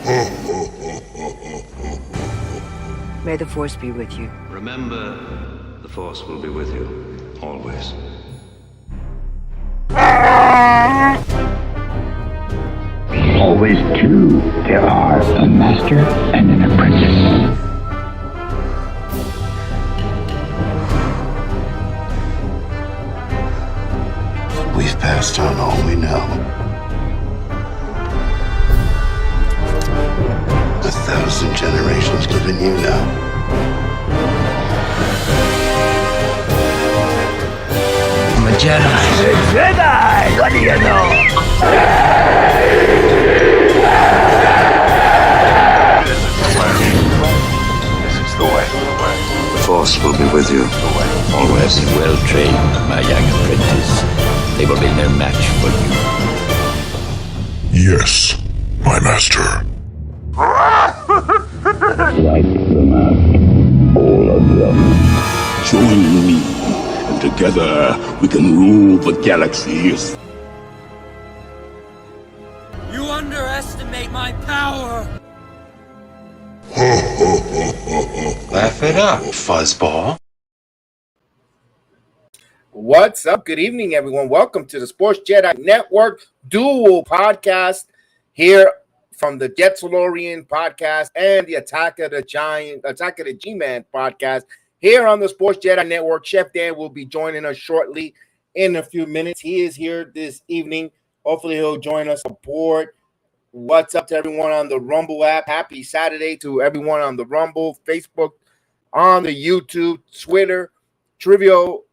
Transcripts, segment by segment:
May the Force be with you. Remember, the Force will be with you, always. Always two. There are a master and an apprentice. We've passed on all we know. 1,000 generations live in you now. I'm a Jedi. Jedi! What do you know? This is the way. The Force will be with you, always. Well trained, my young apprentice. They will be no match for you. Yes, my master. Wipe them out. All of them. Join me, and together we can rule the galaxies. You underestimate my power! Laugh it up, fuzzball. What's up? Good evening, everyone. Welcome to the Sports Jedi Network Dual Podcast here from the JETSALORIAN podcast and the Attack of the G-Man podcast here on the Sports Jedi Network. Chef Dan will be joining us shortly in a few minutes. He is here this evening. Hopefully he'll join us aboard. What's up to everyone on the Rumble app? Happy Saturday to everyone on the Rumble, Facebook, on the YouTube, Twitter, Trivio,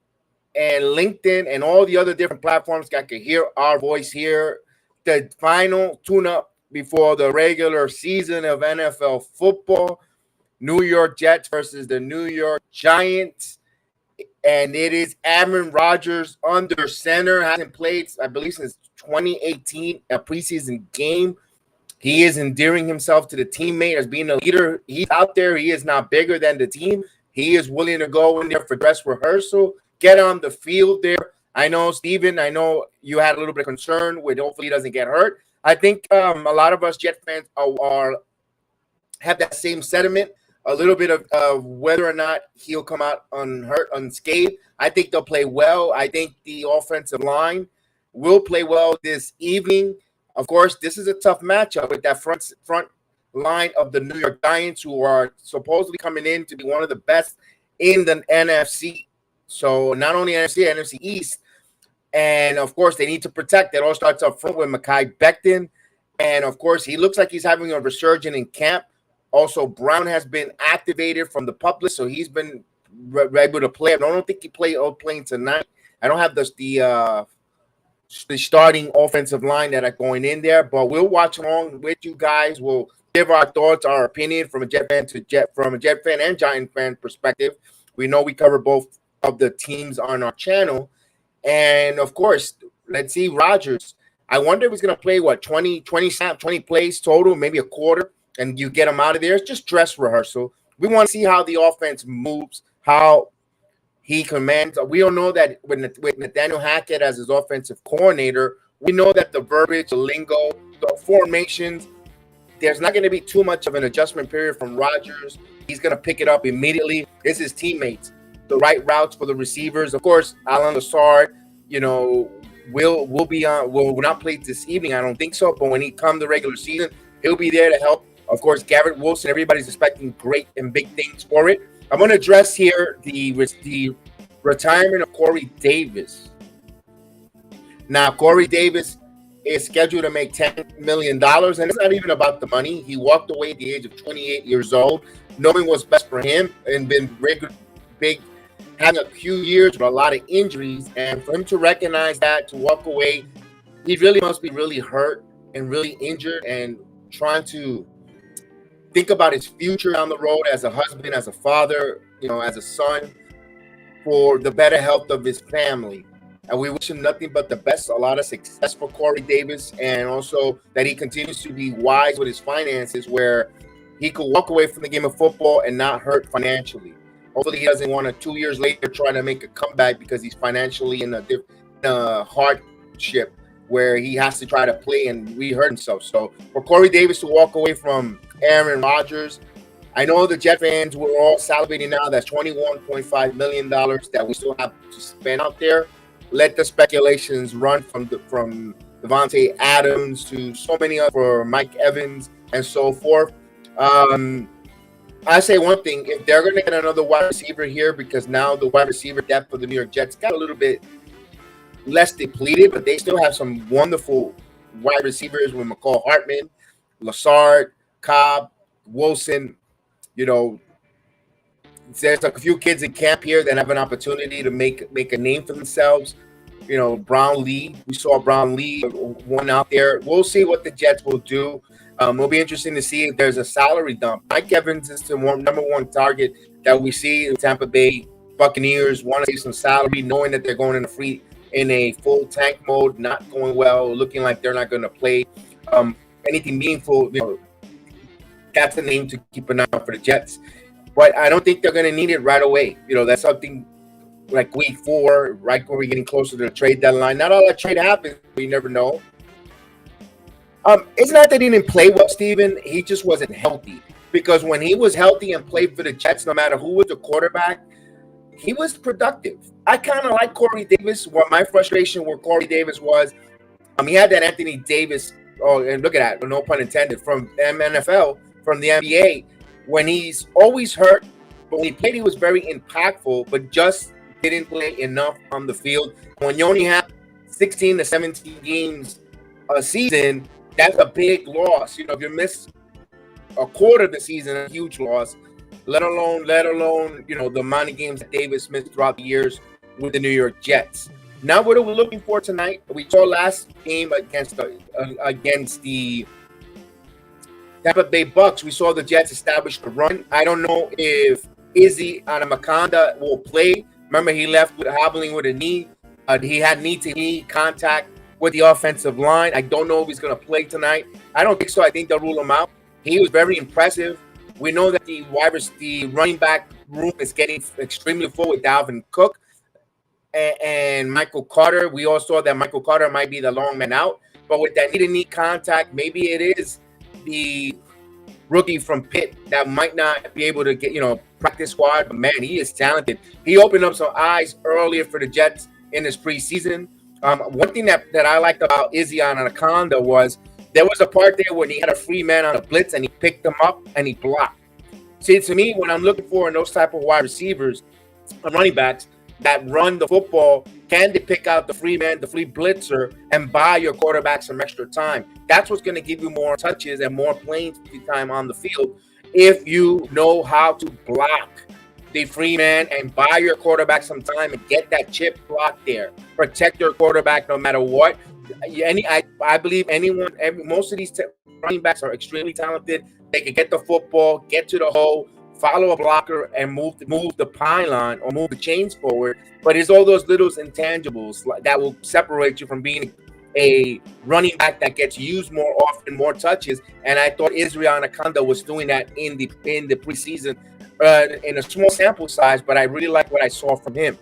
and LinkedIn, and all the other different platforms. I can hear our voice here. The final tune-up before the regular season of NFL football. New York Jets versus the New York Giants. And it is Aaron Rodgers under center. Hasn't played, I believe, since 2018, a preseason game. He is endearing himself to the teammate as being a leader. He's out there. He is not bigger than the team. He is willing to go in there for dress rehearsal, get on the field there. I know, Steven, I know you had a little bit of concern with hopefully he doesn't get hurt. I think a lot of us Jet fans have that same sentiment, a little bit of whether or not he'll come out unhurt, unscathed. I think they'll play well. I think the offensive line will play well this evening. Of course, this is a tough matchup with that front line of the New York Giants, who are supposedly coming in to be one of the best in the NFC. So not only NFC, NFC East. And, of course, they need to protect. It all starts up front with Mekhi Becton. And, of course, he looks like he's having a resurgence in camp. Also, Brown has been activated from the public, so he's been able to play. I don't think he playing tonight. I don't have the starting offensive line that are going in there, but we'll watch along with you guys. We'll give our thoughts, our opinion from a Jet fan and Giant fan perspective. We know we cover both of the teams on our channel. And, of course, let's see, Rodgers. I wonder if he's going to play, 20 plays total, maybe a quarter, and you get him out of there. It's just dress rehearsal. We want to see how the offense moves, how he commands. We don't know that with Nathaniel Hackett as his offensive coordinator, we know that the verbiage, the lingo, the formations, there's not going to be too much of an adjustment period from Rodgers. He's going to pick it up immediately. It's his teammates. The right routes for the receivers. Of course, Alan Lazard, will not play this evening. I don't think so. But when he comes the regular season, he'll be there to help. Of course, Garrett Wilson, everybody's expecting great and big things for it. I'm going to address here the retirement of Corey Davis. Now, Corey Davis is scheduled to make $10 million, and it's not even about the money. He walked away at the age of 28 years old, knowing what's best for him, and been big, having a few years with a lot of injuries. And for him to recognize that, to walk away, he really must be really hurt and really injured and trying to think about his future on the road as a husband, as a father, as a son, for the better health of his family. And we wish him nothing but the best, a lot of success for Corey Davis, and also that he continues to be wise with his finances, where he could walk away from the game of football and not hurt financially. Hopefully he doesn't want to 2 years later try to make a comeback because he's financially in a hardship where he has to try to play and re-hurt himself. So for Corey Davis to walk away from Aaron Rodgers, I know the Jet fans were all salivating now. That's $21.5 million that we still have to spend out there. Let the speculations run from Devontae Adams to so many other, for Mike Evans and so forth. I say one thing: if they're going to get another wide receiver here, because now the wide receiver depth for the New York Jets got a little bit less depleted, but they still have some wonderful wide receivers with McCall Hartman, Lassard, Cobb, Wilson. You know, there's a few kids in camp here that have an opportunity to make a name for themselves. You know, Brown Lee. We saw Brown Lee one out there. We'll see what the Jets will do. It'll be interesting to see if there's a salary dump. Mike Evans is the number one target that we see in Tampa Bay Buccaneers. Want to see some salary, knowing that they're going in a full tank mode, not going well, looking like they're not going to play anything meaningful. You know, that's a name to keep an eye on for the Jets. But I don't think they're going to need it right away. You know, that's something like week 4, right when we're getting closer to the trade deadline. Not all that trade happens. We never know. It's not that he didn't play well, Steven. He just wasn't healthy. Because when he was healthy and played for the Jets, no matter who was the quarterback, he was productive. I kind of like Corey Davis. What my frustration with Corey Davis was, he had that Anthony Davis, and look at that, no pun intended, from NFL, from the NBA, when he's always hurt, but when he played, he was very impactful, but just didn't play enough on the field. When you only have 16 to 17 games a season, that's a big loss. You know, if you miss a quarter of the season, a huge loss, let alone, you know, the amount of games that Davis missed throughout the years with the New York Jets. Now, what are we looking for tonight? We saw last game against the Tampa Bay Bucks. We saw the Jets establish the run. I don't know if Izzy Anamakanda will play. Remember, he left hobbling with a knee. He had knee-to-knee contact with the offensive line. I don't know if he's going to play tonight. I don't think so. I think they'll rule him out. He was very impressive. We know that the running back room is getting extremely full with Dalvin Cook and Michael Carter. We all saw that Michael Carter might be the long man out. But with that knee-to-knee contact, maybe it is the rookie from Pitt that might not be able to get, practice squad. But, man, he is talented. He opened up some eyes earlier for the Jets in his preseason. One thing that I liked about Izzy Anaconda was there was a part there when he had a free man on a blitz and he picked him up and he blocked. See, to me, when I'm looking for in those type of wide receivers, running backs that run the football, can they pick out the free man, the free blitzer, and buy your quarterback some extra time? That's what's going to give you more touches and more playing time on the field if you know how to block the free man and buy your quarterback some time and get that chip block there. Protect your quarterback no matter what. I believe most of these running backs are extremely talented. They can get the football, get to the hole, follow a blocker, and move the pylon or move the chains forward. But it's all those little intangibles that will separate you from being a running back that gets used more often, more touches. And I thought Israel Anaconda was doing that in the preseason in a small sample size, but I really like what I saw from him.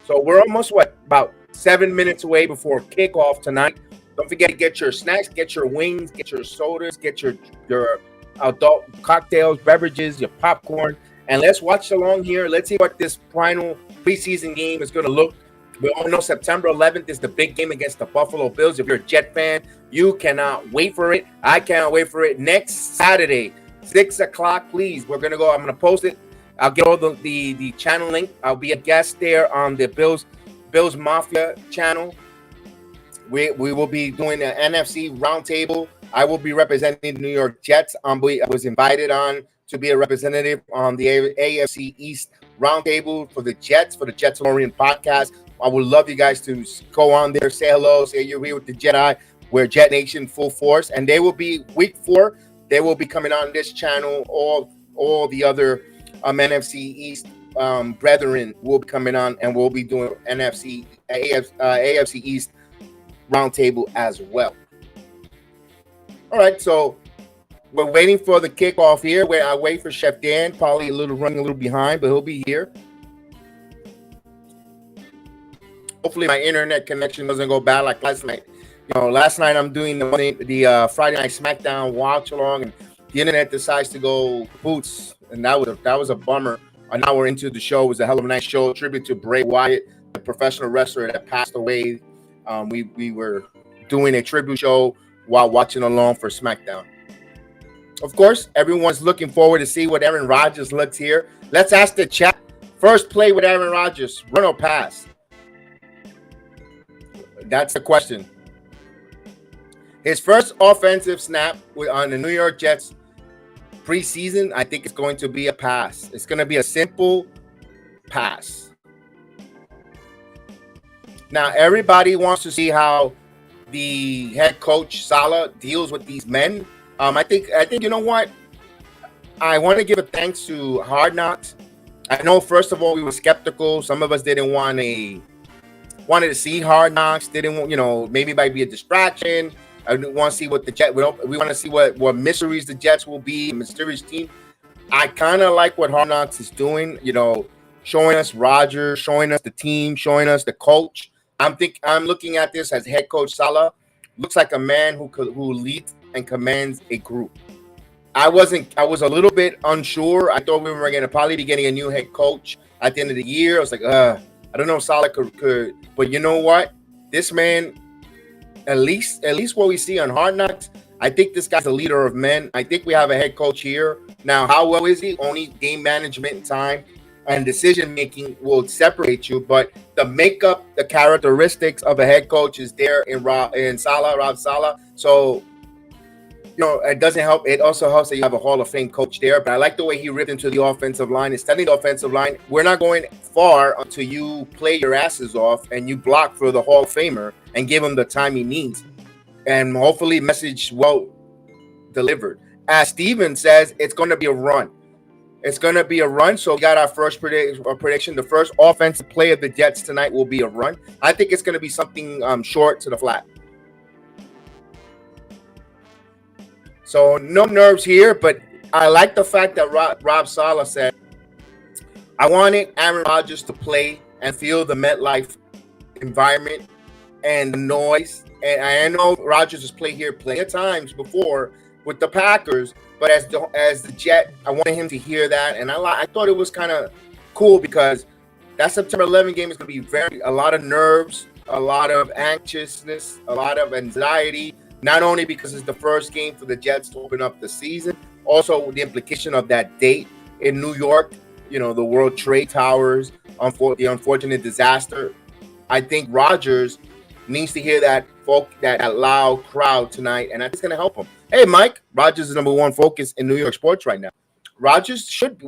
So we're almost, about 7 minutes away before kickoff tonight. Don't forget to get your snacks, get your wings, get your sodas, get your adult cocktails, beverages, your popcorn, and let's watch along here. Let's see what this final preseason game is going to look. We all know September 11th is the big game against the Buffalo Bills. If you're a Jet fan, you cannot wait for it. I cannot wait for it. Next Saturday, 6 o'clock, please. We're going to go. I'm going to post it. I'll get all the channel link. I'll be a guest there on the Bills Mafia channel. We will be doing an NFC roundtable. I will be representing the New York Jets. I was invited on to be a representative on the AFC East roundtable for the JETSALORIAN podcast. I would love you guys to go on there, say hello, say you're here with the Jedi. We're Jet Nation full force, and they will be week 4. They will be coming on this channel. All the other NFC East brethren will be coming on, and we'll be doing AFC East roundtable as well. All right, so we're waiting for the kickoff here. Where I wait for Chef Dan, probably running a little behind, but he'll be here. Hopefully my internet connection doesn't go bad like last night. last night I'm doing the Friday Night SmackDown watch along, and the internet decides to go boots, and that was a bummer. An hour into the show, it was a hell of a nice show, tribute to Bray Wyatt, the professional wrestler that passed away. We were doing a tribute show while watching along for SmackDown. Of course, everyone's looking forward to see what Aaron Rodgers looks here. Let's ask the chat. First play with Aaron Rodgers, run or pass? That's the question. His first offensive snap on the New York Jets preseason, I think it's going to be a pass. It's going to be a simple pass. Now, everybody wants to see how the head coach Saleh deals with these men. I think you know what? I want to give a thanks to Hard Knocks. I know, first of all, we were skeptical. Some of us didn't wanted to see Hard Knocks. Didn't want, maybe it might be a distraction. I want to see what the Jets. We want to see what mysteries the Jets will be, a mysterious team. I kind of like what Hard Knocks is doing. Showing us Rodgers, showing us the team, showing us the coach. I'm looking at this as head coach Saleh. Looks like a man who leads and commands a group. I was a little bit unsure. I thought we were going to probably be getting a new head coach at the end of the year. I was like, I don't know if Saleh could. But you know what? This man, at least what we see on Hard Knocks, I think this guy's a leader of men. I think we have a head coach here. Now, how well is he? Only game management time and decision-making will separate you. But the makeup, the characteristics of a head coach is there in Rob Saleh. So, it doesn't help. It also helps that you have a Hall of Fame coach there. But I like the way he ripped into the offensive line. He's telling the offensive line, we're not going far until you play your asses off and you block for the Hall of Famer and give him the time he needs. And hopefully message well delivered. As Steven says, it's going to be a run. It's going to be a run. So we got our first prediction. The first offensive play of the Jets tonight will be a run. I think it's going to be something short to the flat. So no nerves here, but I like the fact that Rob Saleh said, I wanted Aaron Rodgers to play and feel the MetLife environment and the noise. And I know Rodgers has played here plenty of times before with the Packers, but as the Jet, I wanted him to hear that. And I thought it was kind of cool because that September 11 game is going to be a lot of nerves, a lot of anxiousness, a lot of anxiety. Not only because it's the first game for the Jets to open up the season, also the implication of that date in New York, the World Trade Towers, the unfortunate disaster. I think Rodgers needs to hear that loud crowd tonight, and that's going to help him. Hey, Mike, Rodgers is number one focus in New York sports right now. Rodgers should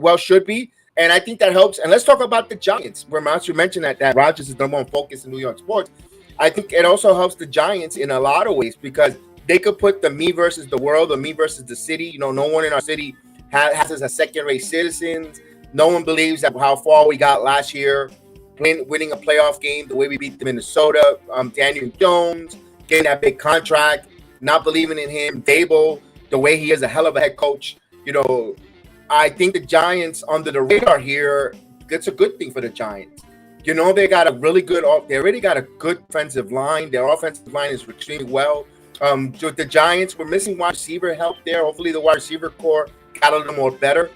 be, and I think that helps. And let's talk about the Giants, where Matthew mentioned that Rodgers is number one focus in New York sports. I think it also helps the Giants in a lot of ways because they could put the me versus the world, the me versus the city. No one in our city has us as second-rate citizens. No one believes that how far we got last year, winning a playoff game, the way we beat the Minnesota, Daniel Jones, getting that big contract, not believing in him, Dable, the way he is a hell of a head coach. I think the Giants under the radar here, it's a good thing for the Giants. They got they already got a good offensive line. Their offensive line is extremely well. The Giants were missing wide receiver help there. Hopefully the wide receiver core got a little more better.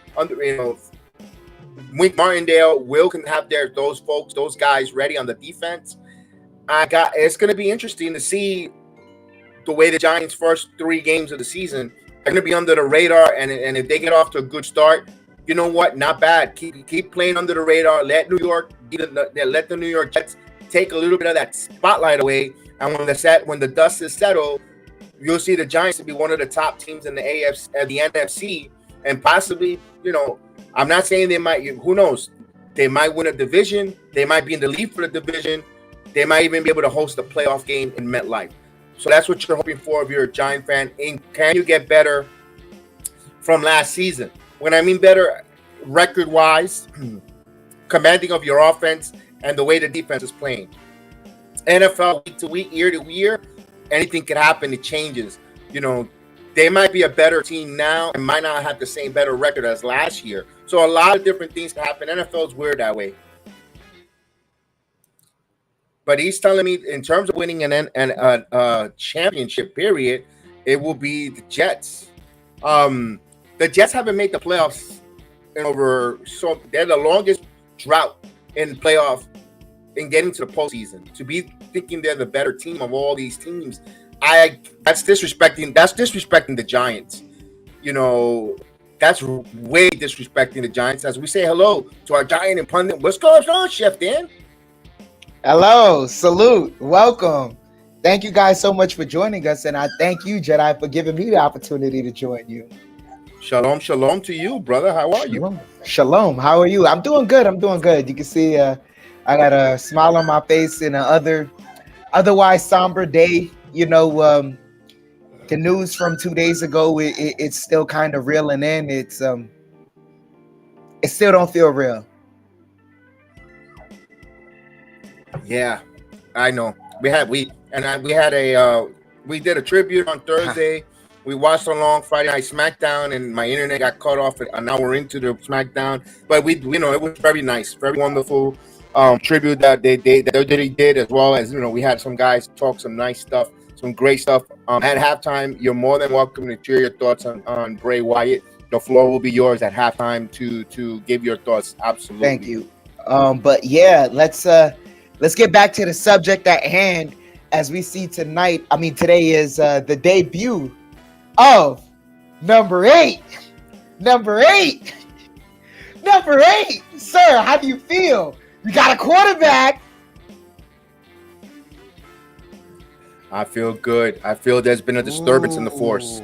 Wink Martindale can have those guys ready on the defense. It's going to be interesting to see the way the Giants' first 3 games of the season are going to be under the radar. And if they get off to a good start, you know what? Not bad. Keep playing under the radar. Let let the New York Jets take a little bit of that spotlight away. And when the dust is settled, you'll see the Giants to be one of the top teams in the NFC, and possibly, I'm not saying they might. Who knows? They might win a division. They might be in the lead for the division. They might even be able to host a playoff game in MetLife. So that's what you're hoping for if you're a Giant fan. And can you get better from last season? When I mean better, record-wise, commanding of your offense, and the way the defense is playing. NFL week to week, year to year, anything could happen. It changes. They might be a better team now and might not have the same better record as last year. So a lot of different things can happen. NFL is weird that way. But he's telling me in terms of winning an championship period, it will be the Jets. The Jets haven't made the playoffs in so they're the longest drought in playoff in getting to the postseason. To be thinking they're the better team of all these teams, that's disrespecting the Giants. That's way disrespecting the Giants. As we say hello to our Giant and pundit, what's going on, Chef Dan? Hello, salute, welcome. Thank you guys so much for joining us, and I thank you, Jedi, for giving me the opportunity to join you. Shalom to you, brother. How are you? Shalom. How are you? I'm doing good. You can see I got a smile on my face in an otherwise somber day. The news from 2 days ago, it's still kind of reeling in. It still don't feel real. Yeah, I know. We did a tribute on Thursday. We watched along Friday Night SmackDown, and my internet got cut off an hour into the SmackDown. But it was very nice, very wonderful tribute that they did, as well as we had some guys talk some nice stuff, some great stuff. At halftime, you're more than welcome to share your thoughts on Bray Wyatt. The floor will be yours at halftime to give your thoughts. Absolutely. Thank you. But yeah, let's get back to the subject at hand. As we see tonight, today is the debut of number 8. Sir, how do you feel? You got a quarterback. I feel good. I feel there's been a disturbance in the force.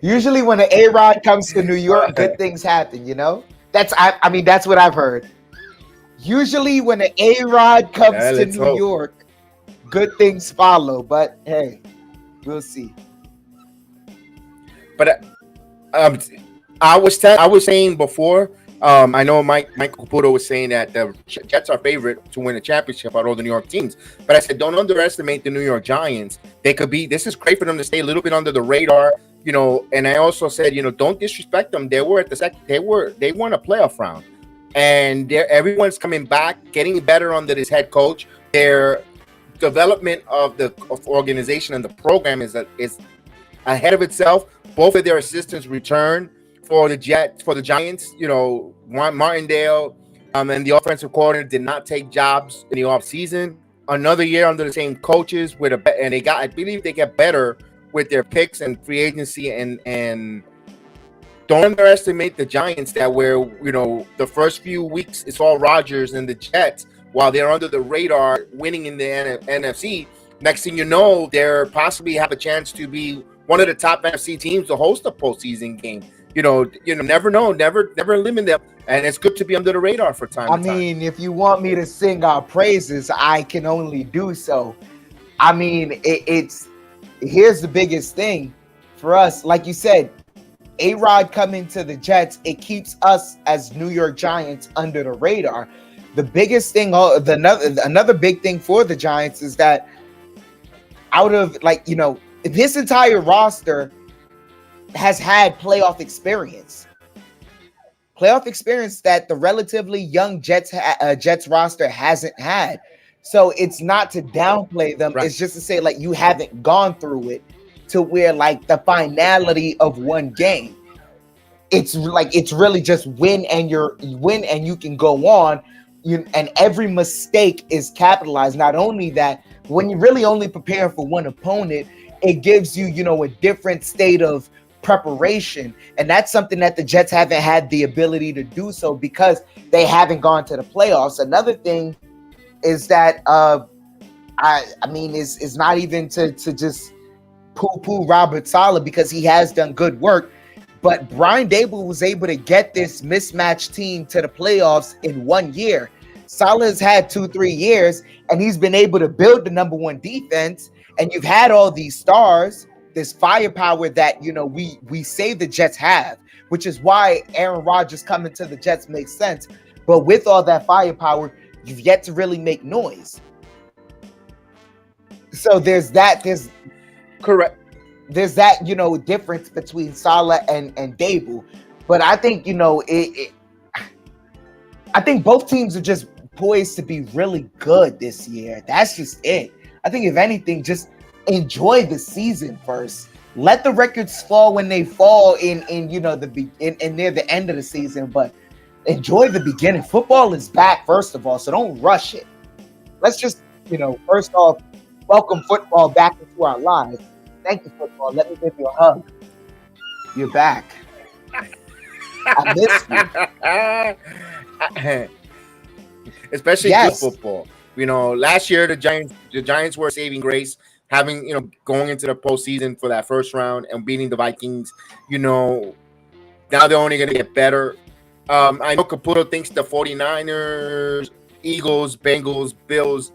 Usually when an A-Rod comes to New York, good things happen, That's what I've heard. Usually when an A-Rod comes to New York, good things follow. But hey, we'll see. But I was saying before, I know Mike Caputo was saying that the Jets are favorite to win a championship out of all the New York teams. But I said, don't underestimate the New York Giants. This is great for them to stay a little bit under the radar, And I also said, don't disrespect them. They were at they won a playoff round, and everyone's coming back, getting better under this head coach. Their development of the organization and the program is ahead of itself. Both of their assistants return for the Giants. Martindale and the offensive coordinator did not take jobs in the offseason. Another year under the same coaches I believe they get better with their picks and free agency, and don't underestimate the Giants that the first few weeks it's all Rodgers and the Jets while they're under the radar winning in the NFC. Next thing you know, they're possibly have a chance to be one of the top NFC teams to host a postseason game. Never know, never limit them, and it's good to be under the radar for time. If you want me to sing our praises, I can only do so. It's here's the biggest thing for us, like you said, A-Rod coming to the Jets, it keeps us as New York Giants under the radar. The biggest thing, another big thing for the Giants is that out of this entire roster has had playoff experience that the relatively young Jets roster hasn't had. So it's not to downplay them. Right. It's just to say you haven't gone through it to where the finality of one game. It's really just win and you can go on. And every mistake is capitalized. Not only that, when you're really only preparing for one opponent, it gives you, a different state of preparation. And that's something that the Jets haven't had the ability to do so because they haven't gone to the playoffs. Another thing is that is not even to just poo-poo Robert Saleh because he has done good work. But Brian Daboll was able to get this mismatched team to the playoffs in 1 year. Saleh's had 2-3 years, and he's been able to build the number one defense. And you've had all these stars, this firepower that we say the Jets have, which is why Aaron Rodgers coming to the Jets makes sense. But with all that firepower, you've yet to really make noise. So there's correct. There's that difference between Saleh and Daboll. But I think I think both teams are just poised to be really good this year. That's just it. I think if anything, just enjoy the season first. Let the records fall when they fall in you know in near the end of the season, but enjoy the beginning. Football is back, first of all, so don't rush it. Let's just, first off, welcome football back into our lives. Thank you, football. Let me give you a hug. You're back. I miss you. Especially good football. Last year the Giants were saving grace, having going into the postseason for that first round and beating the Vikings. Now they're only going to get better. I know Caputo thinks the 49ers, Eagles, Bengals, Bills,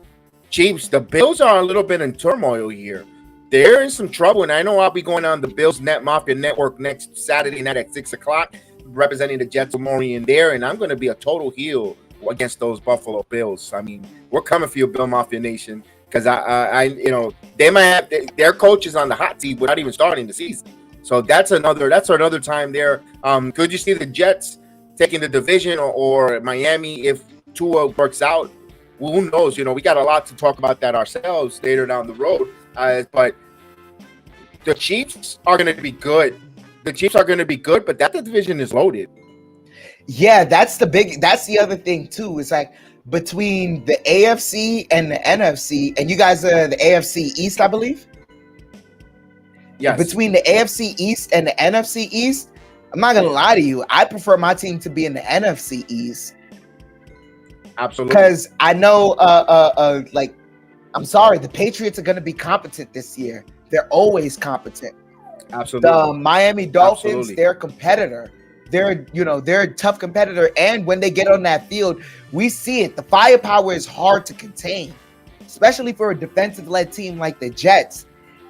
Chiefs. The Bills are a little bit in turmoil here. They're in some trouble, and I know I'll be going on the Bills Net Mafia Network next Saturday night at 6 o'clock, representing the JETSALORIAN there, and I'm going to be a total heel against those Buffalo Bills. I mean, we're coming for you, Bill Mafia Nation, because they might have their coaches on the hot seat without even starting the season. So that's another time there. Could you see the Jets taking the division or Miami if Tua works out? Well, who knows? We got a lot to talk about that ourselves later down the road. But the Chiefs are going to be good. The Chiefs are going to be good, but that division is loaded. Yeah, that's the other thing too. It's like between the AFC and the NFC, and you guys are the AFC East, I believe. Yes. Between the AFC East and the NFC East, I'm not gonna lie to you, I prefer my team to be in the NFC East. Absolutely. Because I know, I'm sorry, the Patriots are gonna be competent this year. They're always competent. Absolutely. The Miami Dolphins, Absolutely. they're a competitor. They're a tough competitor, and when they get on that field, we see it. The firepower is hard to contain, especially for a defensive-led team like the Jets.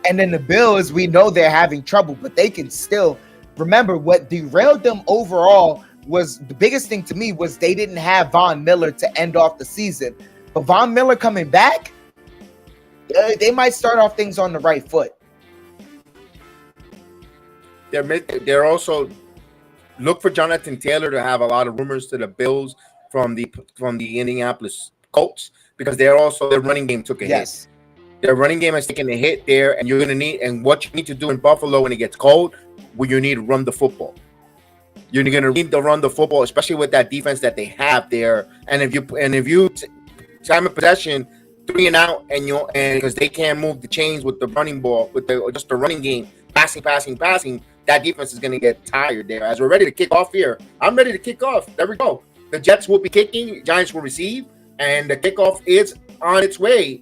And then the Bills, we know they're having trouble, but they can still remember what derailed them overall was the biggest thing to me was they didn't have Von Miller to end off the season. But Von Miller coming back, they might start off things on the right foot. They're also look for Jonathan Taylor to have a lot of rumors to the Bills from the Indianapolis Colts, because their running game took a hit. Their running game has taken a hit there, and what you need to do in Buffalo when it gets cold, you need to run the football. You're going to need to run the football, especially with that defense that they have there. And if you time of possession 3 and out, and because they can't move the chains with the running ball, with just the running game, passing, that defense is going to get tired there. As we're ready to kick off here, I'm ready to kick off. There we go. The Jets will be kicking, Giants will receive, and the kickoff is on its way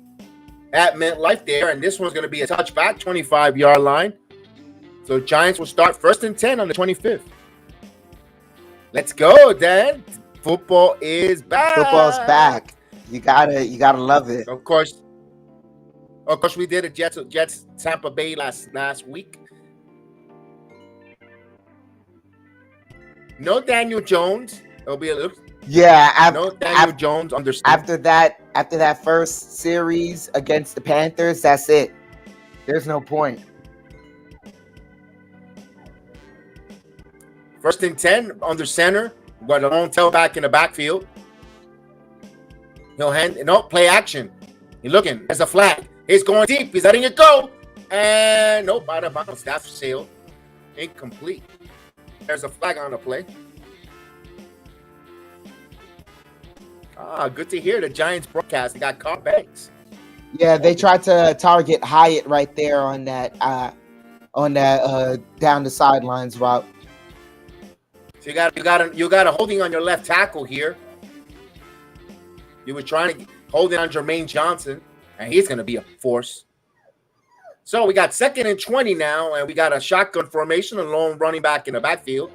at MetLife there. And this one's going to be a touchback, 25-yard line. So Giants will start 1st and 10 on the 25th. Let's go, Dan. Football is back. Football's back. You gotta love it. Of course, we did a Jets Tampa Bay last week. No Daniel Jones. It'll be a little. Yeah, no Daniel Jones. Understood. After that first series against the Panthers, that's it. There's no point. 1st and 10 under center. Got a long tailback in the backfield. He'll play action. He's looking. There's a flag. He's going deep. He's letting it go. And nope, out of bounds. That's sailed. Incomplete. There's a flag on the play. Good to hear the Giants broadcast. They got Carl Banks. Yeah, they tried to target Hyatt right there on that down the sidelines route. So you got a holding on your left tackle here. You were trying to hold it on Jermaine Johnson, and he's going to be a force. So we got 2nd and 20 now, and we got a shotgun formation, a lone running back in the backfield.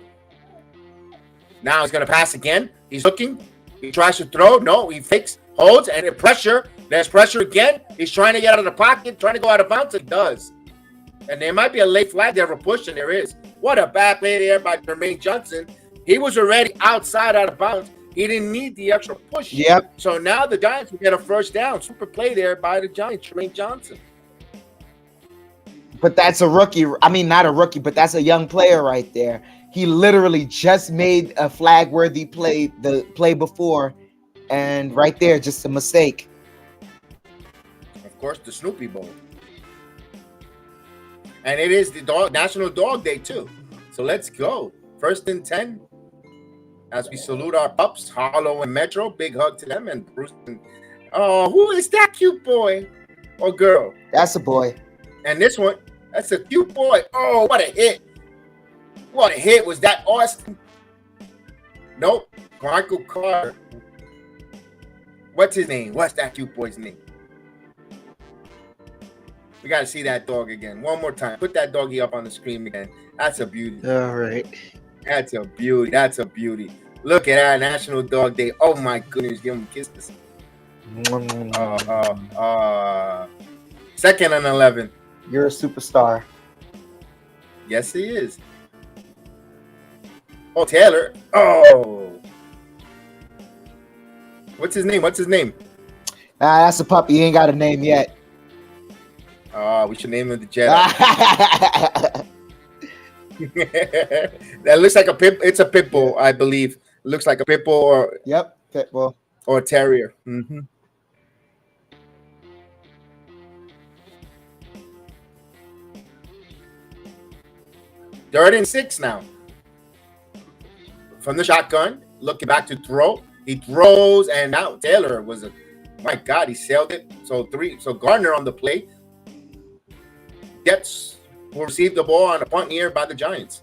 Now he's going to pass again. He's looking. He tries to throw. No, he fakes, holds, and pressure. There's pressure again. He's trying to get out of the pocket, trying to go out of bounds. It does. And there might be a late flag there for push, and there is. What a bad play there by Jermaine Johnson. He was already out of bounds. He didn't need the extra push. Yep. So now the Giants will get a first down. Super play there by the Giants, Jermaine Johnson. But that's a rookie. I mean, not a rookie, but that's a young player right there. He literally just made a flag-worthy play the play before, and right there, just a mistake. Of course, the Snoopy Bowl. And it is the National Dog Day, too. So let's go. 1st and 10. As we salute our pups, Hollow and Metro. Big hug to them. And Bruce. Oh, who is that cute boy or girl? That's a boy. And this one, that's a cute boy. Oh, what a hit. What a hit. Was that Austin? Nope. Michael Carter. What's his name? What's that cute boy's name? We got to see that dog again. One more time. Put that doggy up on the screen again. That's a beauty. All right. That's a beauty. That's a beauty. Look at that National Dog Day. Oh, my goodness. Give him kisses. 2nd and 11. You're a superstar. Yes, he is. Oh, Taylor. Oh. What's his name? What's his name? Nah, that's a puppy. He ain't got a name yet. We should name him the Jedi. That looks like a pit. It's a pit bull, I believe. Looks like a pit bull or Yep, pit bull. or a terrier. Mm-hmm. Third and 6 now. From the shotgun, looking back to throw. He throws, and now Taylor was my God, he sailed it. So Gardner on the play. Jets will receive the ball on a punt here by the Giants.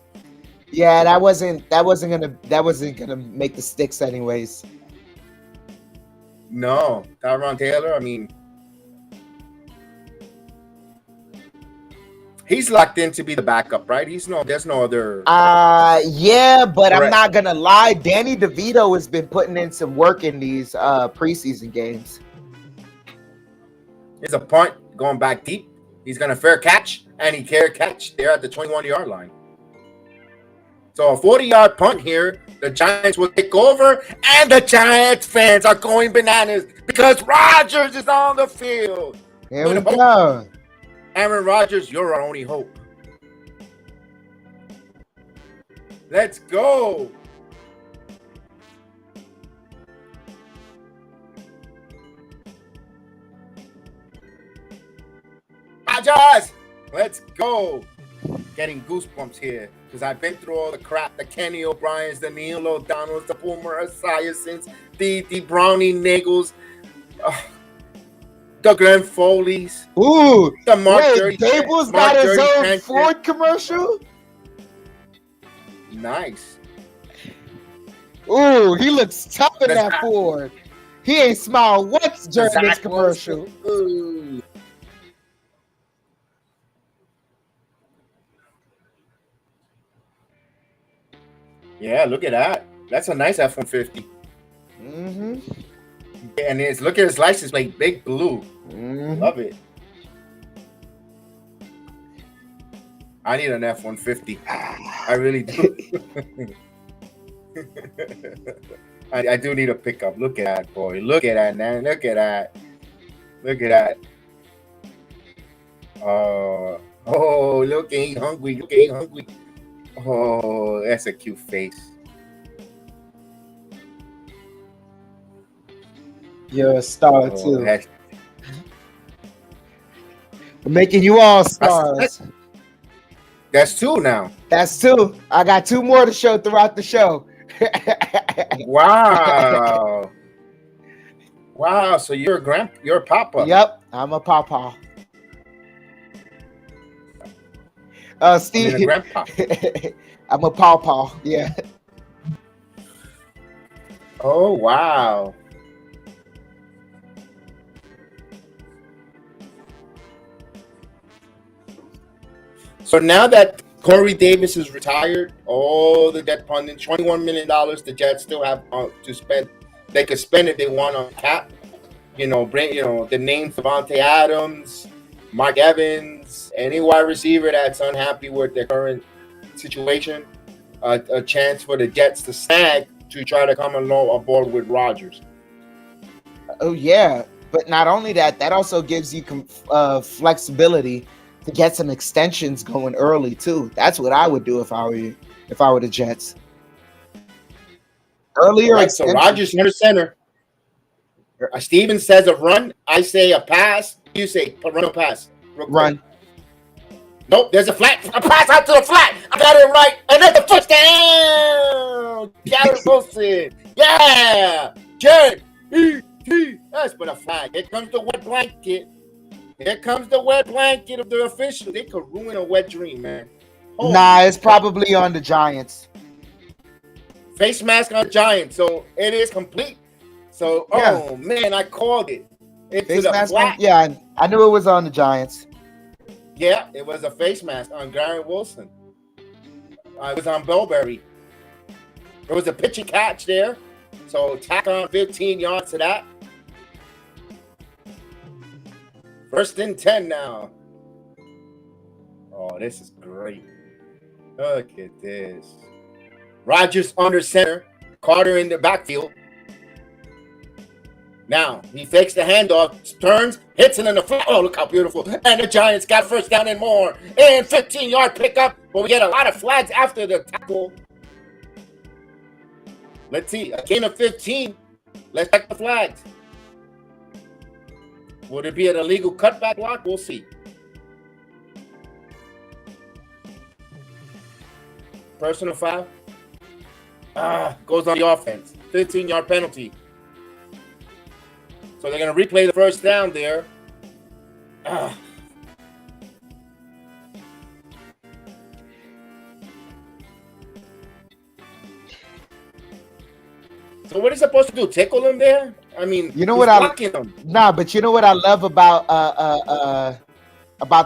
Yeah, that wasn't gonna make the sticks anyways. No, Tyron Taylor. I mean, he's locked in to be the backup, right? There's no other. Yeah, but Correct. I'm not gonna lie. Danny DeVito has been putting in some work in these preseason games. It's a punt going back deep. He's gonna fair catch, and he fair catch there at the 21-yard line. So a 40-yard punt here. The Giants will take over, and the Giants fans are going bananas because Rodgers is on the field. Here we go. Aaron Rodgers, you're our only hope. Let's go. Rodgers, let's go. Getting goosebumps here because I've been through all the crap. The Kenny O'Briens, the Neil O'Donnells, the Boomer Esiasons, the Brownie Nagels, the Glenn Foley's. Ooh, the Mark Gable's got his own Ford commercial. Nice. Ooh, he looks tough in that Ford. He ain't smiled once during this commercial. Ooh. Yeah, look at that. That's a nice F-150. Mm-hmm. And look at his license plate, Big Blue. Mm-hmm. Love it. I need an F-150. I really do. I do need a pickup. Look at that, boy. Look at that, man. Look at that. Look at that. Oh, look, ain't hungry. Look, ain't hungry. Oh, that's a cute face. You're a star too. We're making you all stars. That's 2 now. That's 2. I got 2 more to show throughout the show. Wow. Wow. So you're a papa. Yep, I'm a papa. Steve, I'm a grandpa. I'm a pawpaw. Yeah. Oh wow. So now that Corey Davis is retired, all the debt pundits, $21 million the Jets still have to spend. They could spend if they want on cap. The names Devontae Adams, Mark Evans, any wide receiver that's unhappy with their current situation, a chance for the Jets to snag to try to come aboard with Rodgers. Oh yeah, but not only that, that also gives you flexibility to get some extensions going early too. That's what I would do if I were the Jets. Earlier, right, so Rodgers under center. Steven says a run. I say a pass. You say run or pass. Run. Nope, there's a flat. A pass out to the flat. I got it right. And that's the touchdown. Garrett Wilson. Yeah. That's but a flag. Here comes the wet blanket. Here comes the wet blanket of the official. They could ruin a wet dream, man. Nah, it's probably on the Giants. Face mask on the Giants. So it is complete. So, oh, man, I called it. Face mask flat. Yeah, I knew it was on the Giants. Yeah, it was a face mask on Garrett Wilson. It was on Bellberry. There was a pitch and catch there. So tack on 15 yards to that. 1st and 10 now. Oh, this is great. Look at this. Rodgers under center. Carter in the backfield. Now, he fakes the handoff, turns, hits it in the flat. Oh, look how beautiful. And the Giants got first down and more. And 15-yard pickup. But we get a lot of flags after the tackle. Let's see. A gain of 15. Let's check the flags. Would it be an illegal cutback block? We'll see. Personal foul. Goes on the offense. 15-yard penalty. So they're going to replay the first down there. So what is he supposed to do? Tickle him there? I mean, you know what but you know what I love about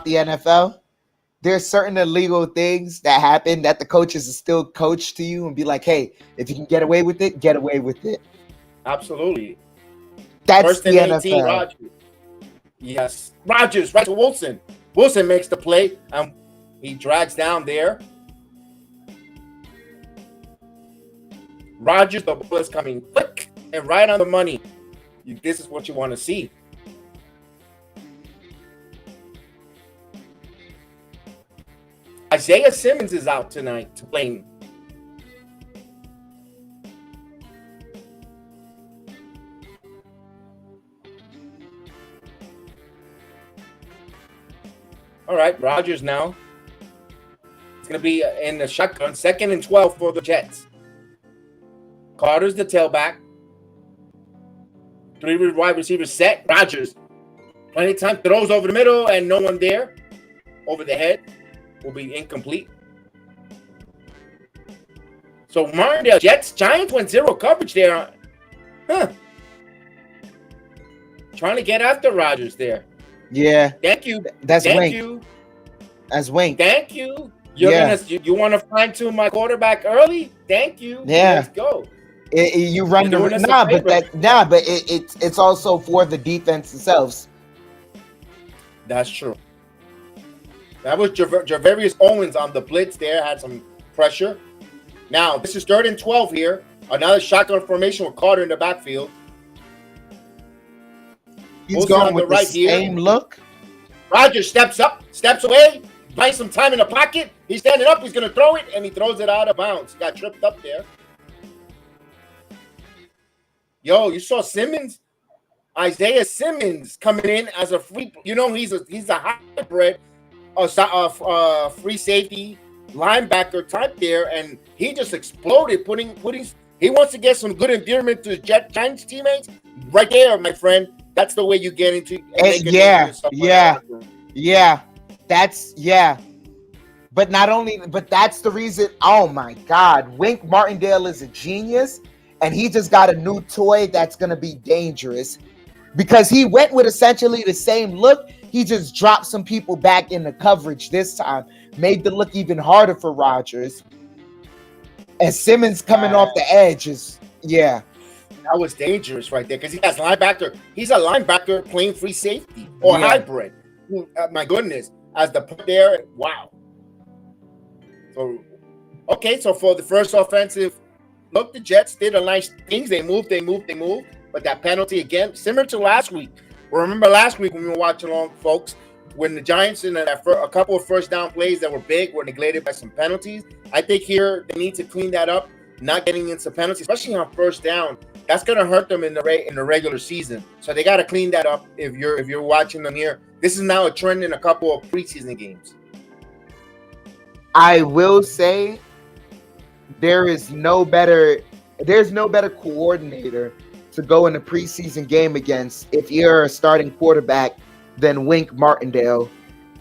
the NFL? There's certain illegal things that happen that the coaches will still coach to you and be like, hey, if you can get away with it, get away with it. Absolutely. That's First the and 18, NFL. Rodgers. Yes. Rodgers right to Wilson. Wilson makes the play. He drags down there. Rodgers, the ball is coming quick and right on the money. This is what you want to see. Isaiah Simmons is out tonight to play. All right, Rodgers now. It's going to be in the shotgun, 2nd and 12 for the Jets. Carter's the tailback. 3 wide receivers set. Rodgers. Plenty of time. Throws over the middle and no one there. Over the head. Will be incomplete. So Martindale, Giants went 0 coverage there. Trying to get after Rodgers there. Yeah. Thank you. That's Thank Wink. you. That's Wink. Thank you. You want to fine tune my quarterback early? Thank you. Yeah. Let's go. You run it's also for the defense themselves. That's true. That was Javarius Owens on the blitz there, had some pressure. Now, this is 3rd and 12 here. Another shotgun formation with Carter in the backfield. He's going with the same look. Rodgers steps up, steps away, buys some time in the pocket. He's standing up, he's going to throw it, and he throws it out of bounds. He got tripped up there. Yo, you saw Simmons? Isaiah Simmons coming in as a free, he's a hybrid, free safety linebacker type there, and he just exploded, he wants to get some good endearment to Giants teammates. Right there, my friend. That's the way you get into But that's the reason. Oh my God, Wink Martindale is a genius, and he just got a new toy that's gonna be dangerous because he went with essentially the same look. He just dropped some people back in the coverage this time, made the look even harder for Rodgers. And Simmons coming off the edge is That was dangerous right there because he has linebacker. He's a linebacker playing free safety or hybrid. My goodness, as the put there, wow. So for the first offensive look, the Jets did a nice things. They moved. But that penalty again, similar to last week. Remember last week when we were watching along, folks, when the Giants in a couple of first down plays that were big were neglected by some penalties. I think here they need to clean that up, not getting into penalties, especially on first down. That's going to hurt them in the regular season. So they got to clean that up. If you're watching them here, this is now a trend in a couple of preseason games. I will say there's no better coordinator to go in a preseason game against if you're a starting quarterback than Wink Martindale,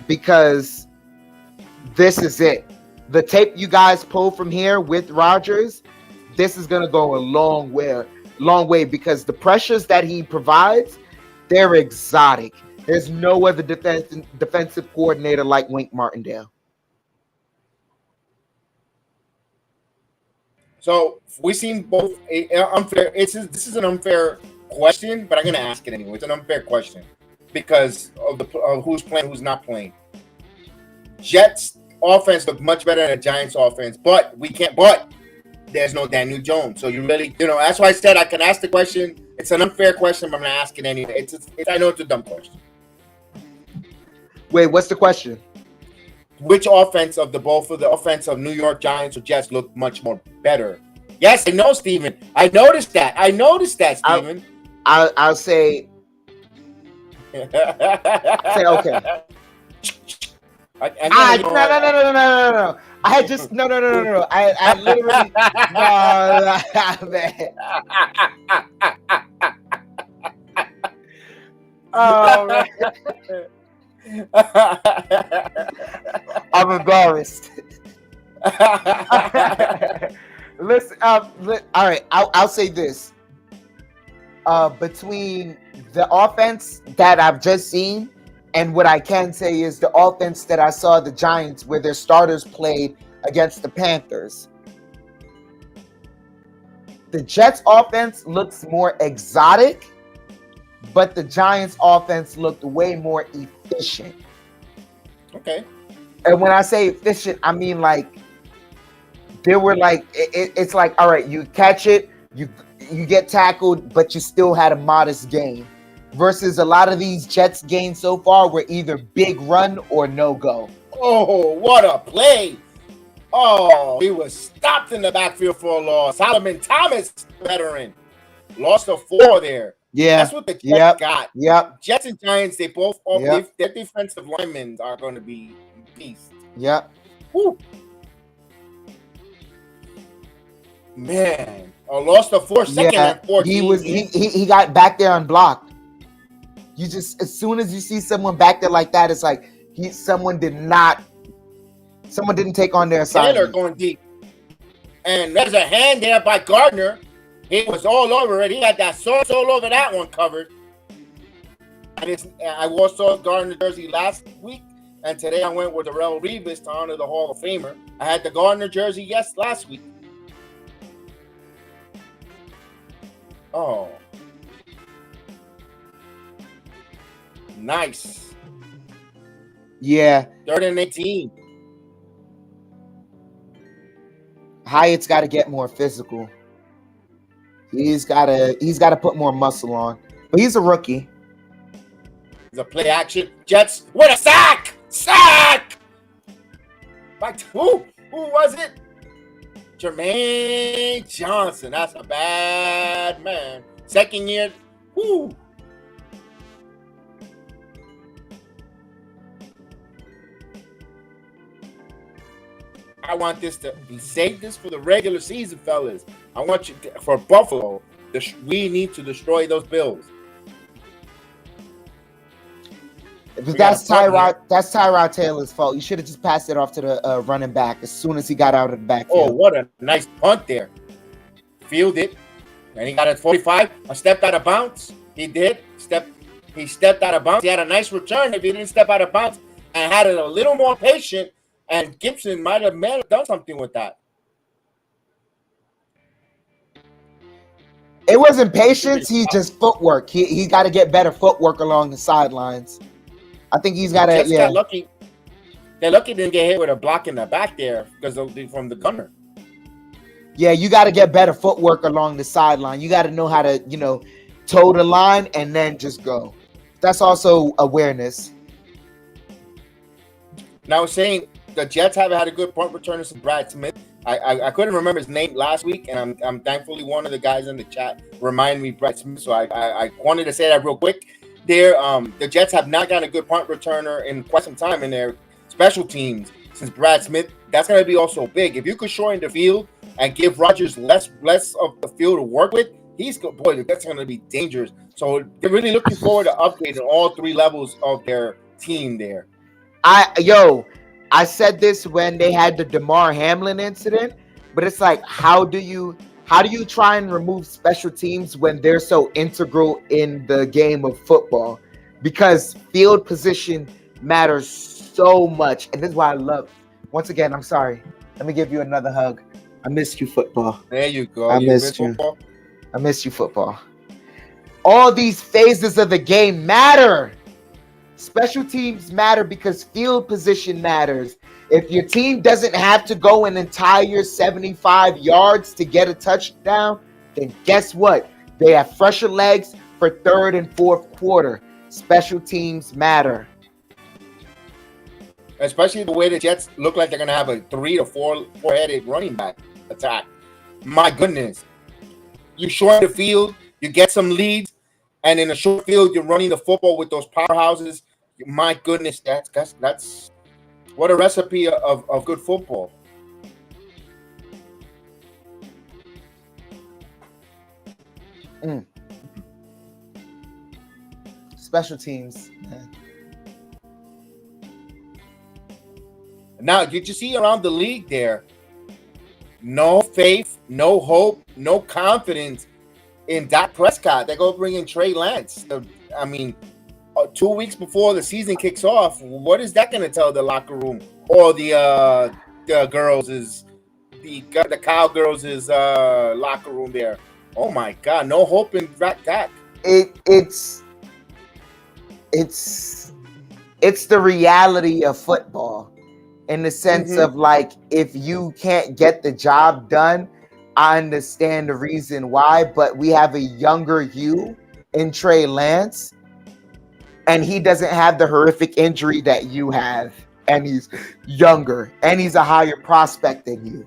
because this is it. The tape you guys pull from here with Rodgers, this is going to go a long way because the pressures that he provides, they're exotic. There's no other defensive coordinator like Wink Martindale. So we've seen both unfair. This is an unfair question, but I'm going to ask it anyway. It's an unfair question because of who's playing, who's not playing. Jets offense looked much better than the Giants offense, but there's no Daniel Jones. So you really, that's why I said I can ask the question. It's an unfair question, but I'm going to ask it anyway. I know it's a dumb question. Wait, what's the question? Which offense of both of the offense of New York Giants or Jets look much more better? Yes, I know, Steven. I noticed that, Steven. I'll say okay. No. I had just no. I literally Oh man. I'm embarrassed. Listen, all right. I'll say this. Between the offense that I've just seen and what I can say is the offense that I saw the Giants where their starters played against the Panthers. The Jets offense looks more exotic, but the Giants offense looked way more efficient. Okay. And when I say efficient, I mean like they were like it's like, all right, you catch it, you get tackled, but you still had a modest gain. Versus a lot of these Jets gains so far were either big run or no go. Oh, what a play! Oh, he was stopped in the backfield for a loss. Solomon Thomas, veteran, lost a 4 there. Yeah, that's what the Jets got. Yep. Jets and Giants, they both their defensive linemen are going to be beasts. Yep. Woo. Man, lost a 4 second and 14. He got back there unblocked. You just, as soon as you see someone back there like that, it's like someone didn't take on their assignment. Taylor going deep, and there's a hand there by Gardner. He was all over it. He had that sauce all over that one covered. And I saw Gardner jersey last week, and today I went with Darrelle Revis to honor the Hall of Famer. I had the Gardner jersey last week. Oh. Nice. Yeah. 3rd and 18. Hyatt's got to get more physical. He's got to put more muscle on. But he's a rookie. He's a play action. Jets with a sack. Sack. By who was it? Jermaine Johnson. That's a bad man. Second year. Woo. I want this to be save this for the regular season, fellas. I want you for Buffalo. We need to destroy those Bills. That's Tyrod Taylor's fault. You should have just passed it off to the running back as soon as he got out of the backfield. Oh, what a nice punt there! Fielded, and he got a 45. Stepped out of bounds. He did He stepped out of bounds. He had a nice return. If he didn't step out of bounds and had it a little more patient. And Gibson might have done something with that. It wasn't patience. He just footwork. He got to get better footwork along the sidelines. I think he's got to. Yeah. Lucky. They're lucky they didn't get hit with a block in the back there because from the gunner. Yeah, you got to get better footwork along the sideline. You got to know how to, toe the line and then just go. That's also awareness. Now, I was saying the Jets haven't had a good punt returner since Brad Smith. I couldn't remember his name last week, and I'm thankfully one of the guys in the chat reminded me Brad Smith. So I wanted to say that real quick. There, the Jets have not gotten a good punt returner in quite some time in their special teams since Brad Smith. That's going to be also big. If you could shorten the field and give Rodgers less of the field to work with, that's going to be dangerous. So they're really looking forward to upgrading all three levels of their team there. I said this when they had the DeMar Hamlin incident, but it's like, how do you try and remove special teams when they're so integral in the game of football? Because field position matters so much, and this is why I love. Once again, I'm sorry. Let me give you another hug. I missed you, football. There you go. I missed you. Football? I missed you, football. All these phases of the game matter. Special teams matter because field position matters. If your team doesn't have to go an entire 75 yards to get a touchdown, then guess what? They have fresher legs for third and fourth quarter. Special teams matter. Especially the way the Jets look like they're going to have a 3 to 4-headed running back attack. My goodness. You shorten the field, you get some leads, and in a short field, you're running the football with those powerhouses. My goodness, that's what a recipe of good football. Special teams, man. Now, did you see around the league there? No faith, no hope, no confidence in Dak Prescott. They go bring in Trey Lance. I mean, 2 weeks before the season kicks off, what is that going to tell the locker room or the girls is the cowgirls is locker room there? Oh my God, no hope in Dak. It's the reality of football, in the sense of like, if you can't get the job done, I understand the reason why, but we have a younger you in Trey Lance, and he doesn't have the horrific injury that you have, and he's younger, and he's a higher prospect than you.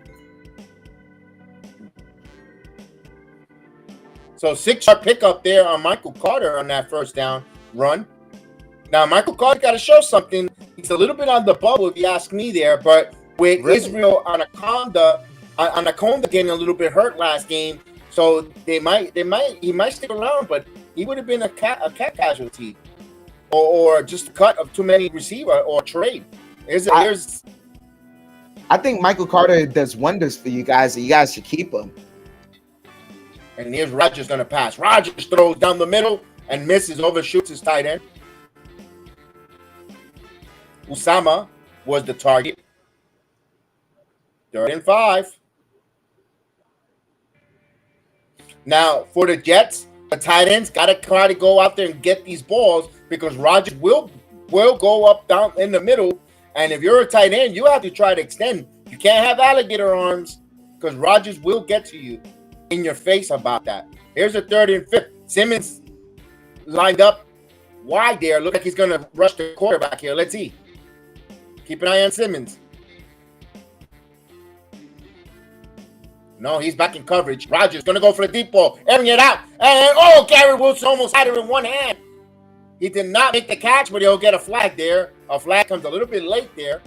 So 6-yard pickup there on Michael Carter on that first down run. Now, Michael Carter got to show something. He's a little bit on the bubble, if you ask me there, but with Israel Anaconda getting a little bit hurt last game, so he might stick around, but he would have been a cat casualty, or just a cut of too many receiver or trade. I think Michael Carter does wonders for you guys, and you guys should keep him. And here's Rodgers going to pass. Rodgers throws down the middle and misses, overshoots his tight end. Usama was the target. 3rd and 5. Now, for the Jets, the tight ends got to try to go out there and get these balls, because Rodgers will go up down in the middle. And if you're a tight end, you have to try to extend. You can't have alligator arms, because Rodgers will get to you in your face about that. Here's a 3rd and 5. Simmons lined up wide there. Look like he's going to rush the quarterback here. Let's see. Keep an eye on Simmons. No, he's back in coverage. Rodgers going to go for the deep ball. Airing it out. And, Garrett Wilson almost had it in one hand. He did not make the catch, but he'll get a flag there. A flag comes a little bit late there.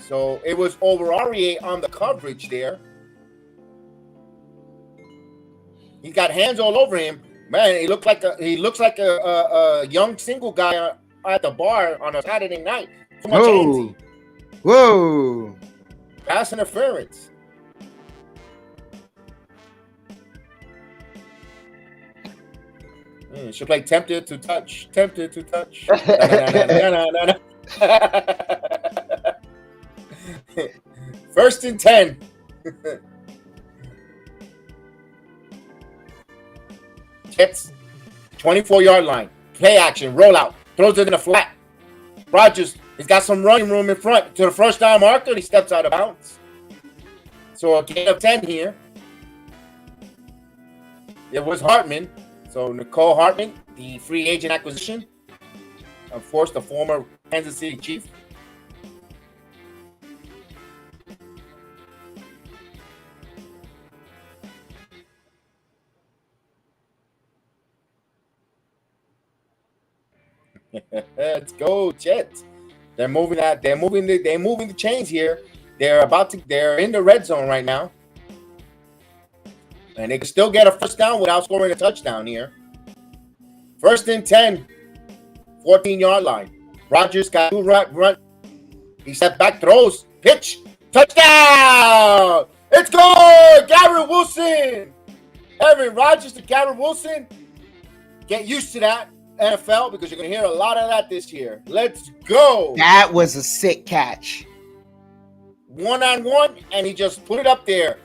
So it was over Aurier on the coverage there. He got hands all over him. Man, he looks like a young single guy at the bar on a Saturday night. Too much handsy. Whoa. Pass interference. Should play tempted to touch. Tempted to touch. No. 1st and 10. Jets, 24-yard line. Play action. Roll out. Throws it in the flat. Rodgers, he's got some running room in front. To the first down marker, he steps out of bounds. So a gain of 10 here. It was Hartman. So Nicole Hartman, the free agent acquisition. of course, the former Kansas City Chief. Let's go, Jets. They're moving that. They're moving the chains here. They're in the red zone right now. And they can still get a first down without scoring a touchdown here. 1st and 10, 14-yard line. Rodgers got 2 run. He stepped back, throws, pitch, touchdown! It's good! Garrett Wilson! Aaron Rodgers to Garrett Wilson. Get used to that, NFL, because you're going to hear a lot of that this year. Let's go! That was a sick catch. 1-on-1, and he just put it up there.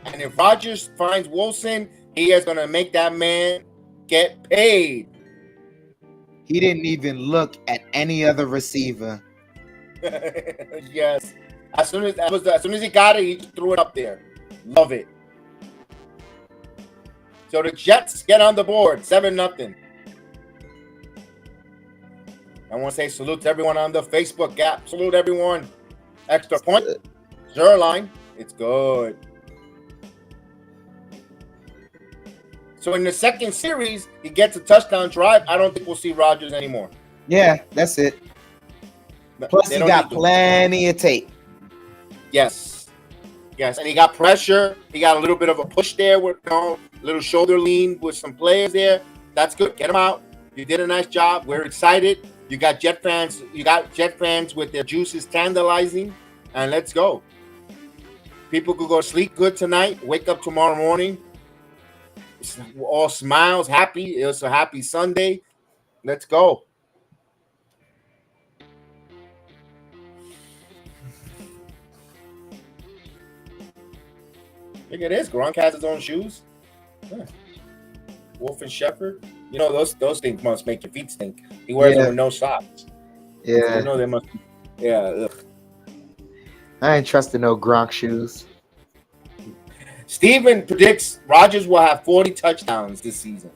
And if Rodgers finds Wilson, he is going to make that man get paid. He didn't even look at any other receiver. Yes. As soon as he got it, he threw it up there. Love it. So the Jets get on the board, 7-0. I want to say salute to everyone on the Facebook app. Salute everyone. Extra point. Zerline. It's good. So in the second series, he gets a touchdown drive. I don't think we'll see Rodgers anymore. Yeah, that's it. Plus, he got plenty of tape. Yes. Yes, and he got pressure. He got a little bit of a push there with a little shoulder lean with some players there. That's good. Get him out. You did a nice job. We're excited. You got Jet fans. You got Jet fans with their juices tantalizing. And let's go. People could go sleep good tonight. Wake up tomorrow morning. All smiles, happy. It was a happy Sunday. Let's go. Look at this. Gronk has his own shoes. Huh. Wolf and Shepherd. You know, those things must make your feet stink. He wears them with no socks. Yeah. You know they must. Yeah. Ugh. I ain't trusting no Gronk shoes. Steven predicts Rodgers will have 40 touchdowns this season.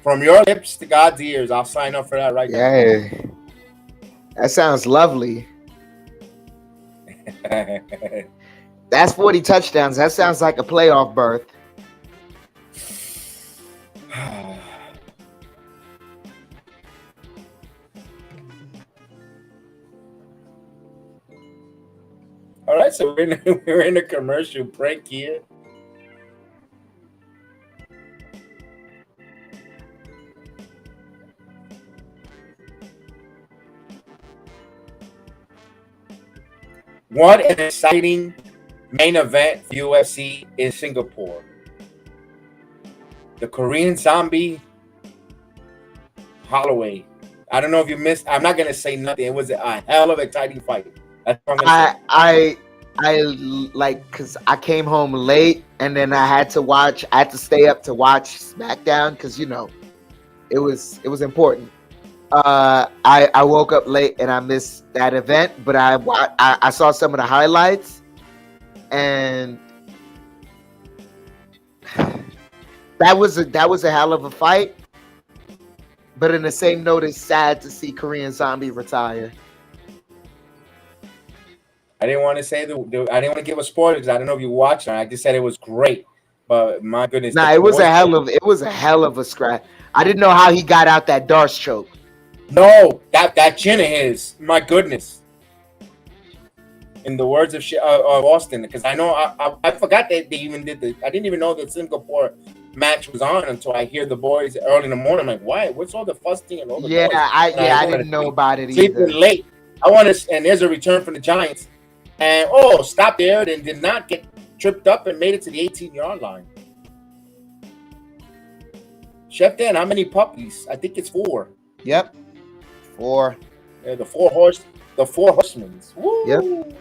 From your lips to God's ears, I'll sign up for that right now. Yeah. That sounds lovely. That's 40 touchdowns. That sounds like a playoff berth. All right, so we're in a commercial break here. What an exciting main event for UFC in Singapore. The Korean Zombie Holloway. I don't know if you missed. I'm not going to say nothing. It was a hell of an exciting fight. That's what I'm gonna say. I like, because I came home late and then I had to stay up to watch SmackDown because, you know, it was important. I woke up late and I missed that event, but I saw some of the highlights, and that was a hell of a fight. But in the same note, it's sad to see Korean Zombie retire. I didn't want to say I didn't want to give a spoiler because I don't know if you watched it. I just said it was greght, but my goodness, it was a hell of a scrap. I didn't know how he got out that Darce choke. No, that chin of his, my goodness. In the words of Austin, because I know I forgot that they even did I didn't even know the Singapore match was on until I hear the boys early in the morning. I'm like, why? What's all the fussing and all the noise? I didn't know about it Sleeping either. Late. And there's a return from the Giants, and stop there and did not get tripped up and made it to the 18-yard line. Chef Dan, how many puppies? I think it's 4. Yep. 4. Yeah, the four horsemen. Woo! Yep.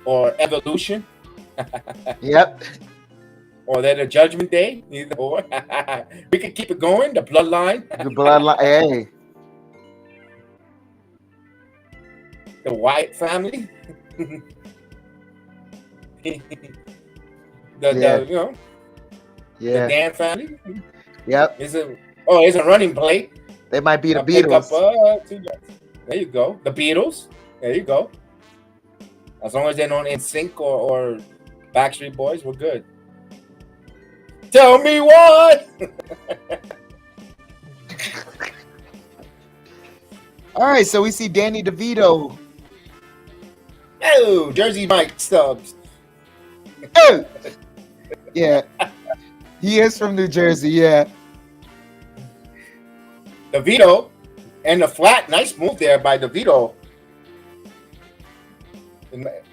Or Evolution. Yep. Or they're the Judgment Day. Either or. We can keep it going. The Bloodline. The Bloodline. Hey. The Wyatt family. the Yeah. The Dan family. Yep. It's a running play. They might be the I'll pick up, Beatles. 2 yards. There you go. The Beatles. There you go. As long as they're not NSYNC or Backstreet Boys, we're good. Tell me what. All right, so we see Danny DeVito. Oh, Jersey Mike Stubbs. Oh, yeah, he is from New Jersey. Yeah, DeVito and the flat. Nice move there by DeVito.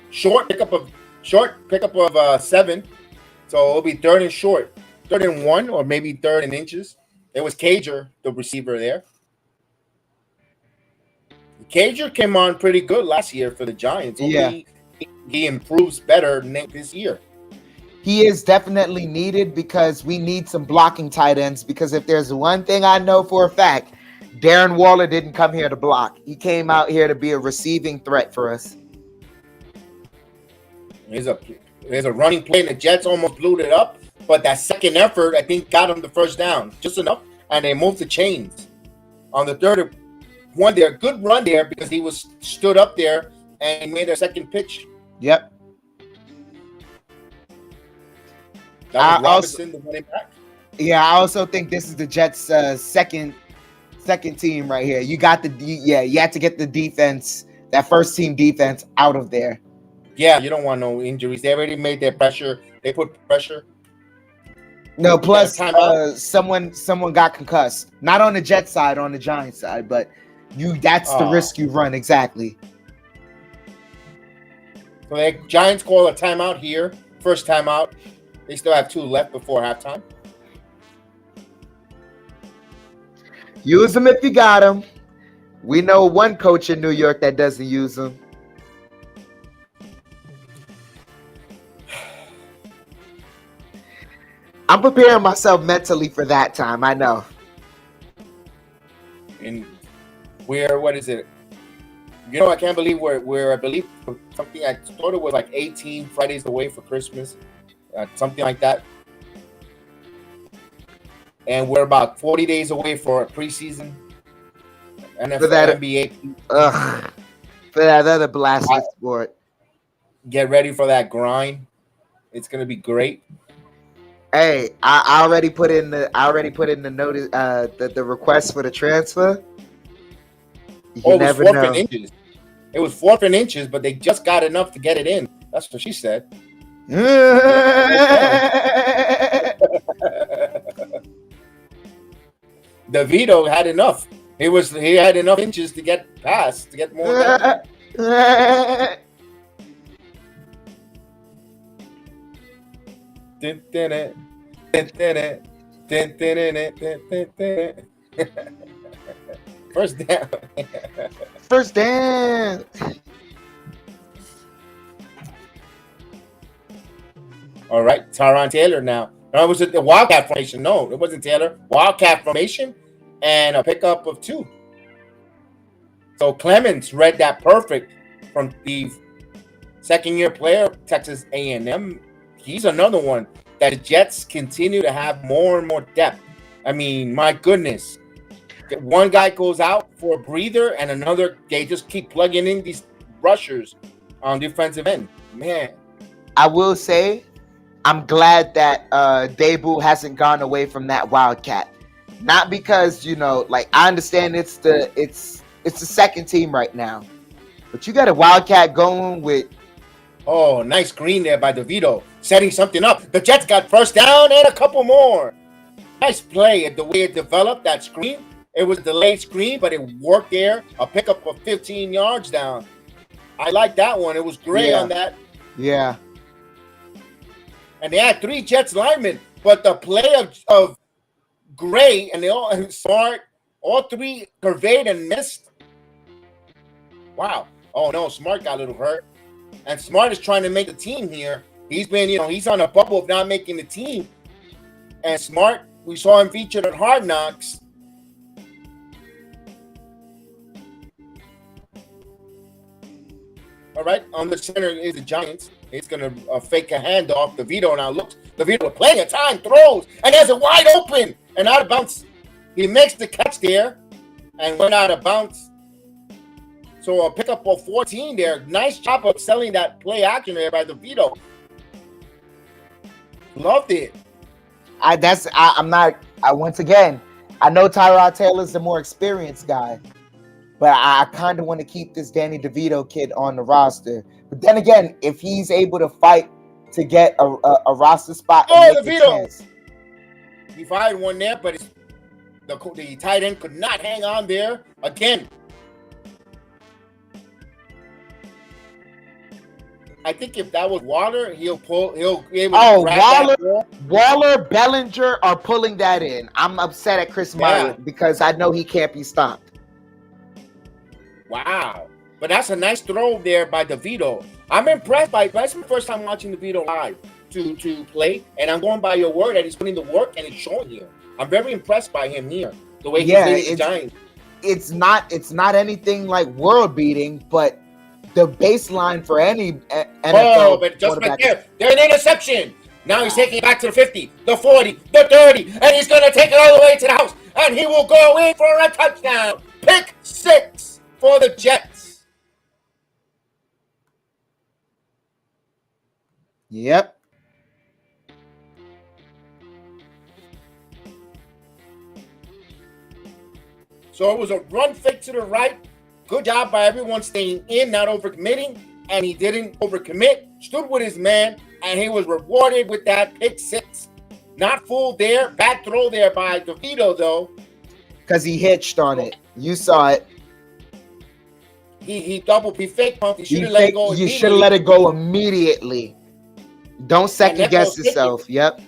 Short pickup of 7. So it'll be 3rd and short, 3rd and 1, or maybe 3rd and inches. It was Cager, the receiver there. Cager came on pretty good last year for the Giants. Yeah. He improves better this year. he is definitely needed because we need some blocking tight ends. Because if there's one thing I know for a fact, Darren Waller didn't come here to block. He came out here to be a receiving threat for us. There's a running play, and the Jets almost blew it up. But that second effort, I think, got him the first down. Just enough. And they moved the chains. On the third one there, good run there because he was stood up there and he made a second pitch. Yep. That was Robinson, the running back. Yeah, I also think this is the Jets' second team right here. You got you have to get the defense, that first team defense, out of there. Yeah, you don't want no injuries. They already made their pressure. They put pressure. No, plus someone got concussed. Not on the Jets side, on the Giants side, but that's the risk you run, exactly. So the Giants call a timeout here. First timeout. They still have 2 left before halftime. Use them if you got them. We know one coach in New York that doesn't use them. I'm preparing myself mentally for that time. I know. And what is it? You know, I can't believe we're I believe something. I thought it was like 18 Fridays away for Christmas, something like that. And we're about 40 days away for preseason. NFL, for that NBA. For that other blasted sport. Get ready for that grind. It's gonna be great. Hey, I already put in the notice, the request for the transfer. You never know. 4th and inches. It was 4th and inches, but they just got enough to get it in. That's what she said. DeVito had enough. He had enough inches to get past, to get more down. First down. First down. All right, Tyron Taylor now. No, was it the Wildcat formation? No, it wasn't Taylor. Wildcat formation and a pickup of 2. So Clemens read that perfect from the second-year player, Texas A&M. He's another one that the Jets continue to have more and more depth. I mean, my goodness. One guy goes out for a breather and another, they just keep plugging in these rushers on defensive end. Man. I will say, I'm glad that Daboll hasn't gone away from that Wildcat. Not because, I understand it's the second team right now. But you got a Wildcat going with... Oh, nice green there by DeVito. Setting something up. The Jets got first down and a couple more. Nice play. The way it developed, that screen. It was a delayed screen, but it worked there. A pickup of 15 yards down. I like that one. It was great on that. Yeah. And they had 3 Jets linemen, but the play of Gray and they all Smart, all 3 curveyed and missed. Wow. Oh no, Smart got a little hurt. And Smart is trying to make the team here. He's been, he's on a bubble of not making the team. And Smart, we saw him featured on Hard Knocks. All right, on the center is the Giants. He's gonna fake a handoff. DeVito now looks. DeVito plenty of time, throws, and there's a wide open and out of bounds. He makes the catch there and went out of bounds. So a pickup of 14 there. Nice job of selling that play action there by DeVito. Loved it. Once again, I know Tyrod Taylor's the more experienced guy, but I kind of want to keep this Danny DeVito kid on the roster. But then again, if he's able to fight to get a roster spot, DeVito! He fired one there, but the tight end could not hang on there again. I think if that was Waller, he'll be able to grab that ball. Waller, Bellinger are pulling that in. I'm upset at Chris Meyer because I know he can't be stopped. Wow. But that's a nice throw there by DeVito. I'm impressed by that's my first time watching DeVito live to play, and I'm going by your word that he's putting the work and it's showing here. I'm very impressed by him here. The way he's leading the Giants. It's not anything like world beating, but the baseline for any NFL. But just right there, there's an interception. Now he's taking it back to the 50, the 40, the 30, and he's going to take it all the way to the house, and he will go in for a touchdown. Pick 6 for the Jets. Yep. So it was a run fake to the right. Good job by everyone staying in, not overcommitting, and he didn't overcommit. Stood with his man, and he was rewarded with that pick 6. Not fooled there. Bad throw there by DeVito, though. Because he hitched on it. You saw it. He fake pumped. He should have let it go. You should have let it go immediately. Don't second guess yourself. Yep.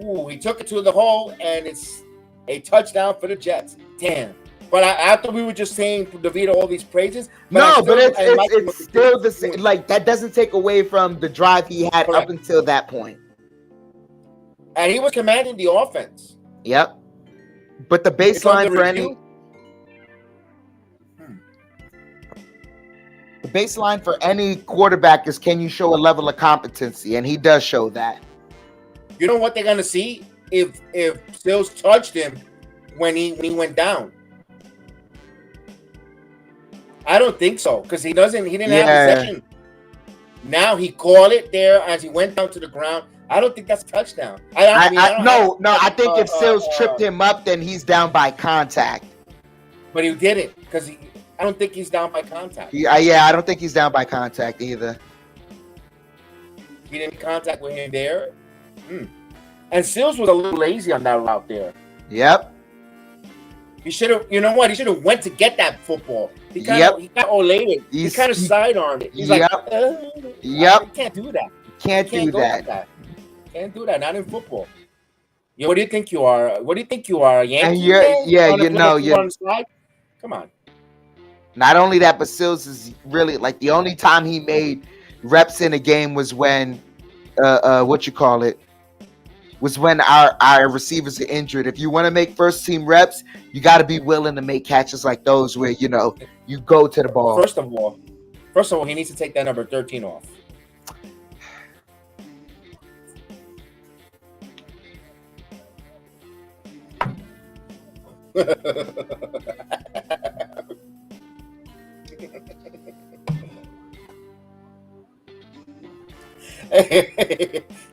Ooh, he took it to the hole, and it's a touchdown for the Jets. Damn. But after we were just saying DeVito all these praises, but it's still the same. Like, that doesn't take away from the drive he had up until that point. And he was commanding the offense. Yep. But the baseline for any the baseline for any quarterback is, can you show a level of competency? And he does show that. You know what they're gonna see if Stills touched him when he went down. I don't think so, because he didn't have possession. Now he called it there as he went down to the ground. I don't think that's a touchdown. I think if Stills tripped him up, then he's down by contact. But he didn't, because I don't think he's down by contact. I don't think he's down by contact either. He didn't contact with him there. And Stills was a little lazy on that route there. Yep. He should have, you know what? He should have went to get that football. He got olayed. He kind of sidearmed it. He's like, you can't do that. Can't do that. Can't do that. Not in football. Yo, what do you think you are? What do you think you are? A Yankee? Come on. Not only that, but Sills is really like the only time he made reps in a game was when, was when our receivers are injured. If you want to make first team reps, you got to be willing to make catches like those where, you go to the ball. First of all, he needs to take that number 13 off.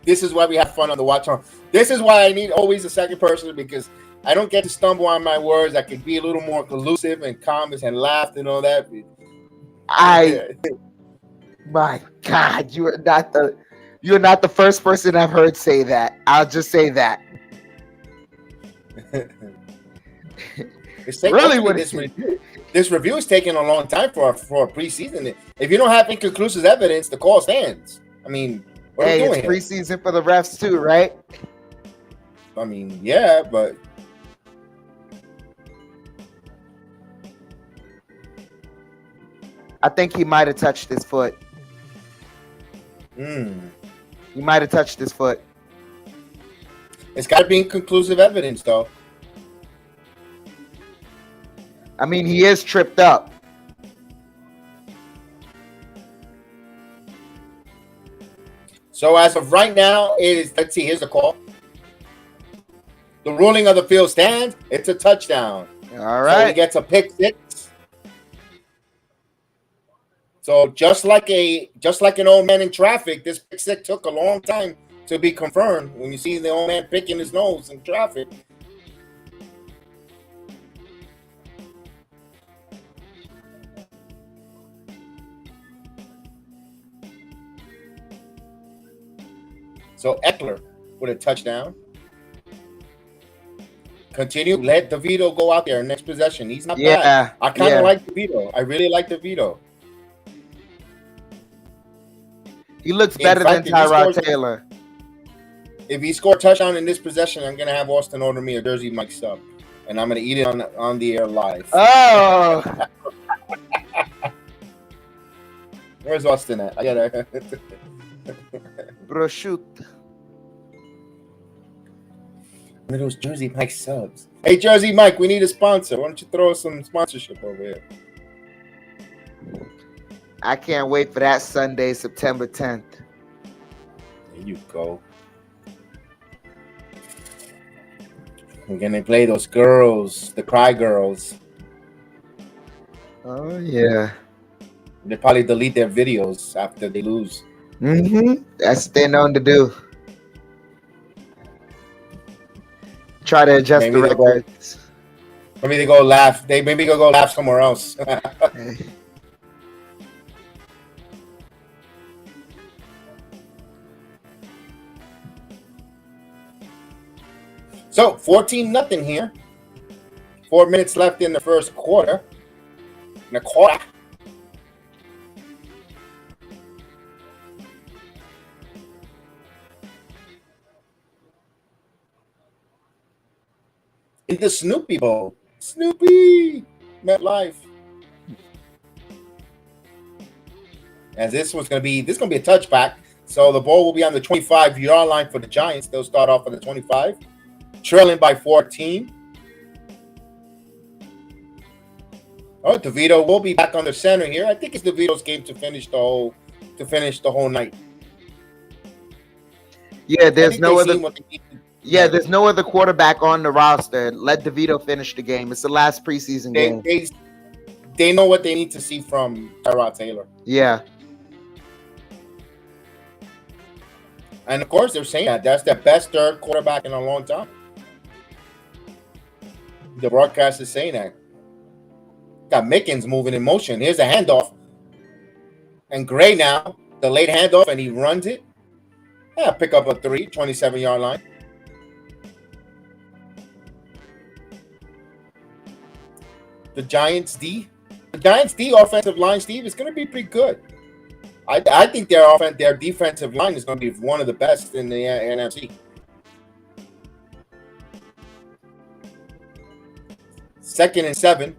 This is why we have fun on the watch on. This is why I need always a second person, because I don't get to stumble on my words. I can be a little more collusive and calm and laugh and all that. My God, you're not the first person I've heard say that. I'll just say that. This review is taking a long time for a preseason. If you don't have inconclusive evidence, the call stands. I mean, what are we doing it's preseason for the refs too, right? I mean, yeah, but I think he might have touched his foot. He might have touched his foot. It's got to be inconclusive evidence, though. I mean, he is tripped up. So as of right now, it is. Let's see. Here's the call. The ruling of the field stands. It's a touchdown. All right. So he gets a pick 6. So just like an old man in traffic, this pick 6 took a long time to be confirmed. When you see the old man picking his nose in traffic. So Eckler with a touchdown. Continue. Let DeVito go out there next possession. He's not bad. I kind of like DeVito. I really like DeVito. He looks better than Tyrod Taylor. If he scored a touchdown in this possession, I'm going to have Austin order me a Jersey Mike sub. And I'm going to eat it on the air live. Oh. Where's Austin at? I got to... Prosciutto. One of those Jersey Mike subs. Hey, Jersey Mike, we need a sponsor. Why don't you throw us some sponsorship over here? I can't wait for that Sunday, September 10th. There you go. We're going to play those girls, the Cry Girls. Oh, yeah. They probably delete their videos after they lose. Mm-hmm. That's what they're known to do. Try to adjust Maybe the records. Maybe they go laugh. They maybe go laugh somewhere else. So 14-0 here. 4 minutes left in the first quarter. In the Snoopy Bowl. Snoopy! MetLife. As this is going to be a touchback. So the ball will be on the 25-yard line for the Giants. They'll start off at the 25. Trailing by 14. Oh, DeVito will be back on the center here. I think it's DeVito's game to finish the whole night. Yeah, there's no other. Yeah, there's no other quarterback on the roster. Let DeVito finish the game. It's the last preseason game. They know what they need to see from Tyrod Taylor. Yeah. And of course, they're saying that's their best third quarterback in a long time. The broadcast is saying that. Got Mickens moving in motion. Here's a handoff. And Gray now, the late handoff, and he runs it. Yeah, pick up a 27-yard line. The Giants D offensive line, Steve, is going to be pretty good. I think their defensive line is going to be one of the best in the NFC. Second and 7.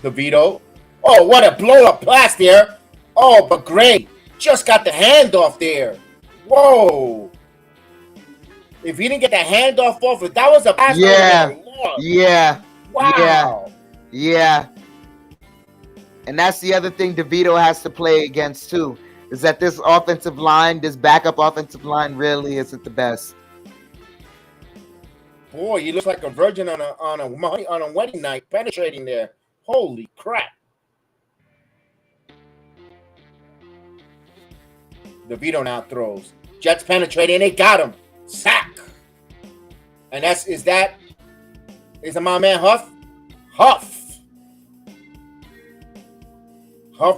DeVito. Oh, what a blow-up pass there. Oh, but Gray just got the handoff there. Whoa. If he didn't get the handoff off, if that was a pass. Yeah. Wow. Yeah. And that's the other thing DeVito has to play against, too, is that this offensive line, this backup offensive line really isn't the best. Boy, he looks like a virgin on a wedding night, penetrating there. Holy crap. DeVito now throws. Jets penetrating, they got him. Sack. And is it my man Huff? Huff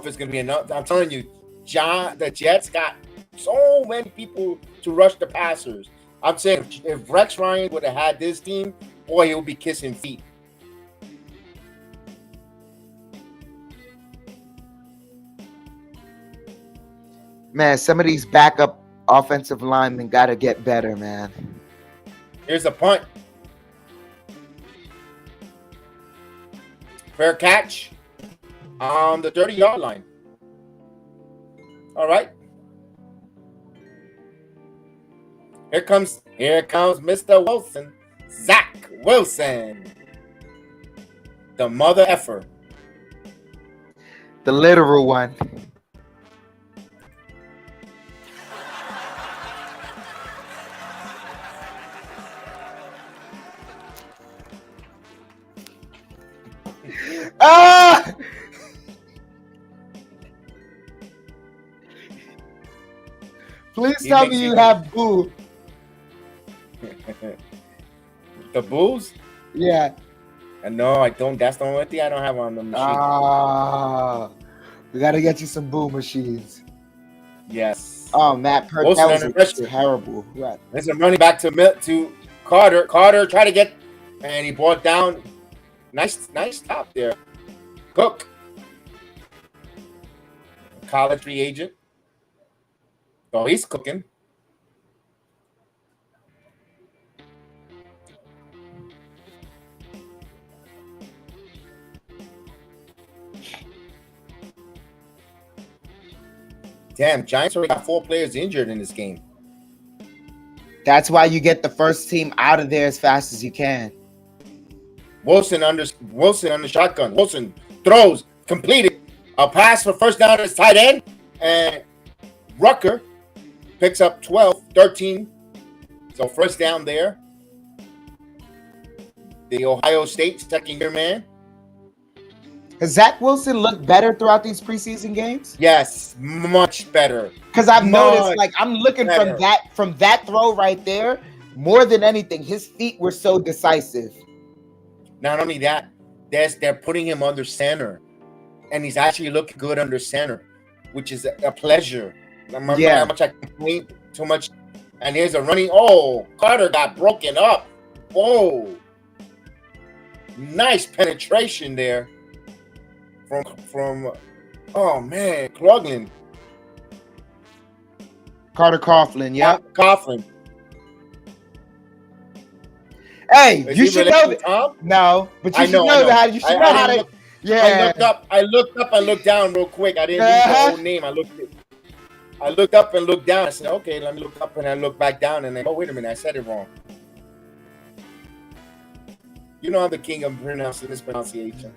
is going to be enough. I'm telling you, the Jets got so many people to rush the passers. I'm saying if Rex Ryan would have had this team, boy, he would be kissing feet. Man, some of these backup offensive linemen got to get better, man. Here's the punt. Fair catch on the 30-yard line. All right. Here comes Mr. Wilson. Zach Wilson. The mother effer. The literal one. Ah! Please tell me you have boo. The Bulls? Yeah. No, I don't. That's the only thing I don't have on the machine. We gotta get you some boo machines. Yes. Oh, Matt Perk, that was terrible. Right. Listen, running back to Carter. Carter tried to get, and he brought down. Nice stop there. Cook, college free agent. Oh, he's cooking. Damn, Giants already got 4 players injured in this game. That's why you get the first team out of there as fast as you can. Wilson under shotgun. Wilson throws, completed. A pass for first down to his tight end. And Rucker picks up 13. So first down there. The Ohio State second-year man. Has Zach Wilson looked better throughout these preseason games? Yes, much better. Because I've noticed, like, I'm looking from that throw right there, more than anything, his feet were so decisive. Not only that, they're putting him under center, and he's actually looking good under center, which is a pleasure. Remember how much I complained too much? And here's a running. Oh, Carter got broken up. Whoa. Nice penetration there. From oh man, Coughlin. Carter Coughlin, yeah. Coughlin. Hey, you should know that. No, but you should know that. You should know how to. Yeah. I looked up and looked down real quick. I didn't read the whole name. I looked up and looked down. I said, okay, let me look up, and I looked back down, and then, oh, wait a minute, I said it wrong. You know I'm the king of pronouncing this pronunciation.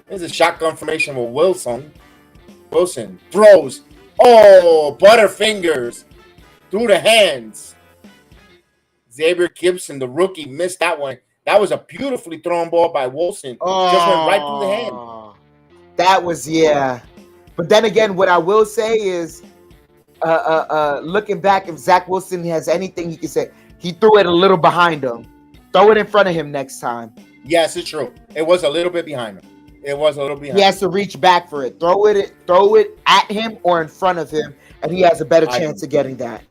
There's a shotgun formation with Wilson. Wilson throws. Oh, Butterfingers through the hands. Xavier Gibson, the rookie, missed that one. That was a beautifully thrown ball by Wilson. Just went right through the hand. That was, yeah. But then again, what I will say is, looking back, if Zach Wilson has anything he can say, he threw it a little behind him. Throw it in front of him next time. Yes, it's true. It was a little bit behind him. It was a little behind. He has to reach back for it. Throw it at him or in front of him, and he has a better chance of getting that.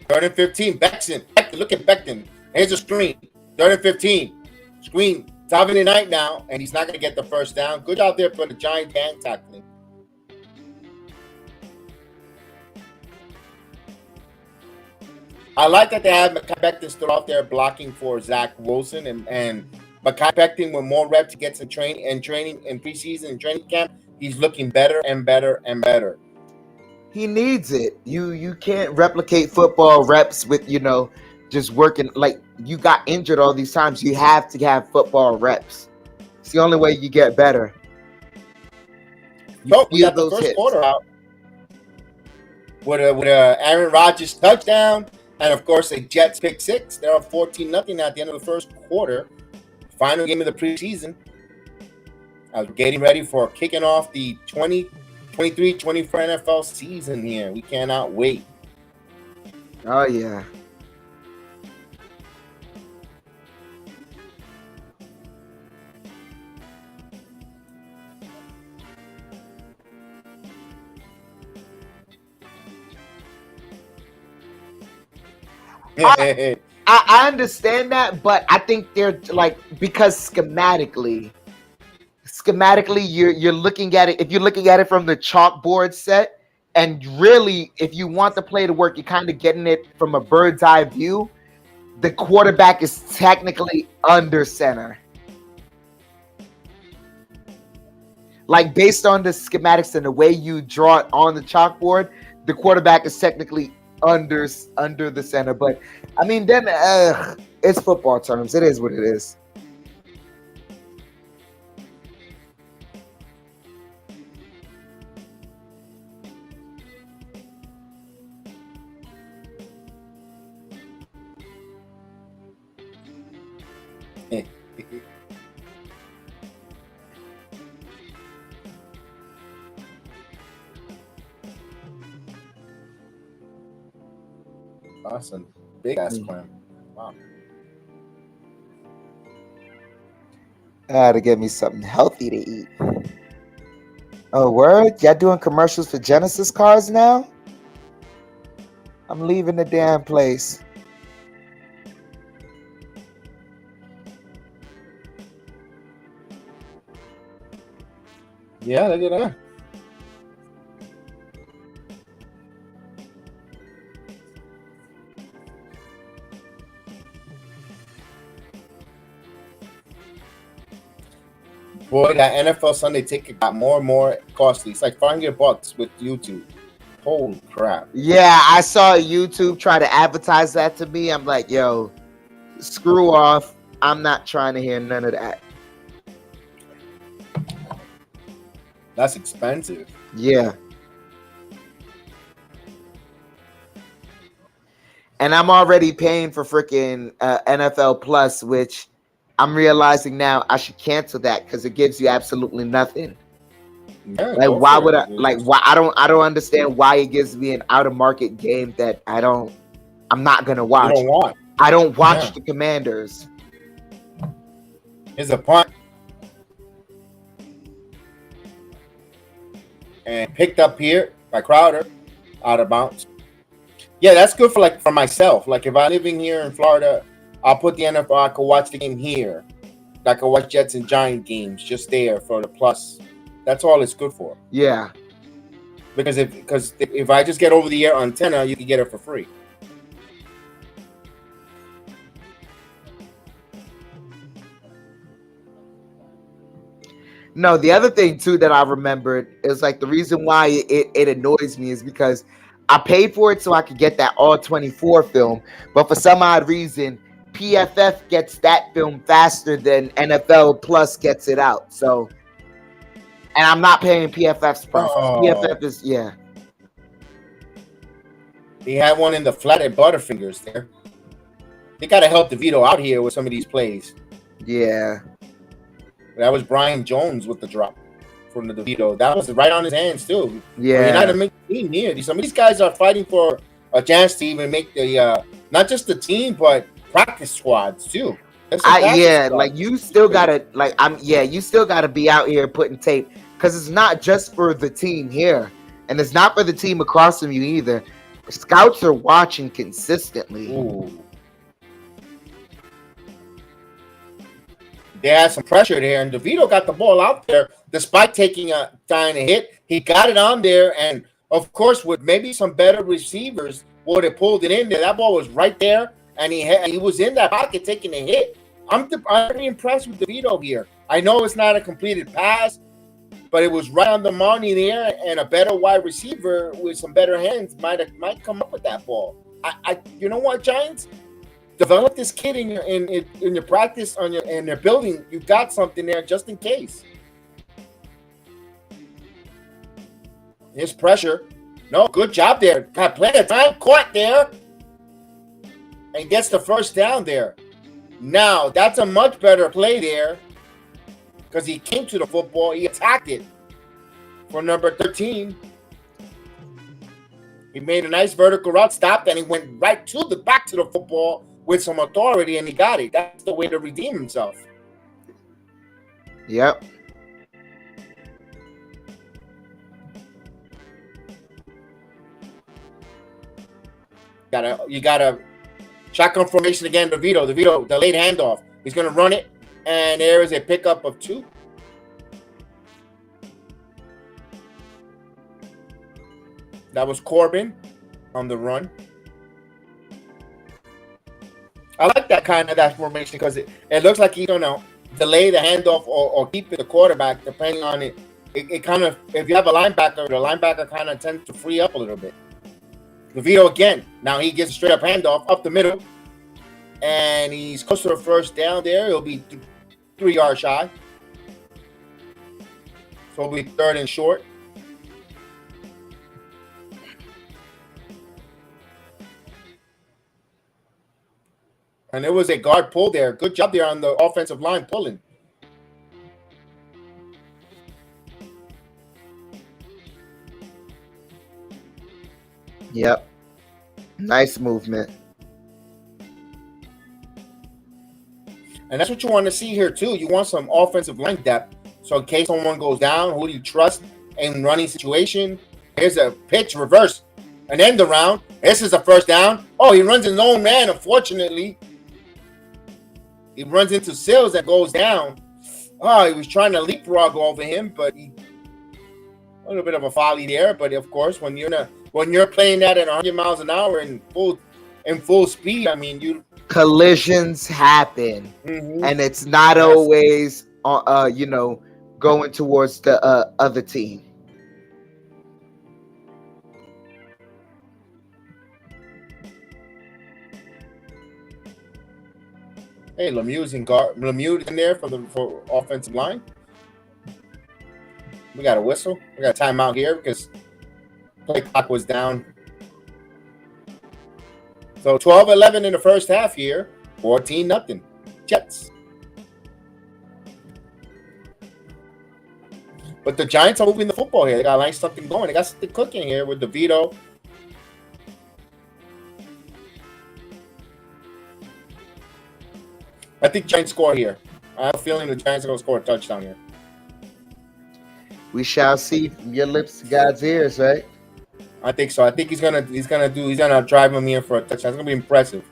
3rd and 15. Becton. Look at Becton. Here's a screen. 3rd and 15. Screen. It's Alvin Knight now, and he's not going to get the first down. Good out there for the Giant hand tackling. I like that they have Mekhi Becton still out there blocking for Zach Wilson, and Mekhi Becton with more reps to get some training in preseason and training camp. He's looking better and better and better. He needs it. You can't replicate football reps with, just working. Like, you got injured all these times. You have to have football reps. It's the only way you get better. Nope, we got the first quarter out with a Aaron Rodgers touchdown, and of course a Jets pick 6. They're up 14-0 at the end of the first quarter. Final game of the preseason. We're getting ready for kicking off the 2023-24 NFL season here. We cannot wait. Oh, yeah. I understand that, but I think they're like, because schematically you're looking at it. If you're looking at it from the chalkboard set, and really, if you want the play to work, you're kind of getting it from a bird's eye view. The quarterback is technically under center. Like, based on the schematics and the way you draw it on the chalkboard, the quarterback is technically under the center. But I mean, then it's football terms. It is what it is. Awesome. Big ass clam. Wow. I gotta get me something healthy to eat. Oh, word? Y'all doing commercials for Genesis cars now? I'm leaving the damn place. Yeah, look at that. Boy, that NFL Sunday ticket got more and more costly. It's like $500 with YouTube. Holy crap. Yeah, I saw YouTube try to advertise that to me. I'm like, yo, screw off. I'm not trying to hear none of that. That's expensive. Yeah. And I'm already paying for freaking NFL Plus, which I'm realizing now I should cancel that because it gives you absolutely nothing. Yeah, like, why would I? Like, why? I don't understand why it gives me an out of market game that I'm not gonna watch. You don't want. I don't watch the Commanders. Here's a punt. And picked up here by Crowder, out of bounds. Yeah, that's good for myself. Like if I'm living here in Florida, I'll put the NFL. I could watch the game here. I could watch Jets and Giant games just there for the plus. That's all it's good for. Yeah. Because if I just get over the air antenna, you can get it for free. No, the other thing too that I remembered is like the reason why it annoys me is because I paid for it so I could get that all 24 film, but for some odd reason, PFF gets that film faster than NFL Plus gets it out. So, and I'm not paying PFF's price. PFF is They had one in the flat at Butterfingers there. They gotta help DeVito out here with some of these plays. Yeah. That was Brian Jones with the drop from the DeVito. That was right on his hands too. Yeah. You're not gonna make the team here. Some of these guys are fighting for a chance to even make the not just the team but practice squads too. Like you still gotta you still gotta be out here putting tape because it's not just for the team here and it's not for the team across from you either. Scouts are watching consistently. Ooh. They had some pressure there, and DeVito got the ball out there despite taking a hit. He got it on there, and of course, with maybe some better receivers, would have pulled it in there. That ball was right there, and he was in that pocket taking a hit. I'm pretty impressed with DeVito here. I know it's not a completed pass, but it was right on the money there, and a better wide receiver with some better hands might come up with that ball. You know what, Giants? Develop this kid in your practice in their building. You got something there just in case. Here's pressure. No, good job there. Got plenty of time. Caught there. And gets the first down there. Now, that's a much better play there. Because he came to the football. He attacked it. For number 13. He made a nice vertical route. Stopped. And he went right to the back to the football. With some authority, and he got it. That's the way to redeem himself. Yep. You gotta shotgun formation again. DeVito, the late handoff. He's gonna run it, and there is a pickup of 2. That was Corbin on the run. I like that formation because it looks like he's gonna delay the handoff or keep it the quarterback depending on it. It kind of, if you have a linebacker, the linebacker kind of tends to free up a little bit. DeVito again. Now he gets a straight up handoff up the middle, and he's close to the first down there. He'll be 3 yards shy, so it'll be 3rd and short. And it was a guard pull there. Good job there on the offensive line pulling. Yep. Nice movement. And that's what you want to see here, too. You want some offensive line depth. So in case someone goes down, who do you trust in running situation? Here's a pitch, reverse, an end around. This is a first down. Oh, he runs his own man, unfortunately. He runs into Sills that goes down. Oh, he was trying to leapfrog over him, but a little bit of a folly there. But of course, when you're playing that at 100 miles an hour in full speed, I mean, collisions happen, and it's not always going towards the other team. Hey, Lemieux's in there for offensive line. We got a whistle. We got a timeout here because play clock was down. So 12-11 in the first half here. 14-0. Jets. But the Giants are moving the football here. They got like something going. They got something cooking here with DeVito. I think Giants score here. I have a feeling the Giants are going to score a touchdown here. We shall see from your lips to God's ears, right? I think so. I think he's gonna drive him in for a touchdown. It's gonna be impressive.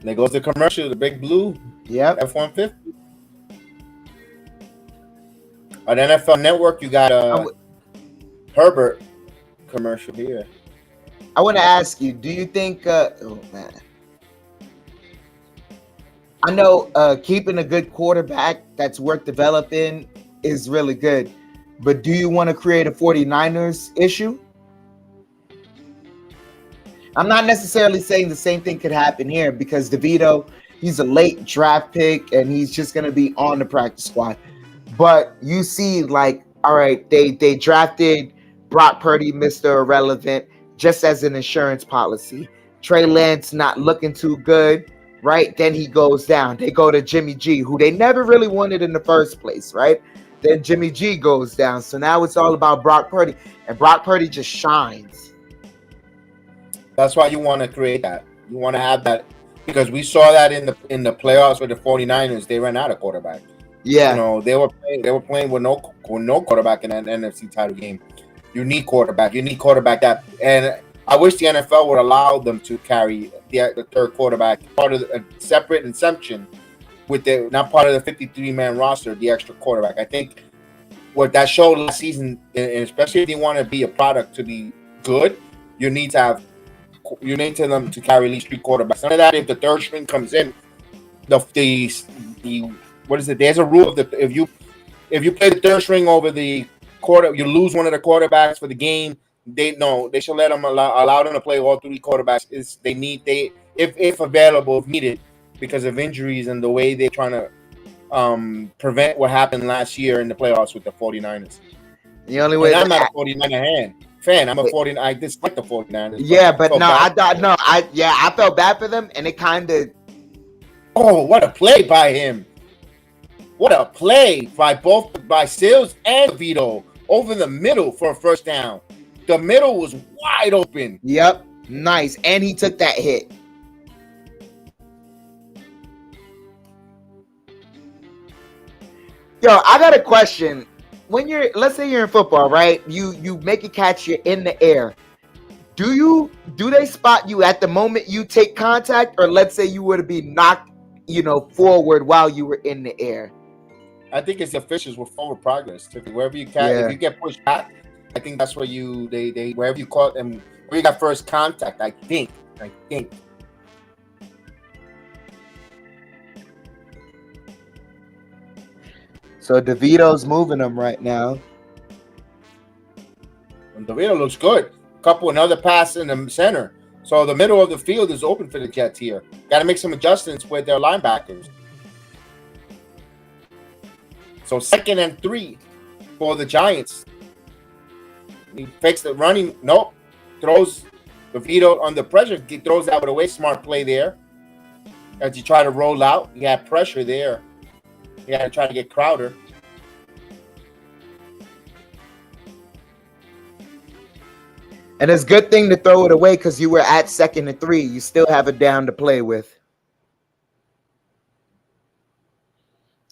There goes the commercial, the big blue. Yep. F-150. On NFL Network, you got a Herbert commercial here. I want to ask you, do you think oh man, I know keeping a good quarterback that's worth developing is really good, but do you want to create a 49ers issue? I'm not necessarily saying the same thing could happen here because DeVito, he's a late draft pick and he's just going to be on the practice squad. But you see, like, all right, they drafted Brock Purdy, Mr. Irrelevant, just as an insurance policy. Trey Lance not looking too good, right? Then he goes down. They go to Jimmy G, who they never really wanted in the first place, right? Then Jimmy G goes down. So now it's all about Brock Purdy, and Brock Purdy just shines. That's why you want to create that. You want to have that because we saw that in the playoffs with the 49ers. They ran out of quarterback. Yeah, you know, they were playing with no quarterback in that NFC title game. You need quarterback. You need quarterback that, and I wish the NFL would allow them to carry the third quarterback, part of a separate exemption with the not part of the 53-man roster, the extra quarterback. I think what that showed last season, and especially if you want to be a product to be good, you need them to carry at least 3 quarterbacks. None of that if the third string comes in, the what is it? There's a rule of if you play the third string over the quarter, you lose one of the quarterbacks for the game. They should let them allow them to play all 3 quarterbacks. If available, if needed, because of injuries and the way they're trying to prevent what happened last year in the playoffs with the 49ers. The only way I'm not a 49er fan. I'm a 49. I dislike the 49ers. Yeah, but no, I felt bad for them, and it kind of. Oh, what a play by him! What a play by Sills and Vito over the middle for a first down. The middle was wide open. Yep, nice, and he took that hit. Yo, I got a question. When let's say you're in football, right? You make a catch, you're in the air. Do they spot you at the moment you take contact, or let's say you were to be knocked, forward while you were in the air? I think it's the officials with forward progress. Wherever you catch, if you get pushed back, I think that's where they wherever you caught them, where you got first contact. I think. So DeVito's moving them right now. And DeVito looks good. another pass in the center. So the middle of the field is open for the Jets here. Got to make some adjustments with their linebackers. So 2nd and 3 for the Giants. He fakes the running. Nope. Throws 𝒉𝒊 under pressure. He throws that away. Smart play there. As he tried to roll out, he had pressure there. He had to try to get Crowder. And it's a good thing to throw it away because you were at 2nd and 3. You still have it down to play with.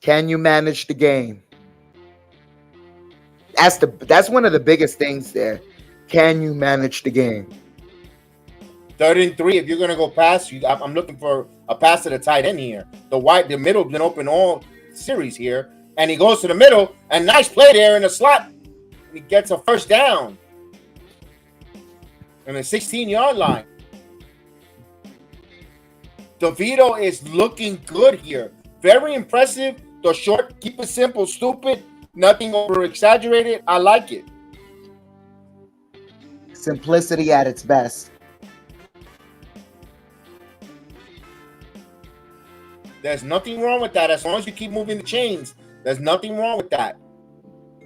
Can you manage the game? That's one of the biggest things there. Can you manage the game? 3rd and 3. If you're gonna go pass, I'm looking for a pass to the tight end here. The middle been open all series here, and he goes to the middle, and nice play there in the slot. He gets a first down on the 16-yard line. 𝒉𝒊 is looking good here. Very impressive. The short, keep it simple, stupid, nothing over exaggerated. I like it. Simplicity at its best. There's nothing wrong with that as long as you keep moving the chains. There's nothing wrong with that.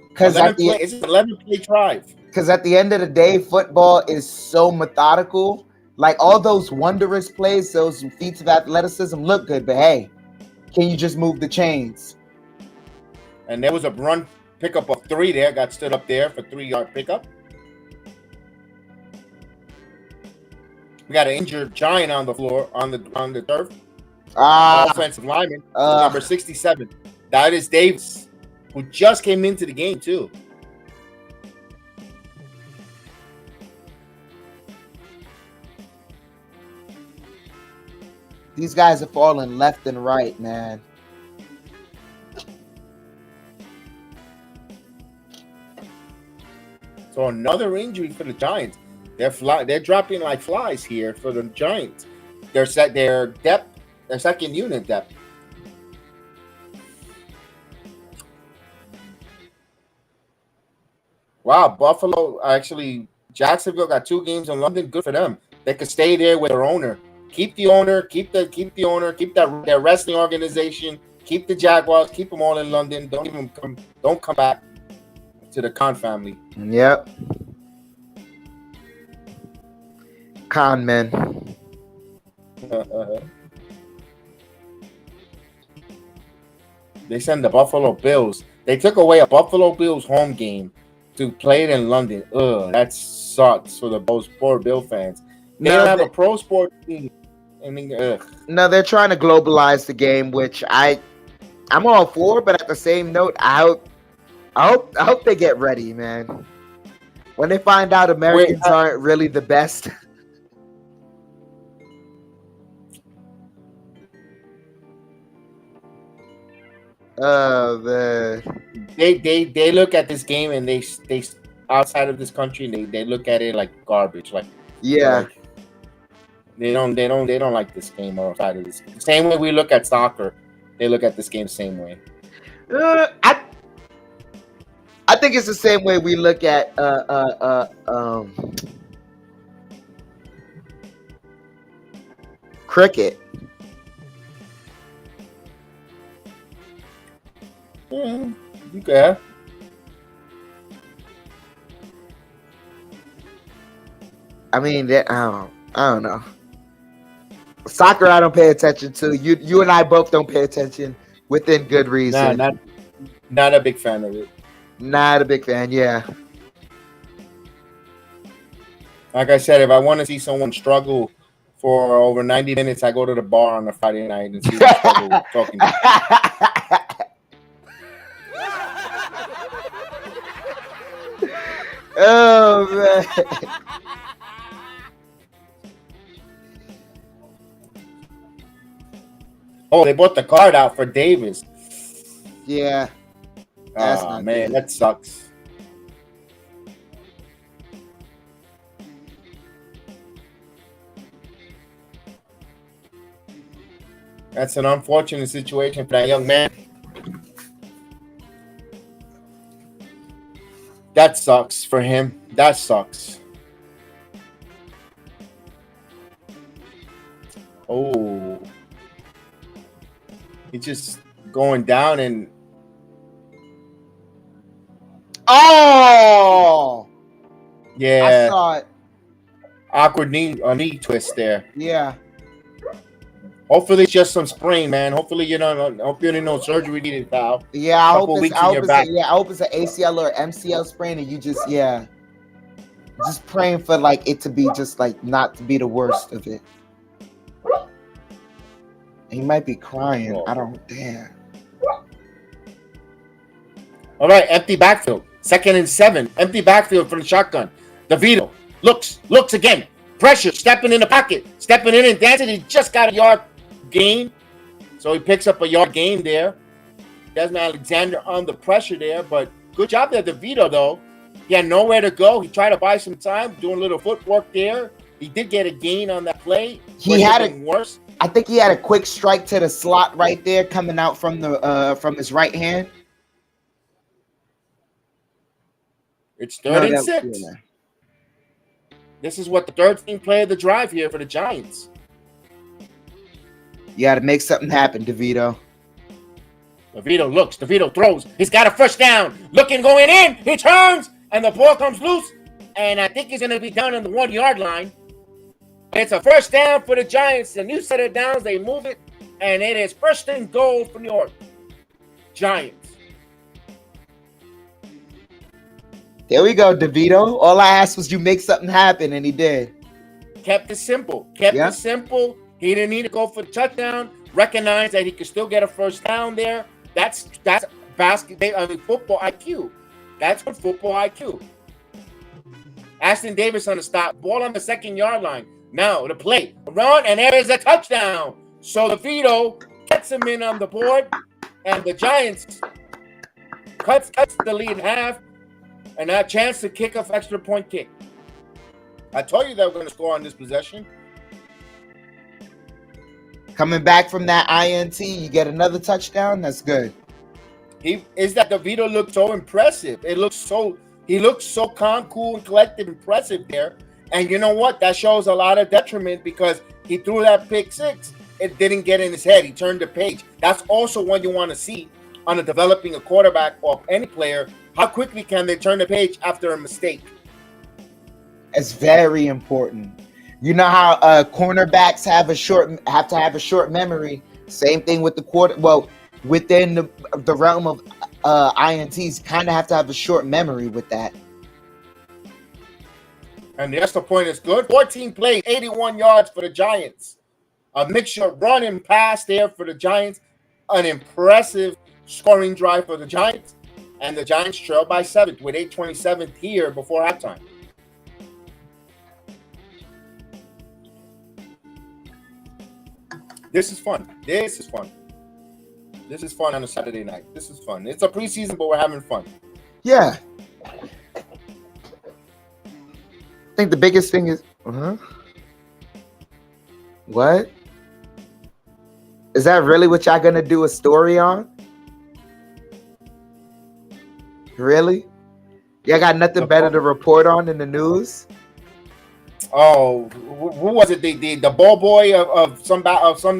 Because it's an 11-play drive. Because at the end of the day, football is so methodical. Like all those wondrous plays, those feats of athleticism look good, but hey, can you just move the chains? And there was a run pickup of 3 there. Got stood up there for 3-yard pickup. We got an injured Giant on the floor, on the turf. Offensive lineman, number 67. That is Davis, who just came into the game too. These guys are falling left and right, man. So another injury for the Giants. They're dropping like flies here for the Giants. Their second unit depth. Wow, Buffalo Jacksonville got 2 games in London. Good for them. They could stay there with their owner. Keep the owner, keep their wrestling organization, keep the Jaguars, keep them all in London. Don't come back to the Khan family. Yep. Con men. They send the Buffalo Bills. They took away a Buffalo Bills home game to play it in London. Ugh, that sucks for the poor Bill fans. They don't have a pro sport team. I mean, no, they're trying to globalize the game, which I'm all for. But at the same note, I hope they get ready, man. When they find out Americans aren't really the best. Oh man. They look at this game and they outside of this country they look at it like garbage. Like yeah. They don't like this game outside of this. The same way we look at soccer, they look at this game the same way. I think it's the same way we look at cricket. Yeah, okay. I mean, I don't know. Soccer, I don't pay attention to. You and I both don't pay attention within good reason. Nah, not a big fan of it. Not a big fan, yeah. Like I said, if I want to see someone struggle for over 90 minutes, I go to the bar on a Friday night and see them struggle talking. Oh man. Oh, they bought the card out for Davis. Yeah. Oh man, that sucks. That's an unfortunate situation for that young man. That sucks for him. That sucks. Oh, he's just going down and Oh, I yeah, saw it. awkward knee twist there. Yeah. Hopefully, it's just some sprain, man. Hopefully, you know, hope you didn't know surgery needed, pal. Yeah, I Couple hope it's, weeks I in hope your it's back. I hope it's an ACL or MCL sprain, and you just just praying for like it to be just like not to be the worst of it. He might be crying. I don't. Damn. All right, empty backfield. 2nd and 7. Empty backfield for the shotgun. DeVito looks again. Pressure, stepping in the pocket, stepping in and dancing. He just got a yard gain, so he picks up a yard gain there. Desmond Alexander on the pressure there, but good job there, DeVito, though. He had nowhere to go. He tried to buy some time, doing a little footwork there. He did get a gain on that play. He had it worse. I think he had a quick strike to the slot right there, coming out from the from his right hand. It's 3rd and 6. This is what the 13th play of the drive here for the Giants. You got to make something happen, DeVito. DeVito looks. DeVito throws. He's got a first down. Looking, going in. He turns, and the ball comes loose. And I think he's going to be down on the 1-yard line. It's a first down for the Giants. The new set of downs, they move it. And it is 1st and goal for New York Giants. There we go, DeVito. All I asked was you make something happen, and he did. Kept it simple. Kept it simple. He didn't need to go for the touchdown. Recognized that he could still get a first down there. That's football IQ. That's good football IQ. Ashton Davis on the stop. Ball on the 2nd-yard line. Now the play. Run, and there is a touchdown. So DeVito gets him in on the board, and the Giants cuts the lead in half, and a chance to kick off extra point kick. I told you they were going to score on this possession. Coming back from that INT, you get another touchdown. That's good. DeVito looked so impressive. He looks so calm, cool, and collected, impressive there. And you know what? That shows a lot of detriment because he threw that pick 6. It didn't get in his head. He turned the page. That's also what you want to see on developing a quarterback or any player. How quickly can they turn the page after a mistake? It's very important. You know how cornerbacks have to have a short memory. Same thing with the quarter. Well, within the realm of INTs, kind of have to have a short memory with that. And the extra point is good. 14 plays, 81 yards for the Giants. A mixture of run and pass there for the Giants. An impressive scoring drive for the Giants. And the Giants trail by 7 with 8:27 here before halftime. This is fun. This is fun on a Saturday night. This is fun. It's a preseason, but we're having fun. Yeah. I think the biggest thing is... What? Is that really what y'all going to do a story on? Really? Y'all got nothing better to report on in the news? Oh, who was it? The ball boy of some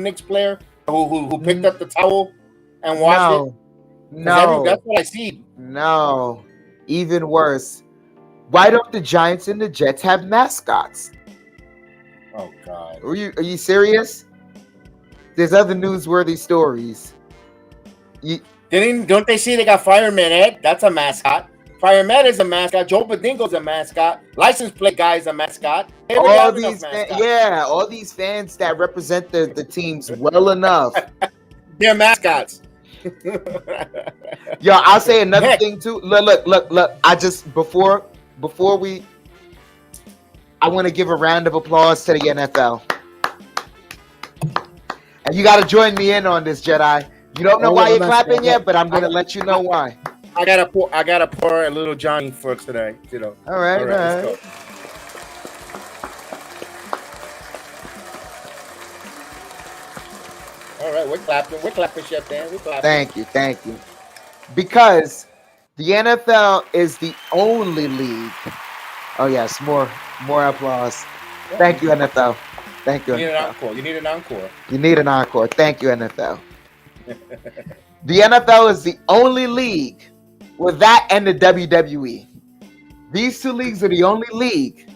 Knicks player who picked up the towel and washed it? No. That's what I see. No. Even worse. Why don't the Giants and the Jets have mascots? Oh God. Are you serious? There's other newsworthy stories. Don't they see they got Fireman Ed? That's a mascot. Fireman is a mascot. Joe Badingo's a mascot. License plate guy is a mascot. All these fans that represent the teams well enough. They're mascots. Yo, I'll say another thing too. Look. I just before I want to give a round of applause to the NFL. And you got to join me in on this, Jedi. You don't know why you're clapping yet, but I'm going to let you know why. I gotta pour a little Johnny for today. You know. All right. Let's go. All right, we're clapping, Chef Dan. We're clapping. Thank you. Because the NFL is the only league. Oh yes, more applause. Thank you, NFL. Thank you, You need an NFL. encore. You need an encore. You need an encore. Thank you, NFL. The NFL is the only league with that and the WWE. These two leagues are the only league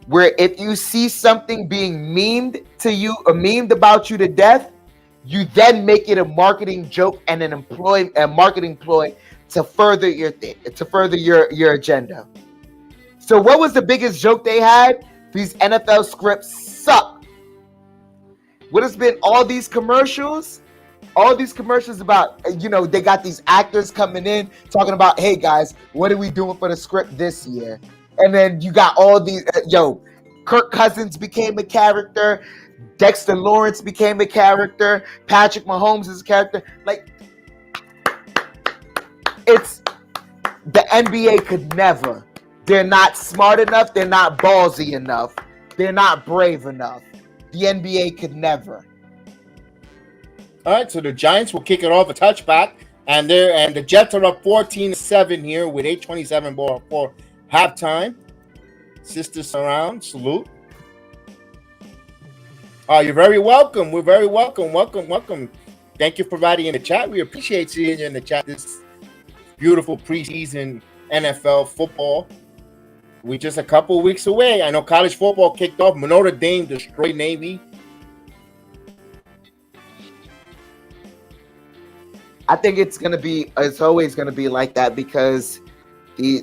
where if you see something being memed to you or memed about you to death, you then make it a marketing joke and a marketing ploy to further your thing, to further your agenda. So what was the biggest joke they had? These NFL scripts suck. What has been all these commercials? All these commercials about, they got these actors coming in talking about, hey guys, what are we doing for the script this year? And then you got all these, Kirk Cousins became a character. Dexter Lawrence became a character. Patrick Mahomes is a character. Like, it's the NBA could never. They're not smart enough. They're not ballsy enough. They're not brave enough. The NBA could never. All right, so the Giants will kick it off a touchback, and the Jets are up 14-7 here with 8:27 ball for halftime. Sisters around, salute. You're very welcome. We're very welcome. Welcome. Thank you for writing in the chat. We appreciate seeing you in the chat. This beautiful preseason NFL football. We're just a couple of weeks away. I know college football kicked off. Notre Dame destroyed Navy. I think it's always gonna be like that because you're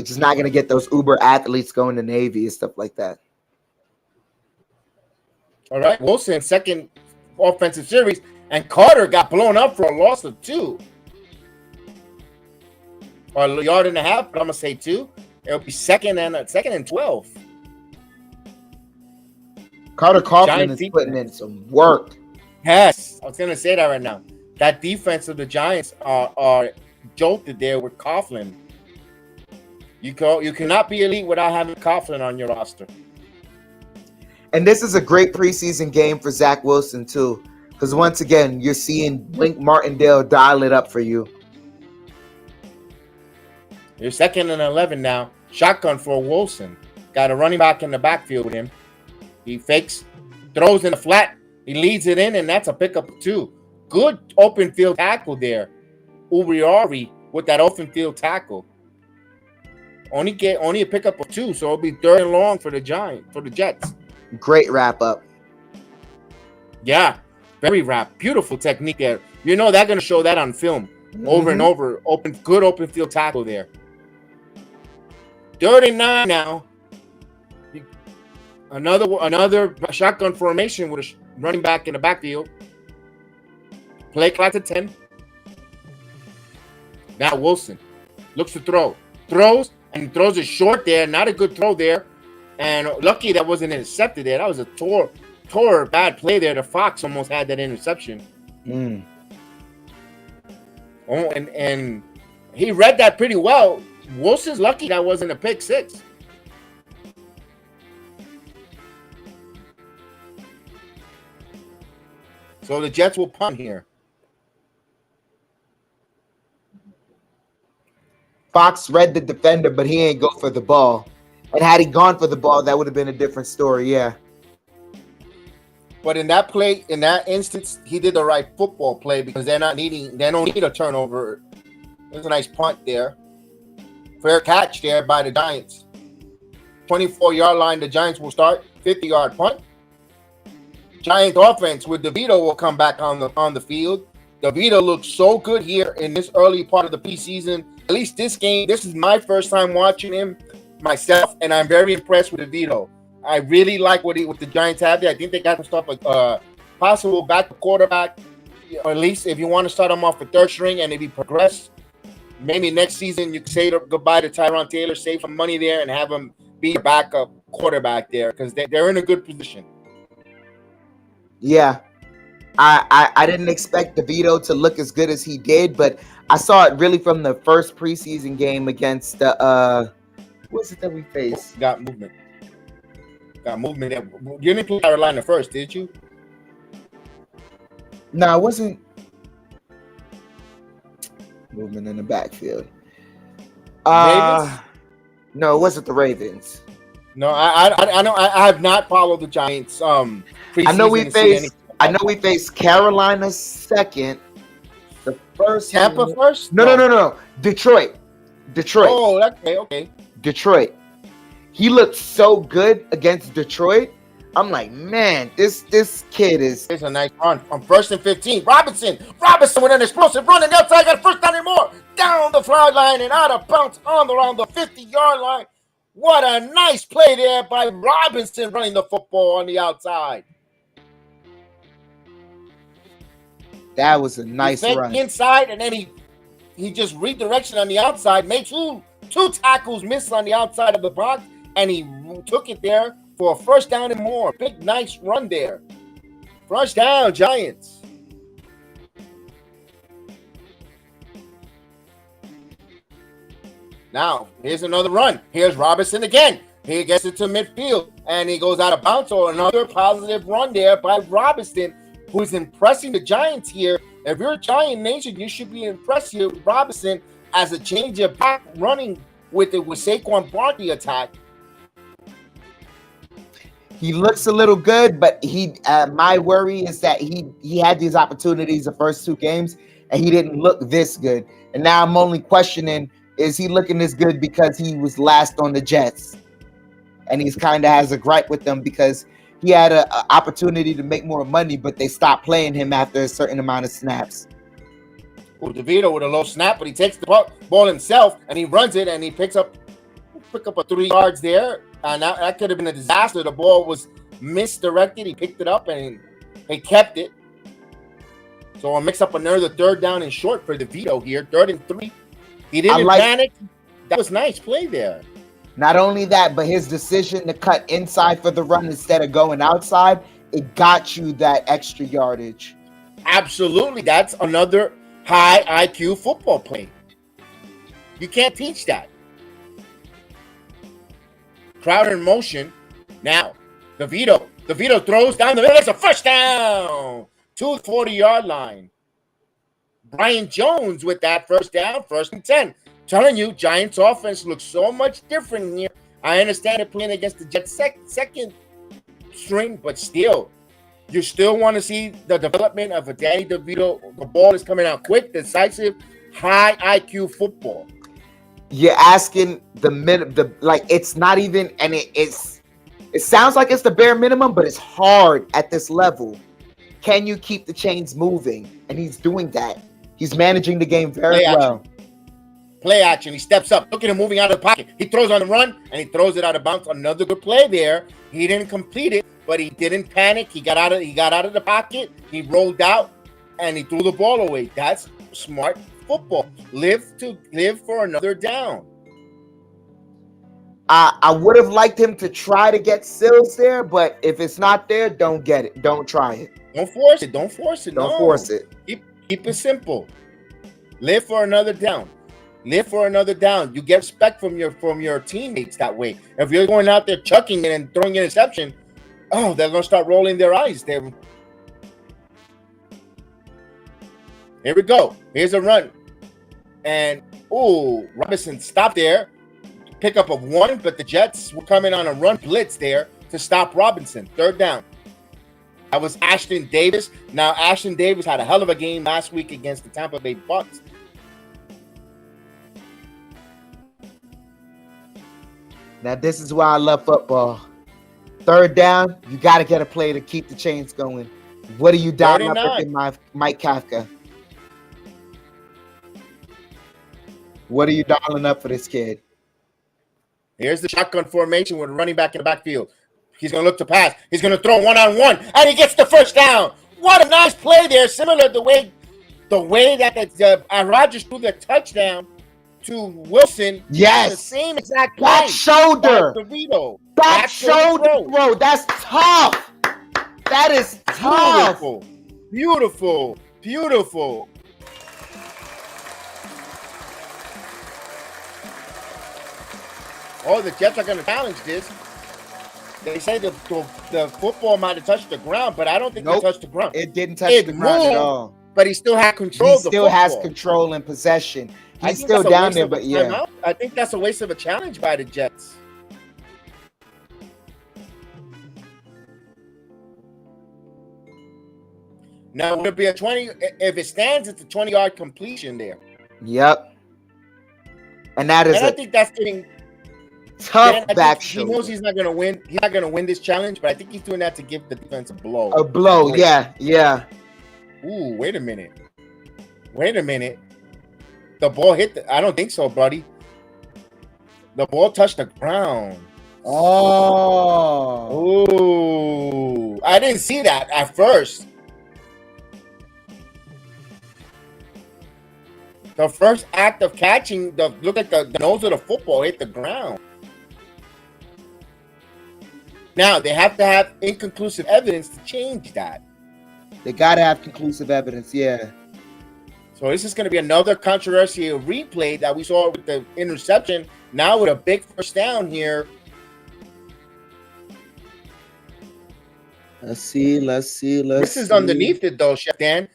just not gonna get those uber athletes going to Navy and stuff like that. All right, Wilson, second offensive series, and Carter got blown up for a loss of 2. Or a yard and a half, but I'm gonna say 2. It'll be second and 12. Carter Coughlin is putting in some work. Yes, I was gonna say that right now. That defense of the Giants are jolted there with Coughlin. You cannot be elite without having Coughlin on your roster. And this is a great preseason game for Zach Wilson too, because once again you're seeing Blink Martindale dial it up for you. You're 2nd and 11 now. Shotgun for Wilson. Got a running back in the backfield with him. He fakes, throws in the flat. He leads it in, and that's a pickup of 2. Good open field tackle there. 𝒉𝒊𝒔 with that open field tackle. Only a pickup of 2, so it'll be 3rd and long for the Jets. Great wrap up. Yeah, very wrap. Beautiful technique there. They're going to show that on film over and over. Good open field tackle there. 3rd and 9 now. Another shotgun formation with a running back in the backfield. Play clock to 10. Now Wilson looks to throw. Throws, and he throws it short there. Not a good throw there. And lucky that wasn't intercepted there. That was a bad play there. The Fox almost had that interception. Oh, and he read that pretty well. Wilson's lucky that wasn't a pick 6. So the Jets will punt here. Fox read the defender, but he ain't go for the ball. And had he gone for the ball, that would have been a different story, yeah. But in that play, in that instance, he did the right football play because they don't need a turnover. There's a nice punt there. Fair catch there by the Giants. 24-yard line, the Giants will start. 50-yard punt. Giants offense with DeVito will come back on the field. DeVito looks so good here in this early part of the preseason. At least this game, this is my first time watching him myself, and I'm very impressed with DeVito. I really like what the Giants have there. I think they got some stuff like possible backup quarterback, or at least if you want to start him off for 3rd string and if he progress, maybe next season you can say goodbye to Tyrod Taylor, save some money there, and have him be a backup quarterback there because they're in a good position. Yeah, I didn't expect DeVito to look as good as he did, but I saw it really from the first preseason game against the what was it that we faced? Got movement. You didn't play Carolina first, did you? No, it wasn't. Movement in the backfield. Ravens? No, it wasn't the Ravens. No, I know. I have not followed the Giants. I know we face Carolina second. The first Tampa first? No. Detroit. Oh, okay. Detroit. He looked so good against Detroit. I'm like, man, this kid is. Here's a nice run on 1st and 15. Robinson with an explosive run and outside, got a first down and more. Down the fly line and out of bounds around the 50-yard line. What a nice play there by Robinson running the football on the outside. That was a nice run. Inside, and then he just redirection on the outside, made two tackles miss on the outside of the box, and he took it there for a first down and more. Big, nice run there. First down, Giants. Now, here's another run. Here's Robinson again. He gets it to midfield, and he goes out of bounds. So another positive run there by Robinson, who's impressing the Giants here. If you're a Giant Nation, you should be impressed here with Robinson as a change of back running with Saquon Barkley attack. He looks a little good, but my worry is that he had these opportunities the first 2 games, and he didn't look this good. And now I'm only questioning, is he looking this good because he was last on the Jets? And he's kind of has a gripe with them because he had an opportunity to make more money, but they stopped playing him after a certain amount of snaps. Well, DeVito with a low snap, but he takes the ball himself, and he runs it, and he pick up a 3 yards there. And that could have been a disaster. The ball was misdirected. He picked it up, and he kept it. So I'll mix up another 3rd down and short for DeVito here. 3rd and 3. He didn't panic. That was nice play there. Not only that, but his decision to cut inside for the run instead of going outside, it got you that extra yardage. Absolutely. That's another high IQ football play. You can't teach that. Crowder in motion. Now, DeVito throws down the middle. It's a first down to the 40-yard line. Brian Jones with that first down, 1st and 10. Telling you, Giants offense looks so much different here. I understand it playing against the Jets second string, but still, you still want to see the development of a Danny DeVito. The ball is coming out quick, decisive, high IQ football. You're asking it's not even, and it sounds like it's the bare minimum, but it's hard at this level. Can you keep the chains moving? And he's doing that. He's managing the game very well. Play action. He steps up. Look at him moving out of the pocket. He throws on the run, and he throws it out of bounds. Another good play there. He didn't complete it, but he didn't panic. He got out of the pocket. He rolled out, and he threw the ball away. That's smart football. Live for another down. I would have liked him to try to get Sills there, but if it's not there, don't get it. Don't try it. Don't force it. Don't force it. Keep it simple. Live for another down. Live for another down. You get respect from your teammates that way. If you're going out there chucking it and throwing an interception, they're going to start rolling their eyes. Here we go. Here's a run. And, Robinson stopped there. Pickup of 1, but the Jets were coming on a run blitz there to stop Robinson. 3rd down. That was Ashton Davis. Now, Ashton Davis had a hell of a game last week against the Tampa Bay Bucks. Now, this is why I love football. 3rd down, you got to get a play to keep the chains going. What are you dialing up with Mike Kafka? What are you dialing up for this kid? Here's the shotgun formation with a running back in the backfield. He's going to look to pass. He's going to throw one-on-one, and he gets the first down. What a nice play there, similar to the way that Rodgers threw the touchdown to Wilson. Yes. The same exact play. Back shoulder. Back shoulder, bro. That's tough. That is tough. Beautiful. The Jets are going to challenge this. They say the football might have touched the ground, but I don't think it touched the ground. It didn't touch the ground at all. But he still had control of the football. He still has control and possession. He's still down there, but yeah. I think that's a waste of a challenge by the Jets. Now, would it be a 20? If it stands, it's a 20-yard completion there. Yep. And that is I think that's getting tough back He shoulder. knows he's not going to win. He's not going to win this challenge, but I think he's doing that to give the defense a blow. A blow, yeah. Ooh, wait a minute. The ball hit I don't think so, buddy. The ball touched the ground. Oh. Ooh. I didn't see that at first. The first act of catching, look like the nose of the football hit the ground. Now, they have to have inconclusive evidence to change that. They got to have conclusive evidence, yeah. So this is going to be another controversial replay that we saw with the interception. Now with a big first down here. Let's see. This is underneath it, though, Chef Dan.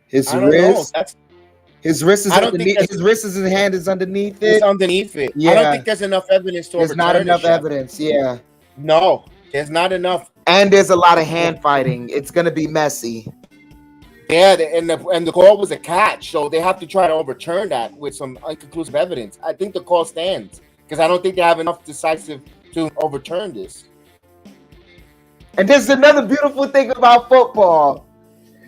His wrist is underneath. His wrist is in hand is underneath it. It's underneath it. Yeah. I don't think there's enough evidence to overturn it. There's not enough evidence. Yeah. No, there's not enough. And there's a lot of hand fighting. It's gonna be messy. Yeah, and the call was a catch, so they have to try to overturn that with some inconclusive evidence. I think the call stands because I don't think they have enough decisive to overturn this. And there's another beautiful thing about football.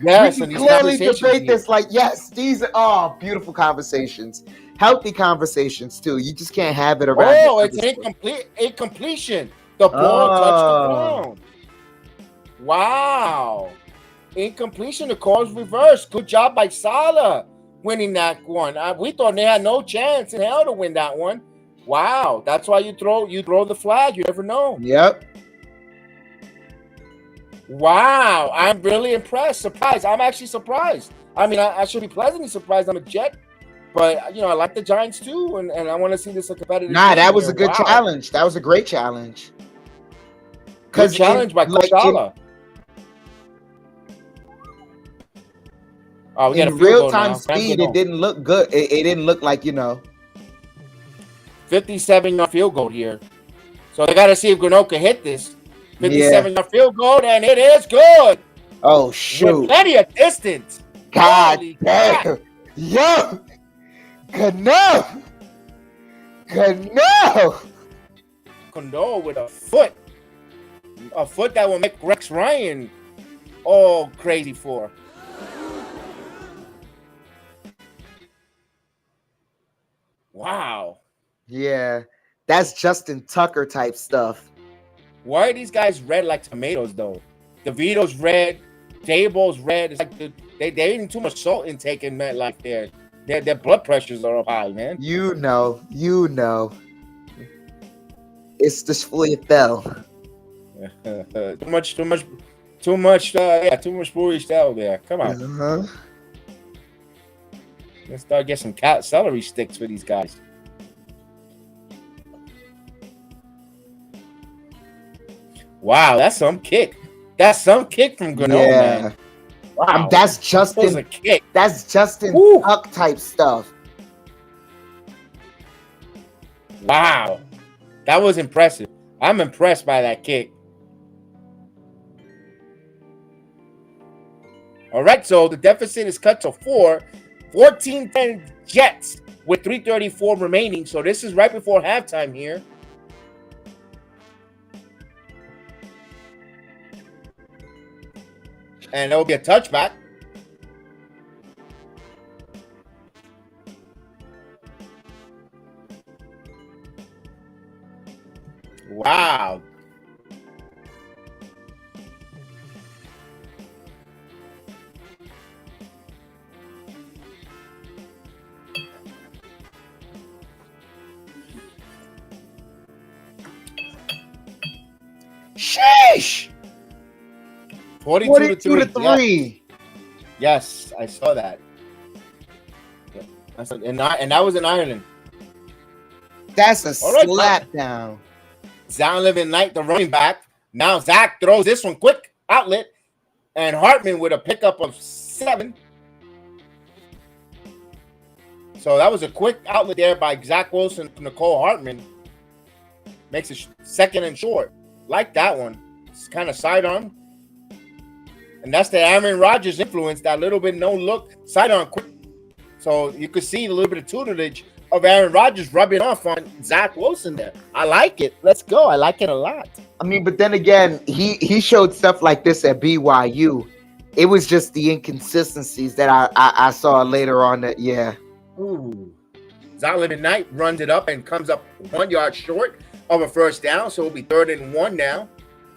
Yes, we can clearly debate this. Like, yes, these are beautiful conversations, healthy conversations too. You just can't have it around. Oh, it's incompletion. The ball touched the ground. Wow, incompletion. The call's reversed. Good job by Salah winning that one. We thought they had no chance in hell to win that one. Wow, that's why you throw the flag. You never know. Yep. Wow, I'm really surprised. I'm actually surprised. I mean, I should be pleasantly surprised. I'm a Jet, but I like the Giants too, and I want to see this a competitive. Nah, that was a good challenge. That was a great challenge. Good challenge by Salah. Oh, we got a real time speed. It didn't look good. It didn't look like 57-yard field goal here. So they got to see if Gano can hit this. 57-yard field goal, and it is good. Oh, shoot. With plenty of distance. God damn. Yo. Gano with a foot. A foot that will make Rex Ryan all crazy for. Wow. Yeah. That's Justin Tucker type stuff. Why are these guys red like tomatoes, though? DeVito's red, Daboll's red. It's like they're eating too much salt intake in MetLife there. Their blood pressures are up high, man. You know. It's just fully fell. Too much Bowie style there. Come on. Let's start getting some celery sticks for these guys. Wow, that's some kick. That's some kick from Gano, man. Wow, that's Justin. A kick. That's Justin Tuck type stuff. Wow, that was impressive. I'm impressed by that kick. All right, so the deficit is cut to 4. 14-10 Jets with 3:34 remaining. So this is right before halftime here. And there will be a touchback. Wow. Sheesh. 42 to 3. Yes, I saw that. And that was in Ireland. That's a slap down. Zonovan Knight, the running back. Now Zach throws this one quick outlet, and Hartman with a pickup of 7. So that was a quick outlet there by Zach Wilson to Nicole Hartman. Makes it second and short. Like that one. It's kind of sidearm. And that's the Aaron Rodgers influence, that little bit no-look sidearm quick. So you could see a little bit of tutelage of Aaron Rodgers rubbing off on Zach Wilson there. I like it. Let's go. I like it a lot. I mean, but then again, he showed stuff like this at BYU. It was just the inconsistencies that I saw later on that, yeah. Ooh. Zolomon Knight runs it up and comes up 1 yard short of a first down. So it'll be 3rd and 1 now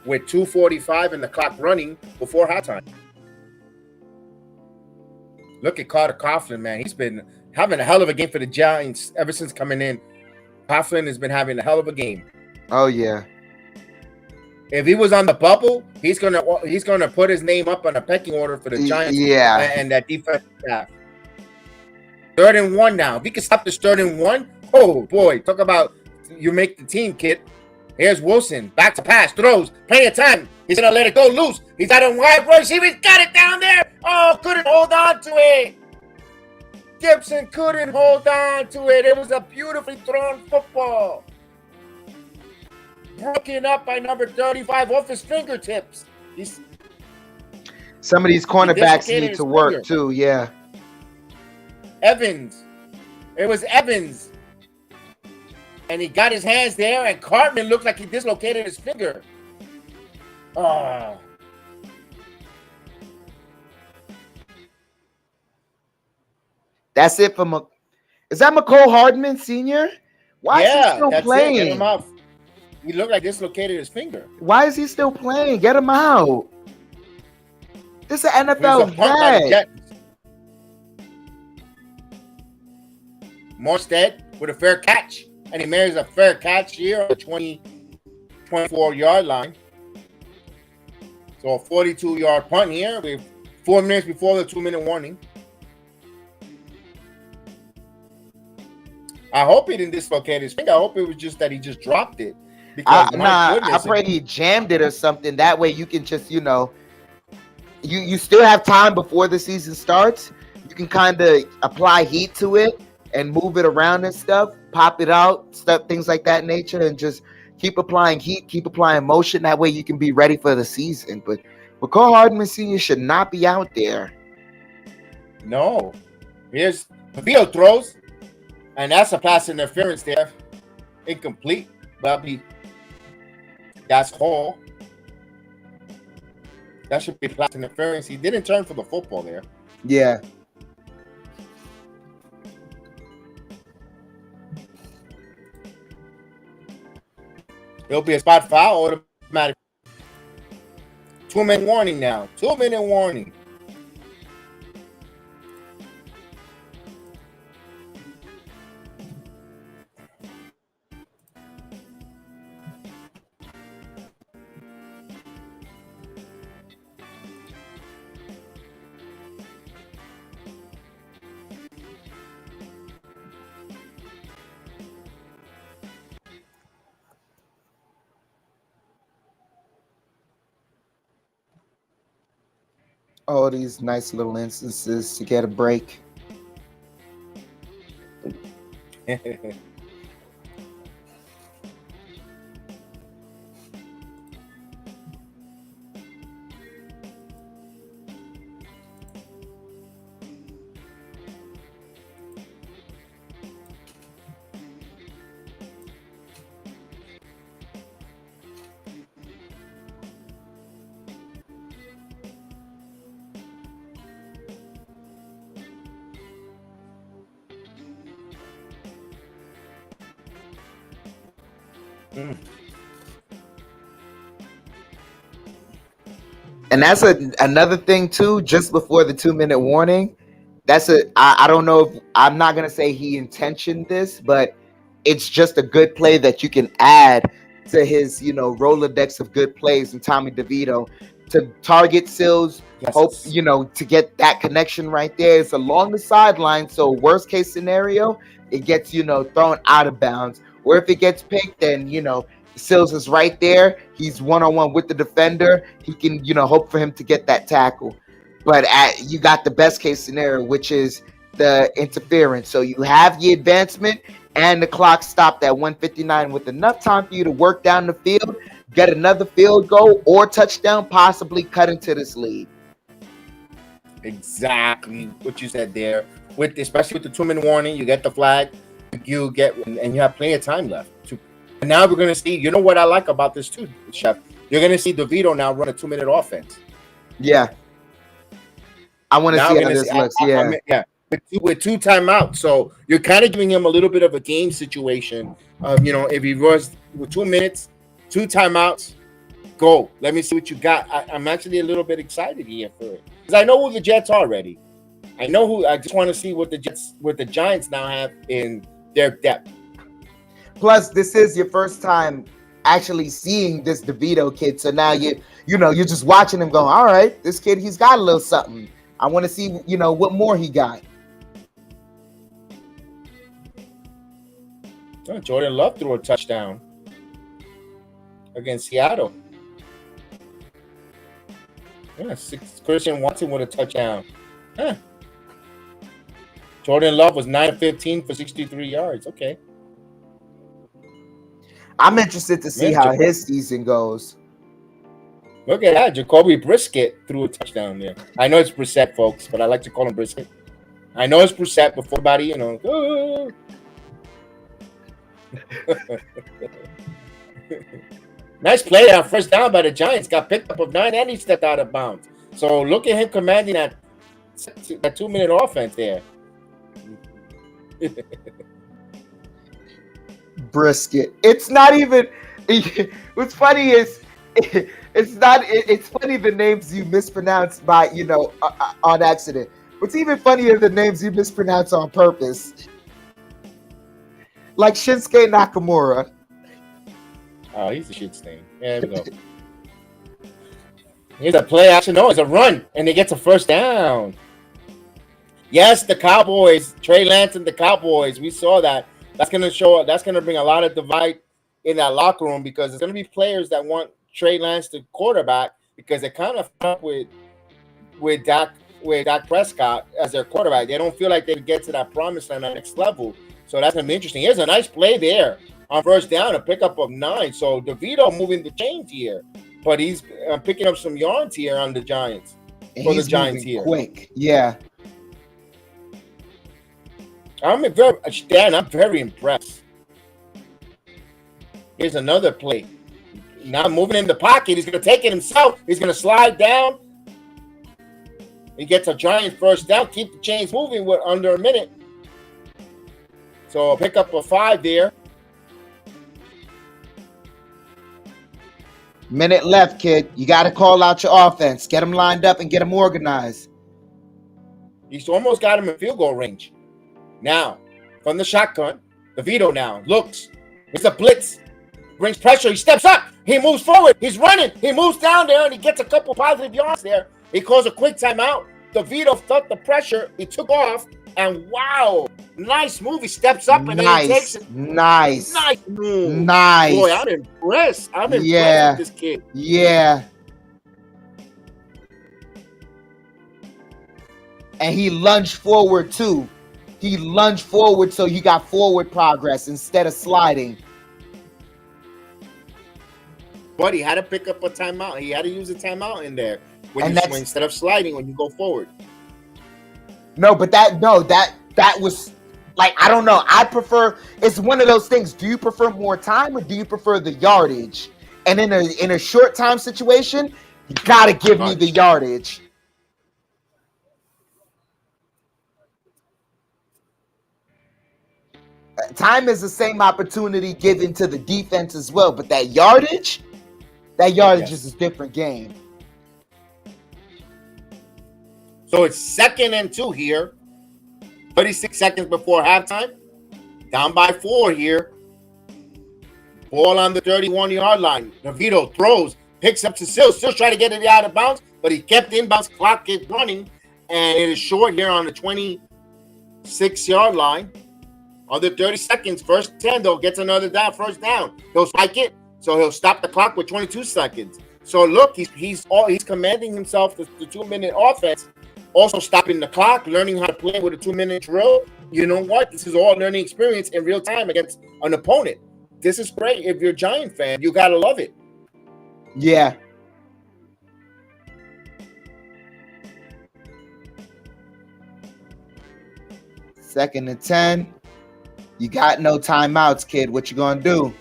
with 2:45 and the clock running before halftime. Look at Carter Coughlin, man. He's been having a hell of a game for the Giants ever since coming in. Coughlin has been having a hell of a game. Oh, yeah. If he was on the bubble, he's gonna put his name up on a pecking order for the Giants. Yeah. And that defensive staff. 3rd and 1 now. If he can stop this 3rd and 1, oh boy, talk about you make the team, kid. Here's Wilson, back to pass, throws, plenty of time. He's gonna let it go loose. He's got a wide receiver. He's got it down there. Oh, couldn't hold on to it. Gibson couldn't hold on to it. It was a beautifully thrown football. Broken up by number 35 off his fingertips. Some of these cornerbacks need to work too, yeah. Evans. It was Evans. And he got his hands there, and Cartman looked like he dislocated his finger. Oh. That's it for Is that McCole Hardman Sr.? Why is he still playing? Get him out. He looked like dislocated his finger. Why is he still playing? Get him out. This is an NFL vet. Morstead with a fair catch. And he marries a fair catch here on the 24-yard line. So a 42-yard punt here with 4 minutes before the 2-minute warning. I hope he didn't dislocate his finger. I hope it was just that he just dropped it. Because I pray he jammed it or something. That way you can just, you still have time before the season starts. You can kind of apply heat to it and move it around and stuff, pop it out, stuff, things like that nature, and just keep applying heat, keep applying motion. That way you can be ready for the season. But McCole Hardman Sr. should not be out there. No. Here's the field throws, and that's a pass interference there. Incomplete. That's Hall. That should be pass interference. He didn't turn for the football there. Yeah. It'll be a spot foul automatic. 2-minute warning now. 2-minute warning. All these nice little instances to get a break. And that's another thing too, just before the 2-minute warning. I don't know if I'm not going to say he intentioned this, but it's just a good play that you can add to his, Rolodex of good plays and Tommy DeVito to target Sills, hope, to get that connection right there. It's along the sideline. So worst case scenario, it gets, thrown out of bounds. Or if it gets picked, then, Sills is right there. He's one-on-one with the defender. He can, hope for him to get that tackle. But you got the best case scenario, which is the interference. So you have the advancement and the clock stopped at 1:59 with enough time for you to work down the field, get another field goal or touchdown, possibly cut into this lead. Exactly what you said there. Especially with the 2-minute warning, you get the flag, and you have plenty of time left. And now we're going to see, you know what I like about this too, Chef? You're going to see DeVito now run a 2-minute offense. Yeah. I want to see how this looks. With 2 timeouts. So you're kind of giving him a little bit of a game situation. If he runs with 2 minutes, 2 timeouts, go. Let me see what you got. I'm actually a little bit excited here for it. Because I know who the Jets are already. I just want to see what the Giants now have in their depth. Plus, this is your first time actually seeing this DeVito kid. So now you're just watching him going, all right, this kid, he's got a little something. I want to see, what more he got. Oh, Jordan Love threw a touchdown against Seattle. Yeah, Christian Watson with a touchdown. Huh. Jordan Love was 9 of 15 for 63 yards. Okay. I'm interested to see how his season goes. Look at that. Jacoby Brissett threw a touchdown there. I know it's Brissett, folks, but I like to call him Brissett. I know it's Brissett before everybody, Oh. Nice play on first down by the Giants. Got picked up of 9 and he stepped out of bounds. So look at him commanding that 2-minute offense there. Brisket. It's not even. What's funny is it's funny the names you mispronounce by on accident. What's even funnier the names you mispronounce on purpose. Like Shinsuke Nakamura. Oh, he's a shit stain. There we go. Here's a play action. No, it's a run, and they get a first down. Yes, the Cowboys, Trey Lance and the Cowboys. We saw that. That's gonna bring a lot of divide in that locker room because there's gonna be players that want Trey Lance to quarterback because they kind of up with Dak Prescott as their quarterback. They don't feel like they can get to that promised land at the next level. So that's gonna be interesting. Here's a nice play there on first down, a pickup of 9. So DeVito moving the chains here, but he's picking up some yards here on the Giants. For the Giants here, quick, yeah. I'm very impressed. Here's another play. Now moving in the pocket, he's gonna take it himself. He's gonna slide down. He gets a Giant first down. Keep the chains moving with under a minute. So a pickup of 5 there. Minute left, kid. You got to call out your offense. Get them lined up and get them organized. He's almost got him in field goal range. Now, from the shotgun, DeVito now looks. It's a blitz. Brings pressure. He steps up. He moves forward. He's running. He moves down there, and he gets a couple positive yards there. He calls a quick timeout. DeVito felt the pressure. He took off, and wow, nice move. He steps up, and then he takes it. Nice move. Nice. Boy, I'm impressed. I'm impressed with this kid. Yeah. And he lunged forward, too. He lunged forward, so he got forward progress instead of sliding. But he had to pick up a timeout. He had to use a timeout in there instead of sliding when you go forward. No, but that was like, I don't know. I prefer, it's one of those things. Do you prefer more time or do you prefer the yardage? And in a short time situation, you got to give me the yardage. Time is the same opportunity given to the defense as well, but that yardage is a different game. So it's 2nd and 2 here. 36 seconds before halftime. Down by 4 here. Ball on the 31-yard line. DeVito throws, picks up to Sills. Still trying to get it out of bounds, but he kept inbounds. Clock kept running, and it is short here on the 26-yard line. Under 30 seconds, first 10, though, gets another first down. He'll spike it, so he'll stop the clock with 22 seconds. So look, he's commanding himself the 2-minute offense, also stopping the clock, learning how to play with a 2-minute drill. You know what? This is all learning experience in real time against an opponent. This is great. If you're a Giant fan, you gotta love it. Yeah. 2nd and 10. You got no timeouts, kid. What you gonna do?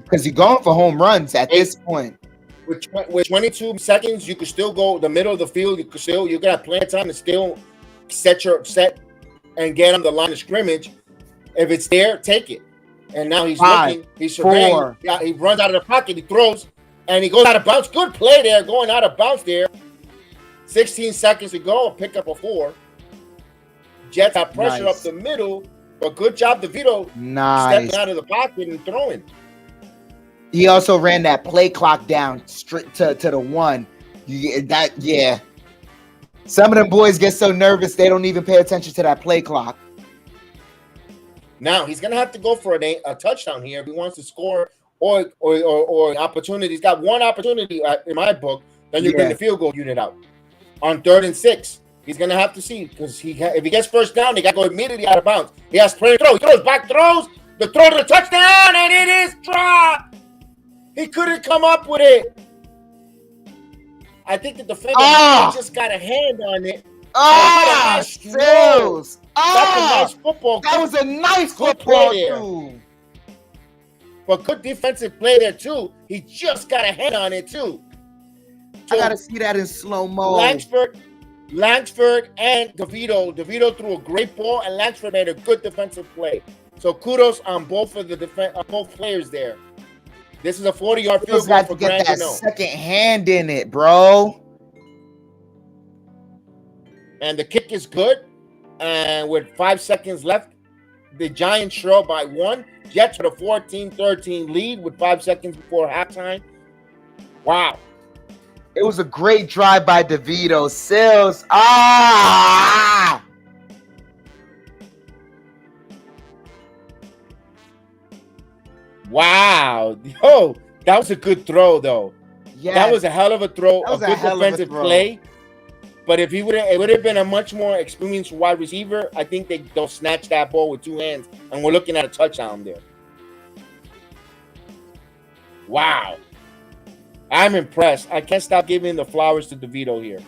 Because you're going for home runs at this point. With 22 seconds, you could still go the middle of the field. You got plenty of time to still set and get on the line of scrimmage. If it's there, take it. And now he's looking. He's surveying. Yeah, he runs out of the pocket. He throws, and he goes out of bounds. Good play there, going out of bounds there. 16 seconds to go. Pick up a 4. Jets have pressure up the middle, but good job, DeVito. Stepping out of the pocket and throwing. He also ran that play clock down straight to the 1. Yeah. Some of them boys get so nervous they don't even pay attention to that play clock. Now he's gonna have to go for a touchdown here if he wants to score or an opportunity. He's got one opportunity in my book. Then you bring the field goal unit out on 3rd and 6. He's gonna have to see because if he gets first down, they got to go immediately out of bounds. He has plenty to throw. He throws back, throws the throw to the touchdown, and it is dropped. He couldn't come up with it. I think the defender just got a hand on it. Sales. That's a nice football. That was a nice football too. But good defensive play there too. He just got a hand on it too. So I gotta see that in slow mo. Langsford and DeVito. DeVito threw a great ball, and Langsford made a good defensive play. So kudos on both of both players there. This is a 40-yard field goal for Grand. Get that second hand in it, bro. And the kick is good. And with 5 seconds left, the Giants trail by 1. Jets with a 14-13 lead with 5 seconds before halftime. Wow. It was a great drive by DeVito. Sills. Wow. Yo, that was a good throw, though. Yeah. That was a hell of a throw. A good defensive play. But if it would have been a much more experienced wide receiver, I think they'll snatch that ball with 2 hands, and we're looking at a touchdown there. Wow. I'm impressed. I can't stop giving the flowers to DeVito here.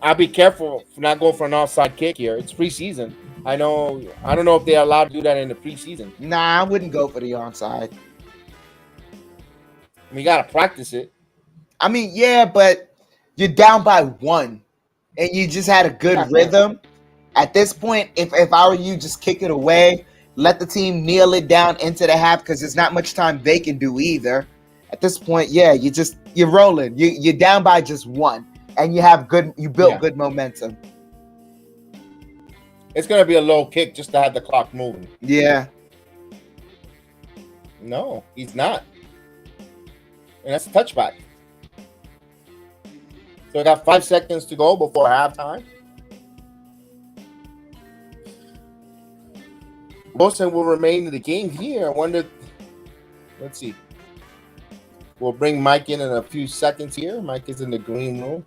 I'll be careful for not going for an offside kick here. It's preseason. I don't know if they're allowed to do that in the preseason. Nah, I wouldn't go for the onside. We got to practice it. I mean, yeah, but you're down by 1, and you just had a good rhythm. At this point, if I were you, just kick it away. Let the team kneel it down into the half because there's not much time they can do either. At this point, yeah, you're rolling. You're down by just 1, and you built good momentum. It's gonna be a low kick just to have the clock moving. Yeah. No, he's not. And that's a touchback. So we got 5 seconds to go before halftime. Wilson will remain in the game here. I wonder. Let's see. We'll bring Mike in a few seconds here. Mike is in the green room.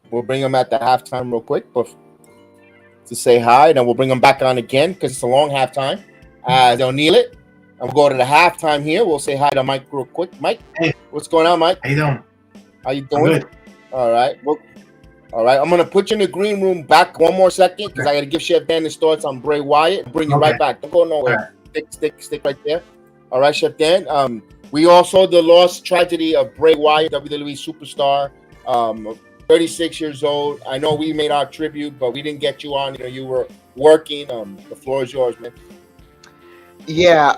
We'll bring him at the halftime real quick to say hi. Then we'll bring him back on again because it's a long halftime. They'll kneel it. And we'll go to the halftime here. We'll say hi to Mike real quick. Mike, hey. What's going on, Mike? How you doing? How you doing? Good. All right. All right. I'm going to put you in the green room back one more second because I got to give Chef Dan his thoughts on Bray Wyatt and bring you right back. Don't go nowhere. Right. Stick right there. All right, Chef Dan. We also the lost tragedy of Bray Wyatt, WWE superstar, 36 years old. I know we made our tribute, but we didn't get you on. You were working. The floor is yours, man. Yeah.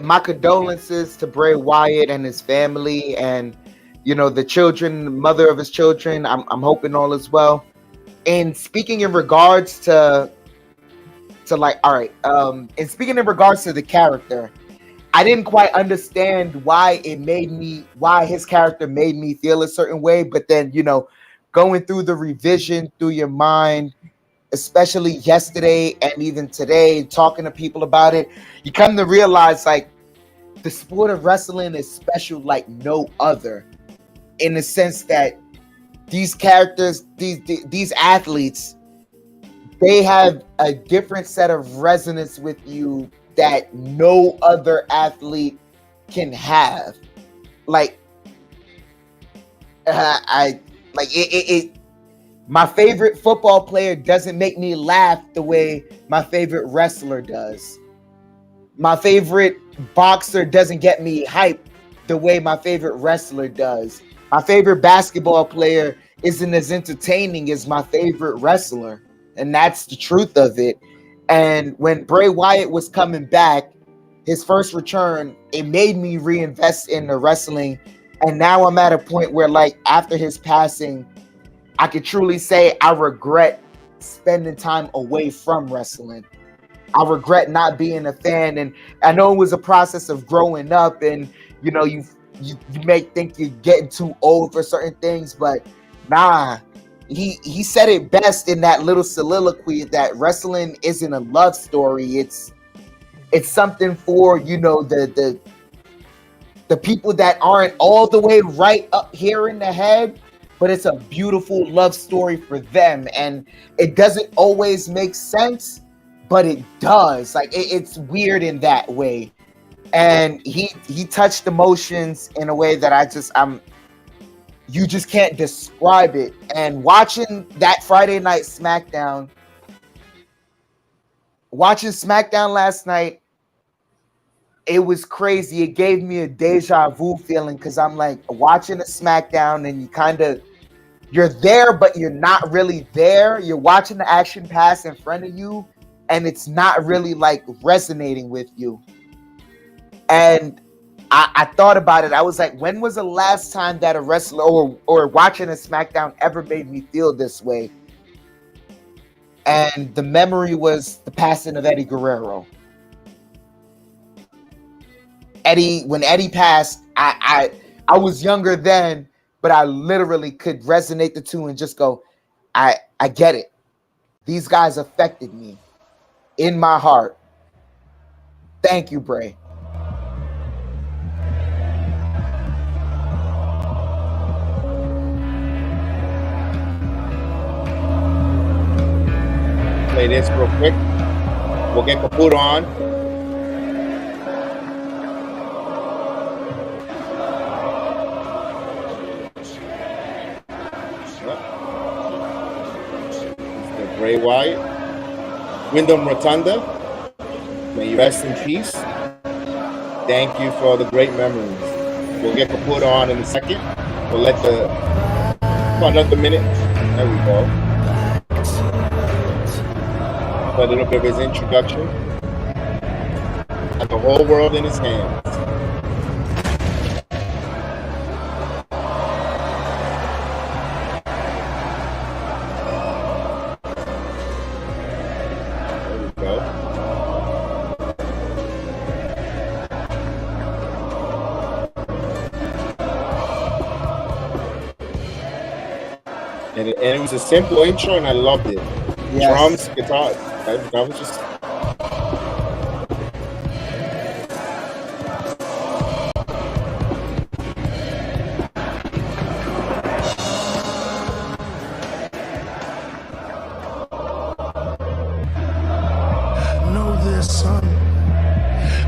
My condolences to Bray Wyatt and his family, and the children, mother of his children. I'm hoping all is well. And speaking in regards to and speaking in regards to the character, I didn't quite understand why his character made me feel a certain way. But then, going through the revision through your mind, especially yesterday and even today, talking to people about it, you come to realize the sport of wrestling is special like no other, in the sense that these characters, these athletes, they have a different set of resonance with you that no other athlete can have. like I like it. My favorite football player doesn't make me laugh the way my favorite wrestler does. My favorite boxer doesn't get me hyped the way my favorite wrestler does. My favorite basketball player isn't as entertaining as my favorite wrestler. And that's the truth of it. And when Bray Wyatt was coming back, his first return, it made me reinvest in the wrestling. And now I'm at a point where, like, after his passing, I could truly say I regret spending time away from wrestling. I regret not being a fan. And I know it was a process of growing up, and you know, you may think you're getting too old for certain things, but nah. He said it best in that little soliloquy that wrestling isn't a love story. It's something for, you know, the people that aren't all the way right up here in the head, but it's a beautiful love story for them. And it doesn't always make sense, but it does. Like it's weird in that way. And he touched emotions in a way that you just can't describe it. And watching that Friday night SmackDown, watching SmackDown last night, it was crazy. It gave me a deja vu feeling, because I'm like watching a SmackDown and you're there, but you're not really there. You're watching the action pass in front of you, and it's not really like resonating with you. And I thought about it. I was like, when was the last time that a wrestler or watching a SmackDown ever made me feel this way? And the memory was the passing of Eddie Guerrero. When Eddie passed, I was younger then, but I literally could resonate the two and just go, I get it. These guys affected me in my heart. Thank you, Bray. Play this real quick. We'll get Caputo on. Mr. Bray Wyatt. Wyndham Rotunda. May you rest in peace. Thank you for the great memories. We'll get Caputo on in a second. We'll let another minute. There we go. A little bit of his introduction. Had the whole world in his hands. There we go. And it was a simple intro, and I loved it. Yes. Drums, guitar. That was just. Know this, son.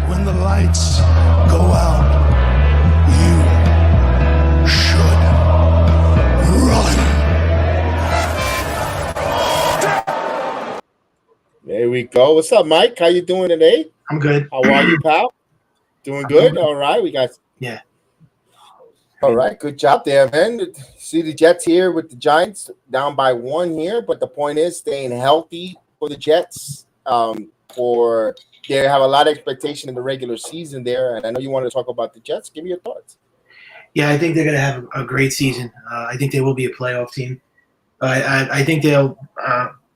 When the lights go out, you should run. There we go. What's up, Mike? How you doing today? I'm good. How are you, pal? Doing good? All right. We got. Yeah. All right. Good job there, man. See the Jets here with the Giants down by 1 here, but the point is staying healthy for the Jets. They have a lot of expectation in the regular season there, and I know you want to talk about the Jets. Give me your thoughts. Yeah, I think they're going to have a great season. I think they will be a playoff team. I think they'll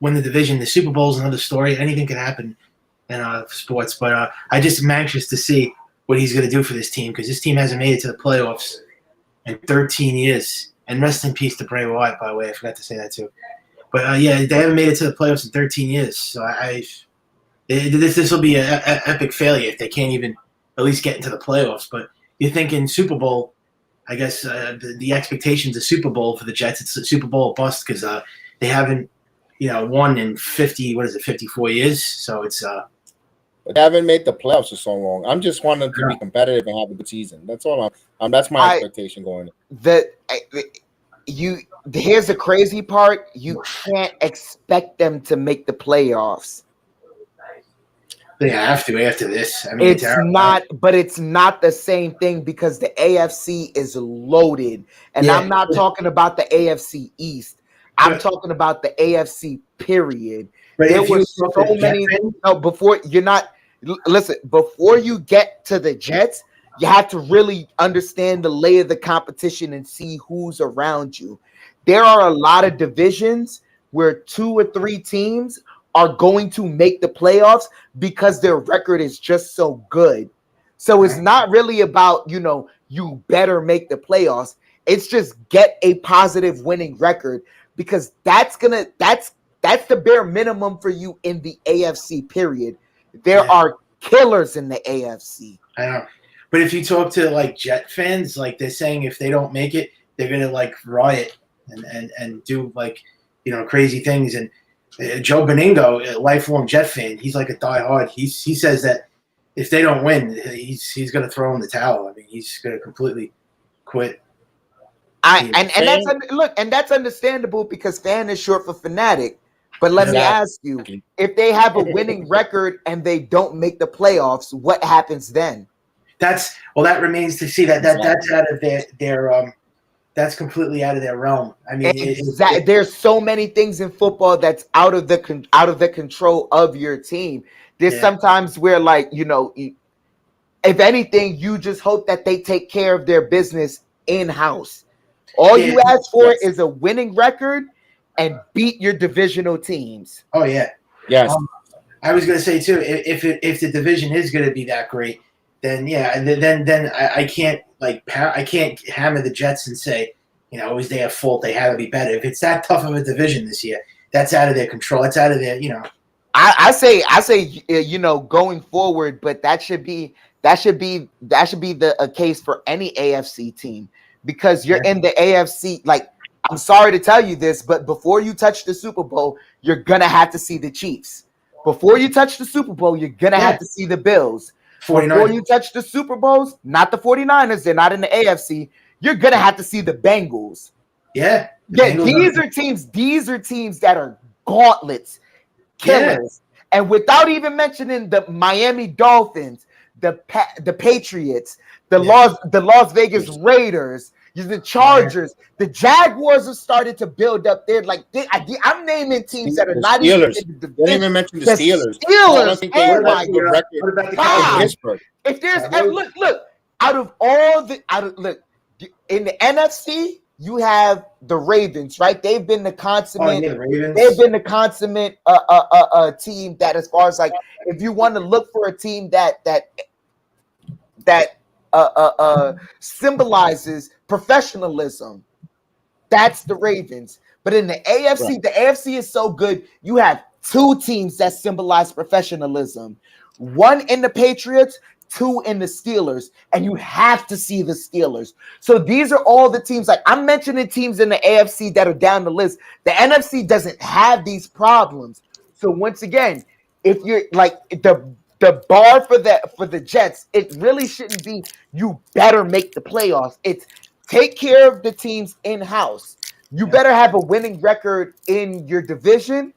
win the division. The Super Bowl is another story. Anything can happen in sports, but I just am anxious to see what he's going to do for this team, because this team hasn't made it to the playoffs in 13 years. And rest in peace to Bray Wyatt, by the way. I forgot to say that too. But yeah, they haven't made it to the playoffs in 13 years. So this will be an epic failure if they can't even at least get into the playoffs. But you're thinking Super Bowl. I guess the expectations of Super Bowl for the Jets, it's a Super Bowl bust, because they haven't, won in 54 years. So it's but they haven't made the playoffs for so long. I'm just wanting them to be competitive and have a good season. That's all. That's my expectation going in. Here's the crazy part: you can't expect them to make the playoffs. They have to after this. I mean, it's not, but it's not the same thing because the AFC is loaded, and I'm not talking about the AFC East. I'm talking about the AFC. Period. But there were so many. No, before you get to the Jets, you have to really understand the lay of the competition and see who's around you. There are a lot of divisions where 2 or 3 teams are going to make the playoffs because their record is just so good. So it's not really about, you better make the playoffs. It's just get a positive winning record because that's the bare minimum for you in the AFC period. There are killers in the AFC. I know. But if you talk to like Jet fans, like they're saying if they don't make it, they're gonna like riot and do like crazy things. And Joe Beningo, a lifelong Jet fan, he's like a diehard. He says that if they don't win, he's gonna throw in the towel. I mean, he's gonna completely quit. That's understandable because fan is short for fanatic. But let me ask you, if they have a winning record and they don't make the playoffs, what happens then? That remains to see. That's out of their that's completely out of their realm. I mean, there's so many things in football that's out of the control of your team. There's sometimes where if anything, you just hope that they take care of their business in-house. All you ask for is a winning record and beat your divisional teams. Oh yeah, yes. I was going to say too, if the division is going to be that great, then then I can't I can't hammer the Jets and say it was their fault. They had to be better. If it's that tough of a division this year, that's out of their control. That's out of their I say going forward, but that should be the case for any AFC team because you're in the AFC. Like, I'm sorry to tell you this, but before you touch the Super Bowl, you're gonna have to see the Chiefs. Before you touch the Super Bowl, you're gonna have to see the Bills. 49ers. Before you touch the Super Bowls, not the 49ers, they're not in the AFC. You're gonna have to see the Bengals. Yeah. These are teams that are gauntlets, killers. Yeah. And without even mentioning the Miami Dolphins, the Patriots, the Las Vegas Raiders, the Chargers, the Jaguars have started to build up there. I'm naming teams that are not even in the Don't even mention the Steelers. I don't think they my God. If there's look out of in the NFC, you have the Ravens, right? They've been the consummate. They've been the consummate team that, as far as if you want to look for a team that symbolizes professionalism, that's the Ravens. But in the AFC, the AFC is so good. You have 2 teams that symbolize professionalism. 1 in the Patriots, 2 in the Steelers, and you have to see the Steelers. So these are all the teams. I'm mentioning teams in the AFC that are down the list. The NFC doesn't have these problems. So once again, if you're the bar for the Jets, it really shouldn't be you better make the playoffs. It's take care of the teams in-house. You better have a winning record in your division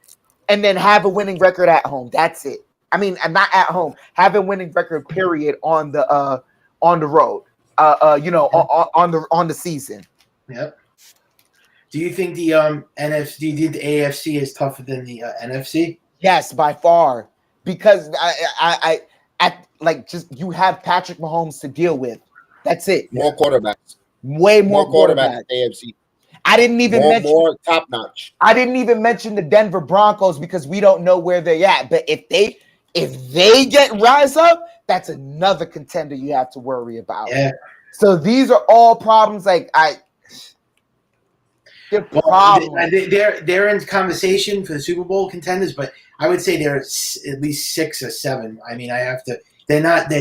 and then have a winning record at home. That's it. I mean, not at home. Have a winning record, period, on the road. On the season. Yep. Do you think the NFC? Do you think the AFC is tougher than the NFC? Yes, by far. Because you have Patrick Mahomes to deal with. That's it. More quarterbacks. Way more quarterbacks. AFC. I didn't even mention more top notch. I didn't even mention the Denver Broncos because we don't know where they're at. But if they rise up, that's another contender you have to worry about. Yeah. So these are all problems. They're in conversation for the Super Bowl contenders, but I would say they're at least 6 or 7. I mean, they're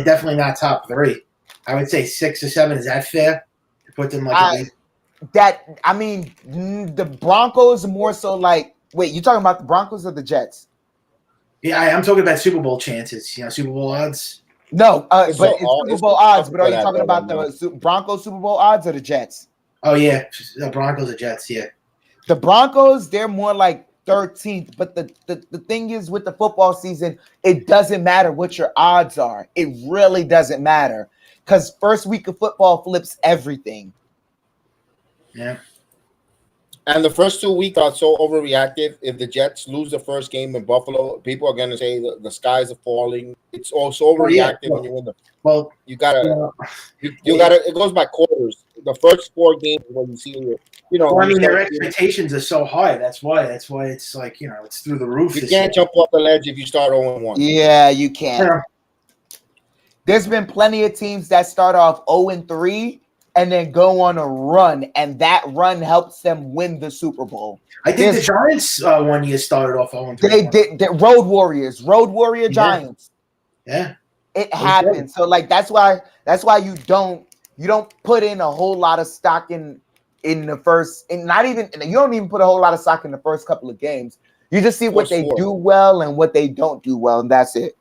definitely not top 3. I would say 6 or 7. Is that fair? To put them the Broncos more so wait, you talking about the Broncos or the Jets? Yeah, I'm talking about Super Bowl chances. Super Bowl odds. No, but it's Super Bowl odds. But are you that, talking about the Broncos Super Bowl odds or the Jets? Oh yeah, the Broncos or Jets. Yeah, the Broncos, they're more like 13th. But the thing is, with the football season, it doesn't matter what your odds are. It really doesn't matter because first week of football flips everything. Yeah. And the first 2 weeks are so overreactive. If the Jets lose the first game in Buffalo, people are going to say the skies are falling. It's also overreactive when you win the. Well, you gotta. It goes by quarters. The first 4 games when you see Well, I mean, their expectations are so high. That's why it's like it's through the roof. You can't jump off the ledge if you start 0-1. Yeah, you can't. Yeah. There's been plenty of teams that start off 0-3. And then go on a run, and that run helps them win the Super Bowl. I think the Giants 1 year started off 0-3. They did. Road Warrior Giants. Yeah, it happens. So like that's why you don't put in a whole lot of stock in the first, and you don't even put a whole lot of stock in the first couple of games. You just see what they do well and what they don't do well, and that's it.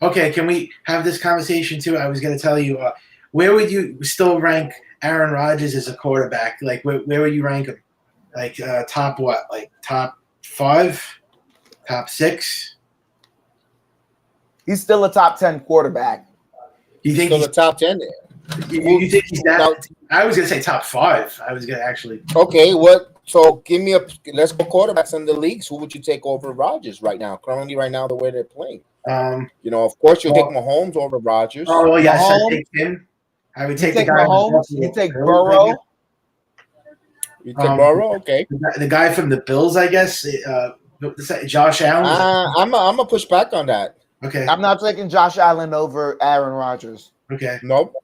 Okay, can we have this conversation too? I was going to tell you. Where would you still rank Aaron Rodgers as a quarterback? Like, where would you rank him? Like, top what? Like, top 5? Top 6? He's still a top 10 quarterback. You think he's still a top 10 there? You think he's that? I was going to say top 5. I was going to actually. Okay, so give me let's go quarterbacks in the leagues. Who would you take over Rodgers right now? Currently, right now, the way they're playing. Of course, you'll take Mahomes over Rodgers. Oh, yes, I take him. I would take the guy. Mahomes. You take Burrow. You take Burrow, okay. The guy from the Bills, I guess. Josh Allen. I'm gonna push back on that. Okay. I'm not taking Josh Allen over Aaron Rodgers. Okay. Nope.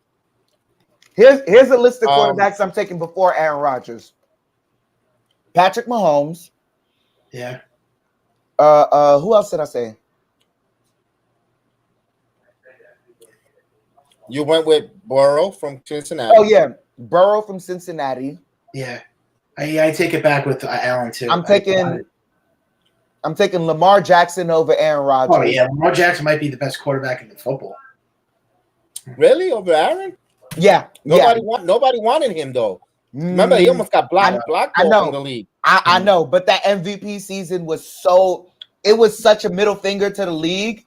Here's a list of quarterbacks I'm taking before Aaron Rodgers. Patrick Mahomes. Yeah. Who else did I say? You went with Burrow from Cincinnati. Oh yeah, Burrow from Cincinnati. Yeah, I take it back with Allen too. I'm taking Lamar Jackson over Aaron Rodgers. Oh yeah, Lamar Jackson might be the best quarterback in the football. Really, over Aaron? Yeah. Nobody wanted him though. Remember, he almost got blocked from the league. I know, but that MVP season was such a middle finger to the league,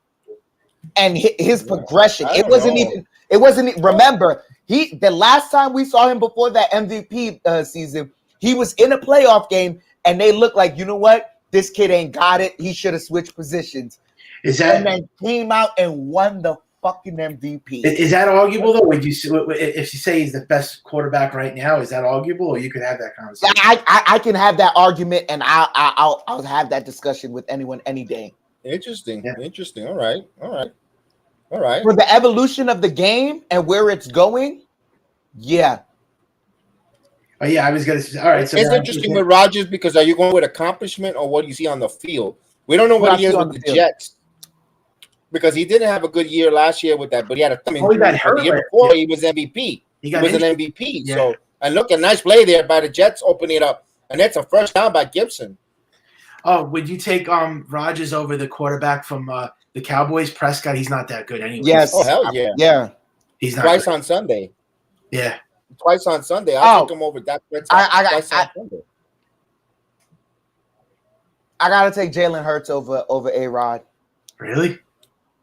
and his progression. It wasn't. Remember, the last time we saw him before that MVP season, he was in a playoff game, and they looked like, you know what, this kid ain't got it. He should have switched positions. And then came out and won the fucking MVP. Is that arguable though? If you say he's the best quarterback right now, is that arguable, or you could have that conversation? I can have that argument, and I'll have that discussion with anyone any day. Interesting. Yeah. Interesting. All right. For the evolution of the game and where it's going, yeah. Oh yeah, I was gonna say. All right, so it's interesting with Rodgers because are you going with accomplishment or what do you see on the field? We don't know what he is with the Jets because he didn't have a good year last year with that, but he had a thumb injury. The year before he was MVP. He was an MVP. Yeah. So and look, a nice play there by the Jets opening it up, and that's a first down by Gibson. Oh, would you take Rodgers over the quarterback from the Cowboys, Prescott? He's not that good anyway. Yes. Oh hell yeah. Yeah. He's not twice on Sunday. Yeah. Twice on Sunday. I'll take him over that. I gotta take Jalen Hurts over A-Rod. Really?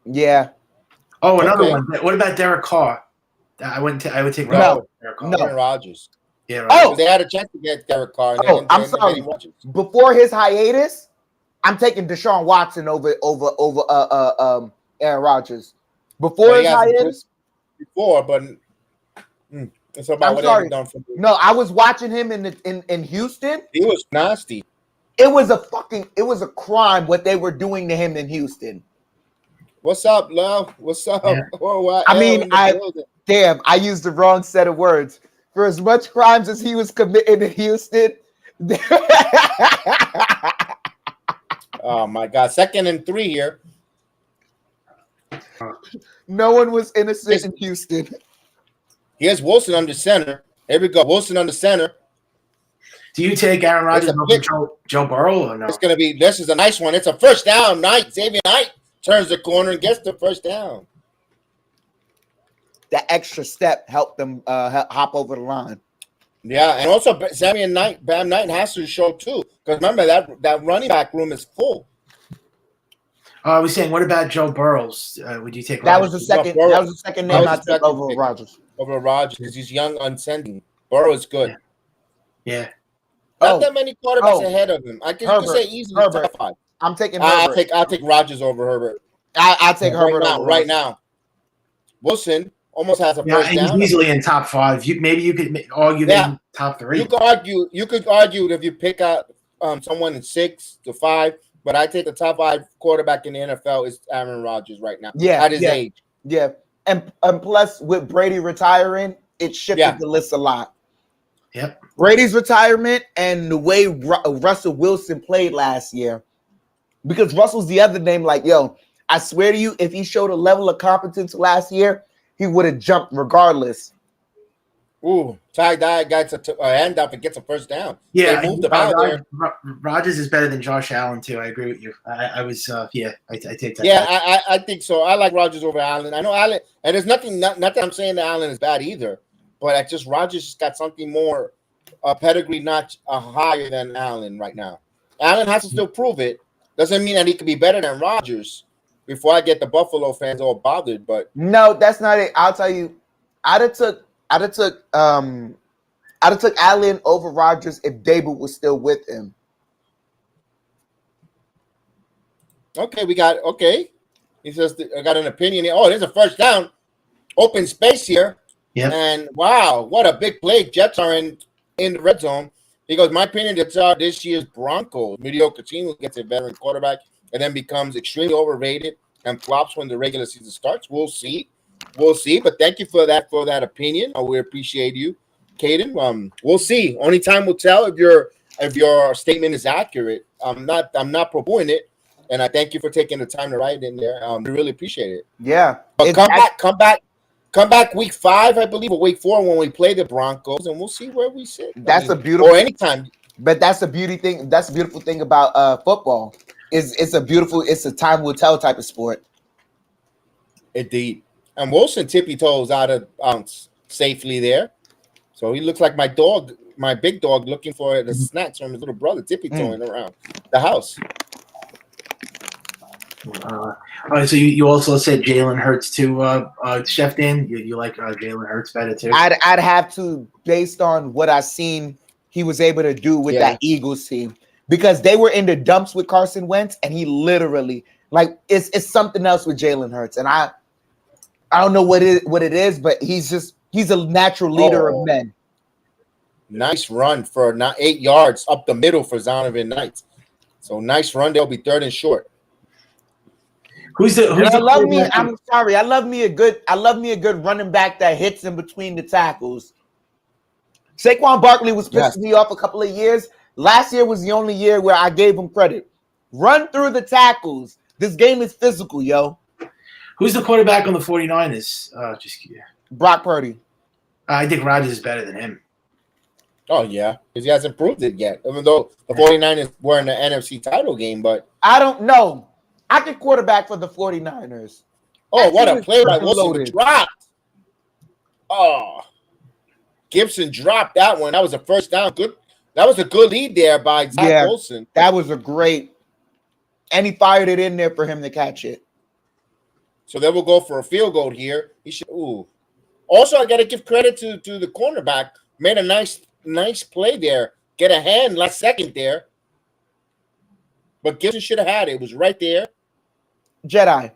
Yeah. Oh, another one. What about Derek Carr? I would take Derek Carr. Rodgers. Yeah. Rodgers. They had a chance to get Derek Carr. I'm sorry. Before his hiatus, I'm taking Deshaun Watson over Aaron Rodgers. Before his hiatus. But it's about I'm sorry. No, I was watching him in Houston. He was nasty. It was a crime what they were doing to him in Houston. What's up, love? What's up? Yeah. I used the wrong set of words. For as much crimes as he was committing in Houston. Oh my God! 2nd and 3 here. No one was innocent in Houston. Here's Wilson under center. Here we go. Wilson under center. Do you take Aaron Rodgers over Joe Burrow or no? It's gonna be. This is a nice one. It's a first down. Knight, Xavier Knight turns the corner and gets the first down. That extra step helped them hop over the line. Yeah, and also Bam Knight has to show too, because remember that running back room is full. I was saying, what about Joe Burrows? Would you take? That was the second. That was the second name I took over Rodgers. Over Rodgers, because he's young, unsending. Burrow is good. Yeah. Not that many quarterbacks ahead of him. I can say easily top 5. I'm taking Herbert. I'll take Rodgers over Herbert. I'll take Herbert right now. Wilson almost has a first down. He's easily in top 5. Maybe you could argue that top 3. You could argue if you pick out someone in 6 to 5, but I take the top 5 quarterback in the NFL is Aaron Rodgers right now. Yeah, at his age. Yeah, and plus with Brady retiring, it shifted the list a lot. Yep. Brady's retirement and the way Russell Wilson played last year, because Russell's the other name. Like, yo, I swear to you, if he showed a level of competence last year, he would have jumped regardless. Ooh, Ty Dye gets a hand up and gets a first down. Yeah, they moved the ball there. Rodgers is better than Josh Allen too. I agree with you. I take that. Yeah, I think so. I like Rodgers over Allen. I know Allen, and there's nothing. Not that I'm saying that Allen is bad either, but I just Rodgers has got something more pedigree notch higher than Allen right now. Allen has to still prove it. Doesn't mean that he could be better than Rodgers. Before I get the Buffalo fans all bothered, but no, that's not it. I'll tell you, I'd have took Allen over Rodgers if David was still with him. Okay. He says I got an opinion here. Oh, there's a first down, open space here. Yeah. And wow, what a big play! Jets are in the red zone. He goes, my opinion, Jets are this year's Broncos. Mediocre team who gets a veteran quarterback and then becomes extremely overrated and flops when the regular season starts. We'll see. But thank you for that opinion. We appreciate you, Caden. We'll see. Only time will tell if your statement is accurate. I'm not purporting it, and I thank you for taking the time to write in there. We really appreciate it. Yeah. But come back week 5, I believe, or week 4 when we play the Broncos, and we'll see where we sit. That's a beautiful. Or anytime. But that's a beauty thing. That's a beautiful thing about football. It's a time will tell type of sport. Indeed. And Wilson tippy toes out of bounds safely there. So he looks like my dog, my big dog, looking for the snacks from his little brother, tippy toeing around the house. All right, so you also said Jalen Hurts too, Chef Dan. You like Jalen Hurts better too? I'd have to, based on what I've seen he was able to do with that Eagles team, because they were in the dumps with Carson Wentz, and he literally, like, it's something else with Jalen Hurts, and I don't know what it is, but he's a natural leader of men. Nice run for 8 yards up the middle for Zonovan Knight. So nice run. They'll be 3rd and short. I love me a good running back that hits in between the tackles. Saquon Barkley was pissing me off a couple of years. Last year was the only year where I gave him credit. Run through the tackles. This game is physical, yo. Who's the quarterback on the 49ers? Just kidding. Brock Purdy. I think Rodgers is better than him. Oh, yeah, because he hasn't proved it yet, even though the 49ers were in the NFC title game. But I don't know. I can quarterback for the 49ers. Oh, what a play by Wilson. Dropped. Oh, Gibson dropped that one. That was a first down. Good. That was a good lead there by Zach Wilson. That was a great. And he fired it in there for him to catch it. So they will go for a field goal here. He should. Ooh. Also, I got to give credit to the cornerback. Made a nice play there. Get a hand last second there. But Gibson should have had it. It was right there. Jedi,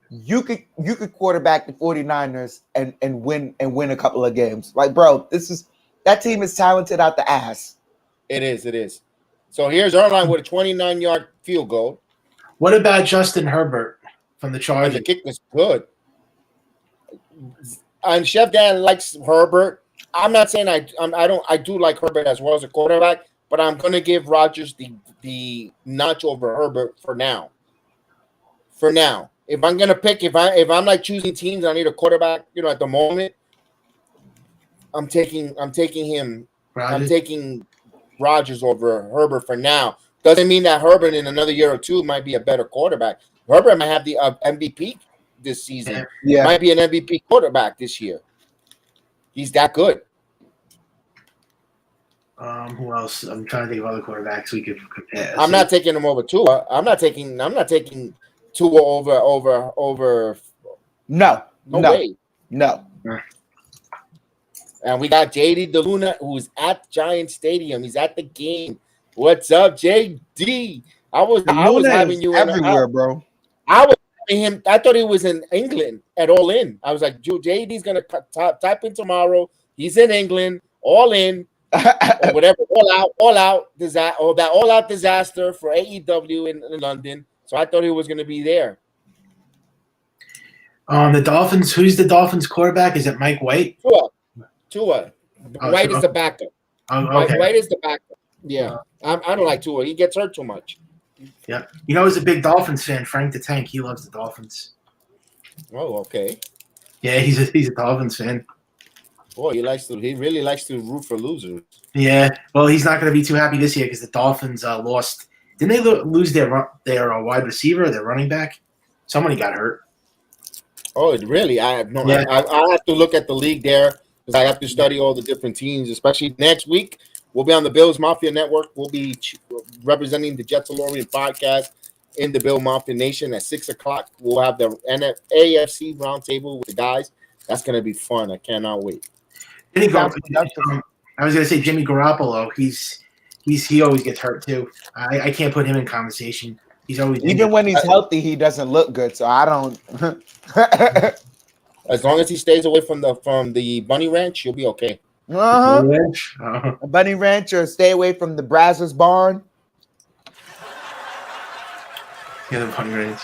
you could quarterback the 49ers and win a couple of games. Like, bro, that team is talented out the ass. It is. So here's Erline with a 29-yard field goal. What about Justin Herbert from the Chargers? The kick was good. And Chef Dan likes Herbert. I'm not saying I do like Herbert as well as a quarterback, but I'm going to give Rodgers the notch over Herbert for now. If I'm going to pick, if I'm like choosing teams, I need a quarterback, at the moment, I'm taking him. Rodgers? I'm taking Rodgers over Herbert for now. Doesn't mean that Herbert in another year or two might be a better quarterback. Herbert might have the MVP this season. Yeah. Might be an MVP quarterback this year. He's that good. Who else? I'm trying to think of other quarterbacks we could compare. I'm not taking him over Tua. I'm not taking Tua over. No way. No. And we got JD DeLuna, who's at Giant Stadium. He's at the game. What's up, JD? I was having you everywhere, bro. I was having him. I thought he was in England at All In. I was like, JD's gonna type in tomorrow. He's in England, All In, or whatever, all out disaster for AEW in London. So I thought he was gonna be there. The Dolphins. Who's the Dolphins quarterback? Is it Mike White? Tua. White is the backup. Okay. White is the backup. Yeah, I don't like Tua. He gets hurt too much. Yeah, he's a big Dolphins fan. Frank the Tank. He loves the Dolphins. Oh, okay. Yeah, he's a Dolphins fan. Boy, he really likes to root for losers. Yeah, well, he's not going to be too happy this year because the Dolphins lost. Didn't they lose their wide receiver, their running back? Somebody got hurt. Oh, really? I have no. Yeah. I have to look at the league there because I have to study all the different teams, especially next week. We'll be on the Bills Mafia Network. We'll be representing the JETSALORIAN podcast in the Bill Mafia Nation at 6 o'clock. We'll have the AFC roundtable with the guys. That's going to be fun. I cannot wait. I was going to say Jimmy Garoppolo. He always gets hurt too. I can't put him in conversation. He's always even when he's healthy, he doesn't look good. So I don't. As long as he stays away from the Bunny Ranch, you'll be okay. Bunny Ranch, or stay away from the Brazzers barn. Yeah, the Bunny Ranch.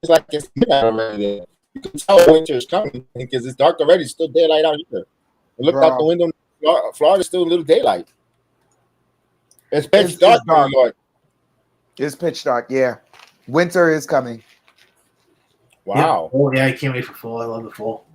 It's like it's midnight already. You can tell winter is coming because it's dark already. It's still daylight out here. Look out the window. Florida's still a little daylight. It's pitch dark. It's pitch dark. Yeah, winter is coming. Wow. Yeah. Oh yeah, I can't wait for fall. I love the fall.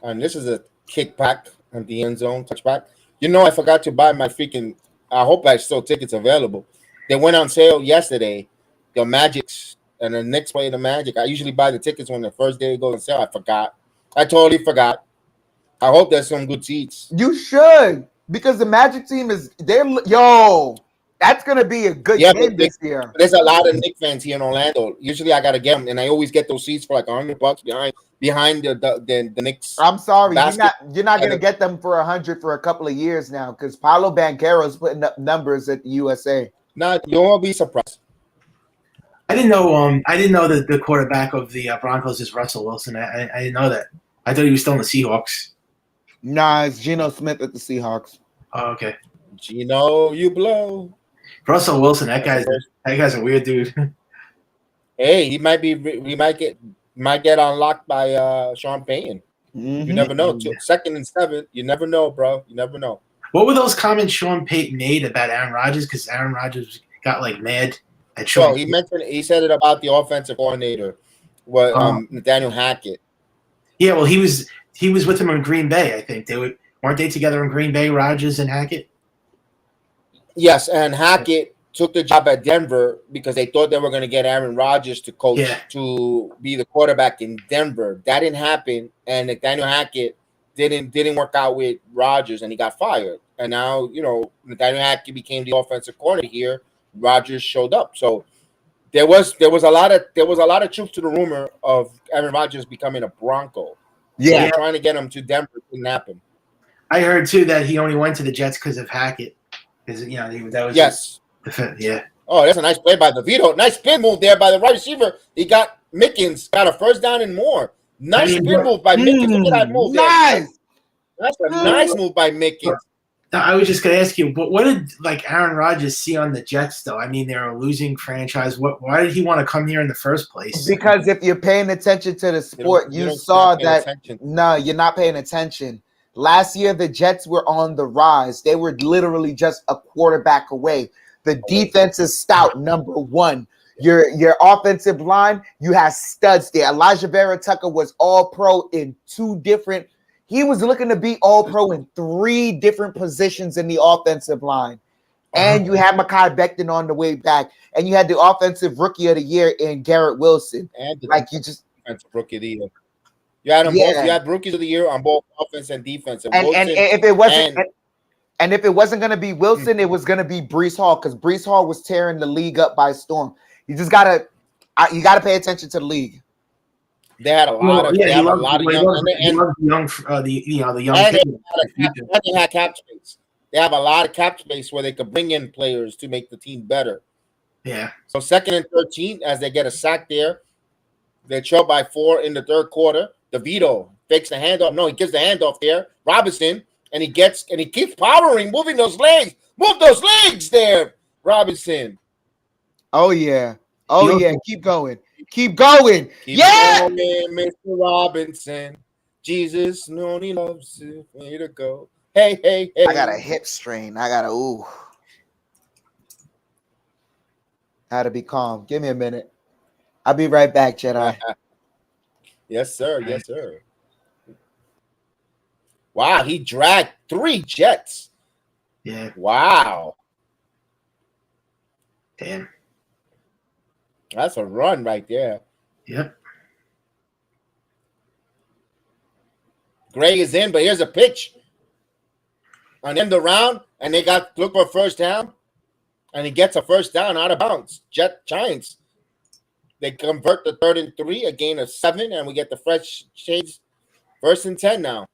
And this is a kickback at the end zone touchback. I forgot to buy my freaking. I hope I still tickets available. They went on sale yesterday. The Magics and the Knicks play the Magic. I usually buy the tickets when the first day it goes on sale. I forgot. I totally forgot. I hope there's some good seats. You should, because the Magic team that's gonna be a good game this year. There's a lot of Knicks fans here in Orlando. Usually I gotta get them, and I always get those seats for like $100 behind the Knicks. I'm sorry, you're not gonna get them for $100 for a couple of years now, because Paolo Banchero's putting up numbers at the USA. No, you won't be surprised. I didn't know that the quarterback of the Broncos is Russell Wilson. I didn't know that. I thought he was still in the Seahawks. Nah, it's Geno Smith at the Seahawks. Oh, okay. Geno, you blow. Russell Wilson, that guy's a weird dude. Hey, he might get unlocked by Sean Payton. Mm-hmm. You never know. 2nd and 7. You never know, bro. You never know. What were those comments Sean Payton made about Aaron Rodgers? Because Aaron Rodgers got mad at Sean. He said it about the offensive coordinator, Nathaniel Hackett. Yeah, well, he was with him in Green Bay. I think weren't they together in Green Bay, Rodgers and Hackett? Yes, and Hackett took the job at Denver because they thought they were going to get Aaron Rodgers to coach to be the quarterback in Denver. That didn't happen, and Nathaniel Hackett didn't work out with Rodgers, and he got fired. And now Nathaniel Hackett became the offensive coordinator here. Rodgers showed up, so there was a lot of truth to the rumor of Aaron Rodgers becoming a Bronco. Yeah, so trying to get him to Denver didn't happen. I heard too that he only went to the Jets because of Hackett. Because that was yeah. Oh, that's a nice play by DeVito. Nice spin move there by the right receiver. He got Mickens, got a first down and more. Nice spin move by Mickens. Look at that move. Nice. That's a nice move by Mickens. I was just going to ask you, but what did Aaron Rodgers see on the Jets, though? I mean, they're a losing franchise. Why did he want to come here in the first place? Because if you're paying attention to the sport, you saw that. No, you're not paying attention. Last year, the Jets were on the rise. They were literally just a quarterback away. The defense is stout, number one. Your offensive line, you have studs there. Elijah Vera Tucker was all pro in he was looking to be all pro in 3 different positions in the offensive line. And you had Mekhi Becton on the way back. And you had the offensive rookie of the year in Garrett Wilson. And defensive rookie of the year. You had them both. You had rookies of the year on both offense and defense. And if it wasn't going to be Wilson, it was going to be Breece Hall, because Breece Hall was tearing the league up by storm. You just gotta pay attention to the league. They had a lot of young, and they had cap space. They have a lot of cap space where they could bring in players to make the team better. Yeah. So 2nd and 13, as they get a sack there, they trail by 4 in the 3rd quarter. DeVito fakes the handoff. No, he gives the handoff there. Robinson, and he keeps powering, moving those legs. Move those legs there, Robinson. Oh yeah. Keep going. Keep going. Mr. Robinson. Jesus only loves you. Way to go. Hey. I got a hip strain. Gotta be calm. Give me a minute. I'll be right back, Jedi. Yes, sir. Wow, he dragged 3 Jets. Yeah. Wow. Damn. That's a run right there. Yep. Gray is in, but here's a pitch. On end around, and they look for a first down, and he gets a first down out of bounds. Giants. They convert the 3rd and 3, a gain of 7, and we get the fresh shades 1st and 10 now.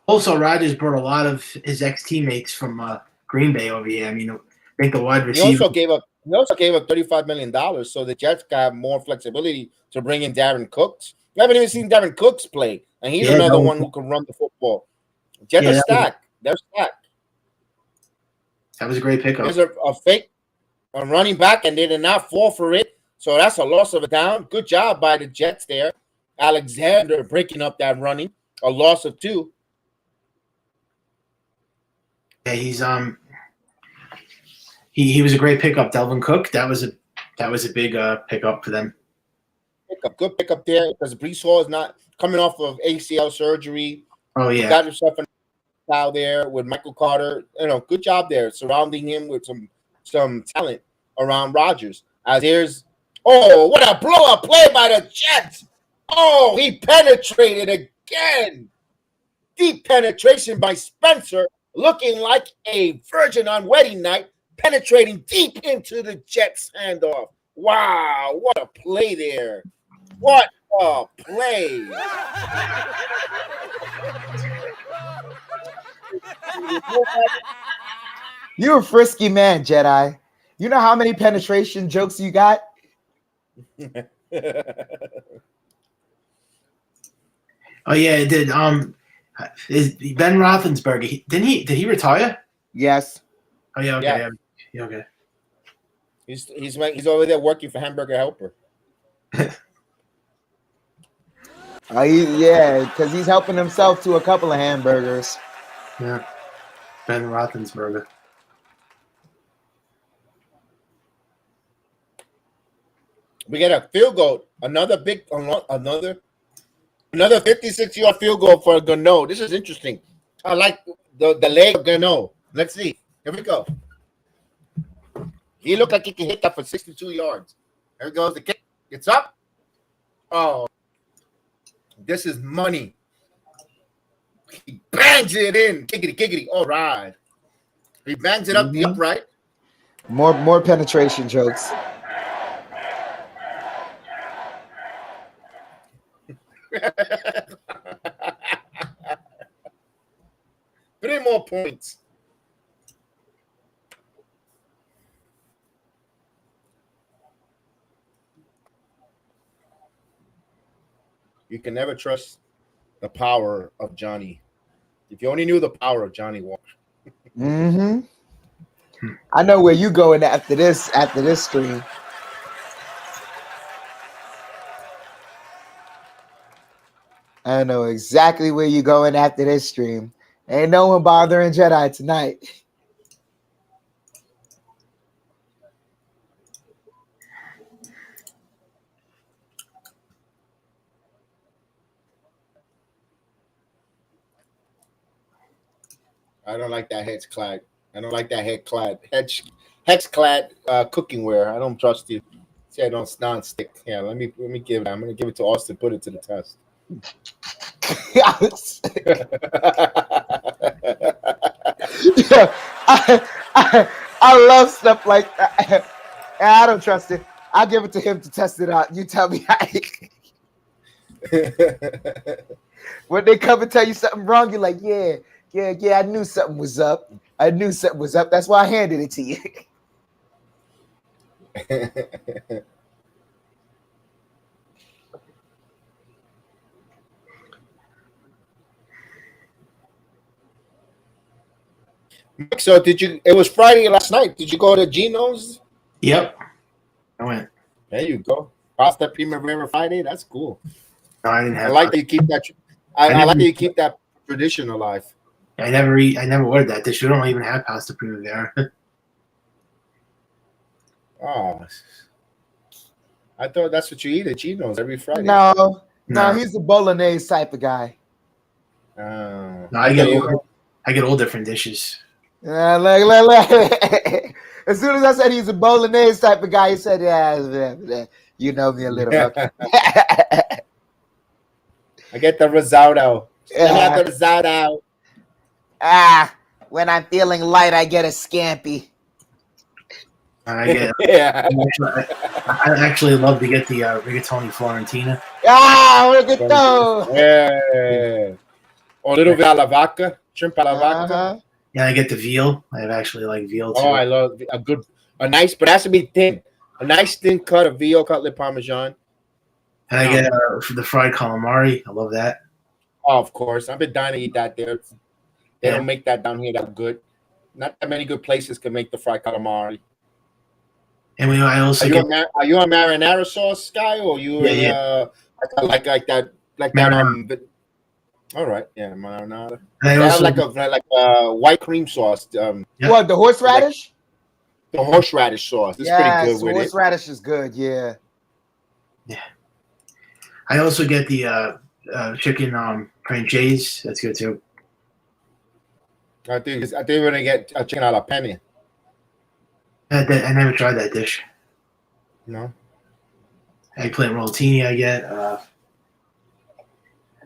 Also, Rodgers brought a lot of his ex-teammates from Green Bay over here. I mean, I think the wide receiver. He also gave up $35 million, so the Jets got more flexibility to bring in Darren Cooks. We haven't even seen Darren Cooks play, and he's another one who can run the football. Jets are stacked. They're stacked. That was a great pickup. There's a fake, a running back, and they did not fall for it. So that's a loss of a down. Good job by the Jets there. Alexander breaking up that running. A loss of 2. Yeah, he was a great pickup, Delvin Cook. That was a big pickup for them. Good pickup there, because Breece Hall is not coming off of ACL surgery. Oh yeah, got himself in out there with Michael Carter. Good job there, surrounding him with some talent around Rodgers. As here's what a blow-up play by the Jets. Oh, he penetrated again. Deep penetration by Spencer, looking like a virgin on wedding night, penetrating deep into the Jets' handoff. Wow, what a play there. What a play. You're a frisky man, Jedi. You know how many penetration jokes you got? Oh yeah, it did. Is Ben Roethlisberger? Did he retire? Yes. Oh yeah. Okay. Yeah, okay. He's over there working for Hamburger Helper. Because he's helping himself to a couple of hamburgers. Yeah. Ben Roethlisberger. We get a field goal. Another 56-yard field goal for Gano. This is interesting. I like the leg of Gano. Let's see. Here we go. He looked like he can hit that for 62 yards. There goes the kick. It's up. Oh, this is money. He bangs it in. Kickity. All right. He bangs it up the upright. More penetration jokes. 3 more points. You can never trust the power of Johnny. If you only knew the power of Johnny Walker. Mm-hmm. I know where you going after this stream. I know exactly where you're going after this stream. Ain't no one bothering Jedi tonight. I don't like that hex-clad. I don't like that hex-clad cooking-ware. I don't trust you. See, I don't non-stick. Yeah, let me give it. I'm gonna give it to Austin. Put it to the test. Yeah, I love stuff like that. I don't trust it. I'll give it to him to test it out. You tell me. When they come and tell you something wrong, you're like, yeah. I knew something was up. That's why I handed it to you. So it was Friday last night. Did you go to Gino's? Yep. I went. There you go. Pasta Primavera Friday. That's cool. No, I didn't have. I like that you keep that. I like that you keep that tradition alive. I never ordered that dish. We don't even have pasta primavera. Oh, I thought that's what you eat at Gino's every Friday. No, he's a bolognese type of guy. No, I get all different dishes. Look. As soon as I said he's a bolognese type of guy, he said, "Yeah, you know me a little bit." I get the risotto. I get the risotto. When I'm feeling light, I get a scampi. I get. I actually love to get the rigatoni Florentina. Rigatoni. Yeah. Or little alla vacca, shrimp alla vacca. Yeah, I get the veal. I actually like veal too. Oh, I love a nice, but it has to be thin. A nice thin cut of veal cutlet parmesan. And I get the fried calamari. I love that. Oh, of course. I've been dying to eat that there. They don't make that down here that good. Not that many good places can make the fried calamari. And I also are you a marinara sauce guy, or you like that marinara? All right, yeah, marinara. I have like a white cream sauce. What, the horseradish? The horseradish sauce. It's pretty good with it. Horseradish is good. Yeah. I also get the chicken franchise. That's good too. I think we're gonna get a chicken jalapeno. I never tried that dish. No. Eggplant rollatini.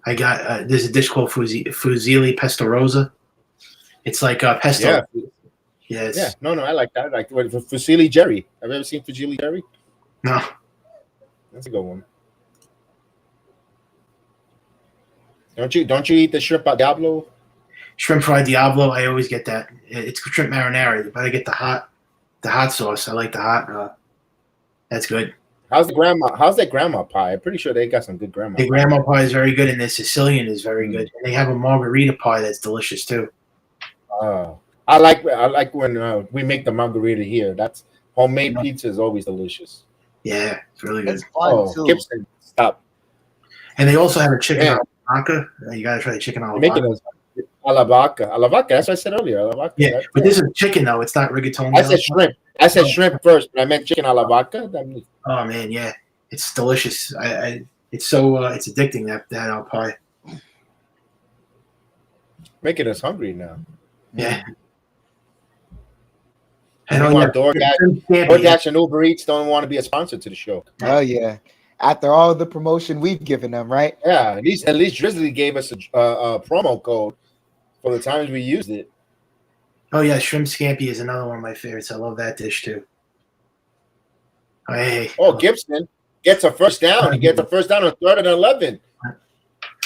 I got there's a dish called fusilli pesto rosa. It's like pesto. Yeah. No, I like that. I like fusilli Jerry. Have you ever seen fusilli Jerry? No. That's a good one. Don't you eat the shrimp al diablo? Shrimp fried diablo. I always get that. It's shrimp marinara, but I get the hot sauce. I like the hot. That's good. How's that grandma pie? I'm pretty sure they got some good grandma. The grandma pie is very good, and the Sicilian is very good. And they have a margarita pie that's delicious too. I like when we make the margarita here. That's homemade pizza is always delicious. Yeah, it's really good. It's fun too. Gibson, stop. And they also have a chicken alavaca. You gotta try the chicken alavaca. Making those alavaca. That's what I said earlier. Alavaca. Yeah, but this is chicken though. It's not rigatoni. I said shrimp. I said shrimp first, but I meant chicken alavaca. Oh man, yeah, it's delicious. It's so it's addicting that pie. Making us hungry now. Yeah. DoorDash and Uber Eats don't want to be a sponsor to the show. Oh yeah. After all the promotion we've given them, right? Yeah, at least Drizzly gave us a promo code for the times we used it. Oh yeah, shrimp scampi is another one of my favorites. I love that dish too. Hey. Oh, Gibson gets a first down. He gets a first down on 3rd and 11.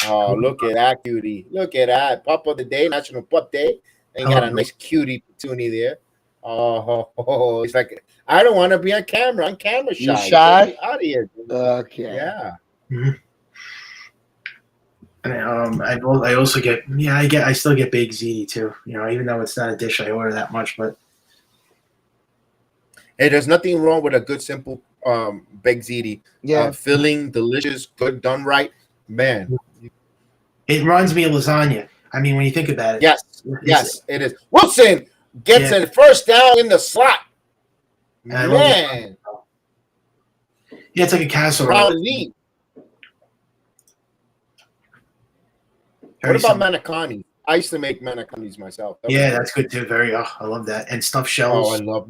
Oh, look at that cutie. Look at that. Pup of the day, National Pup Day. And got a nice cutie toonie there. Oh, it's like, I don't want to be on camera. I'm camera shy. You shy? Out of here. Okay. Yeah. Mm-hmm. And I also get I still get baked ziti too. Even though it's not a dish I order that much, but hey, there's nothing wrong with a good simple baked ziti. Yeah, filling, delicious, good, done right, man. It reminds me of lasagna. I mean, when you think about it. Yes, it is. Wilson gets a first down in the slot. Man. Yeah, it's like a casserole. Round lead. What about manicotti? I used to make manicotti myself. That's good too. I love that. And stuffed shells. Oh, I love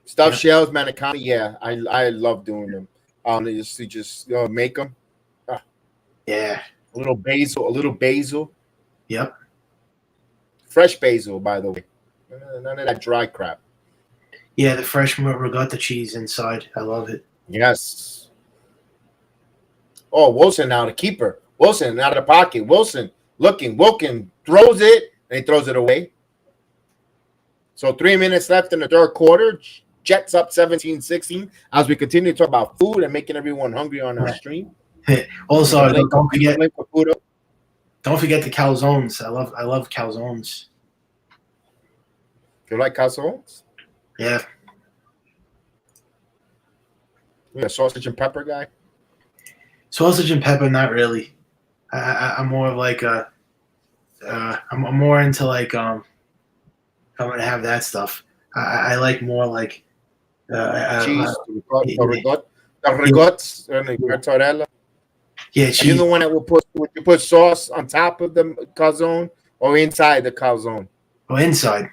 stuffed shells, manicotti. Yeah, I love doing them. Just make them. Yeah. A little basil. Yep. Fresh basil, by the way. None of that dry crap. Yeah, the fresh ricotta cheese inside. I love it. Yes. Oh, Wilson now, the keeper. Wilson out of the pocket. Wilson looking. Wilkin throws it, and he throws it away. So 3 minutes left in the third quarter. Jets up 17-16 as we continue to talk about food and making everyone hungry on our stream. Also, don't forget the calzones. I love calzones. You like calzones? Yeah. You're a sausage and pepper guy? Sausage and pepper, not really. I'm more of like I'm more into like I'm gonna have that stuff. I like more like cheese, the ricotta, and the mozzarella. Yeah, cheese. Are you the one that would you put sauce on top of the calzone or inside the calzone? Oh, inside.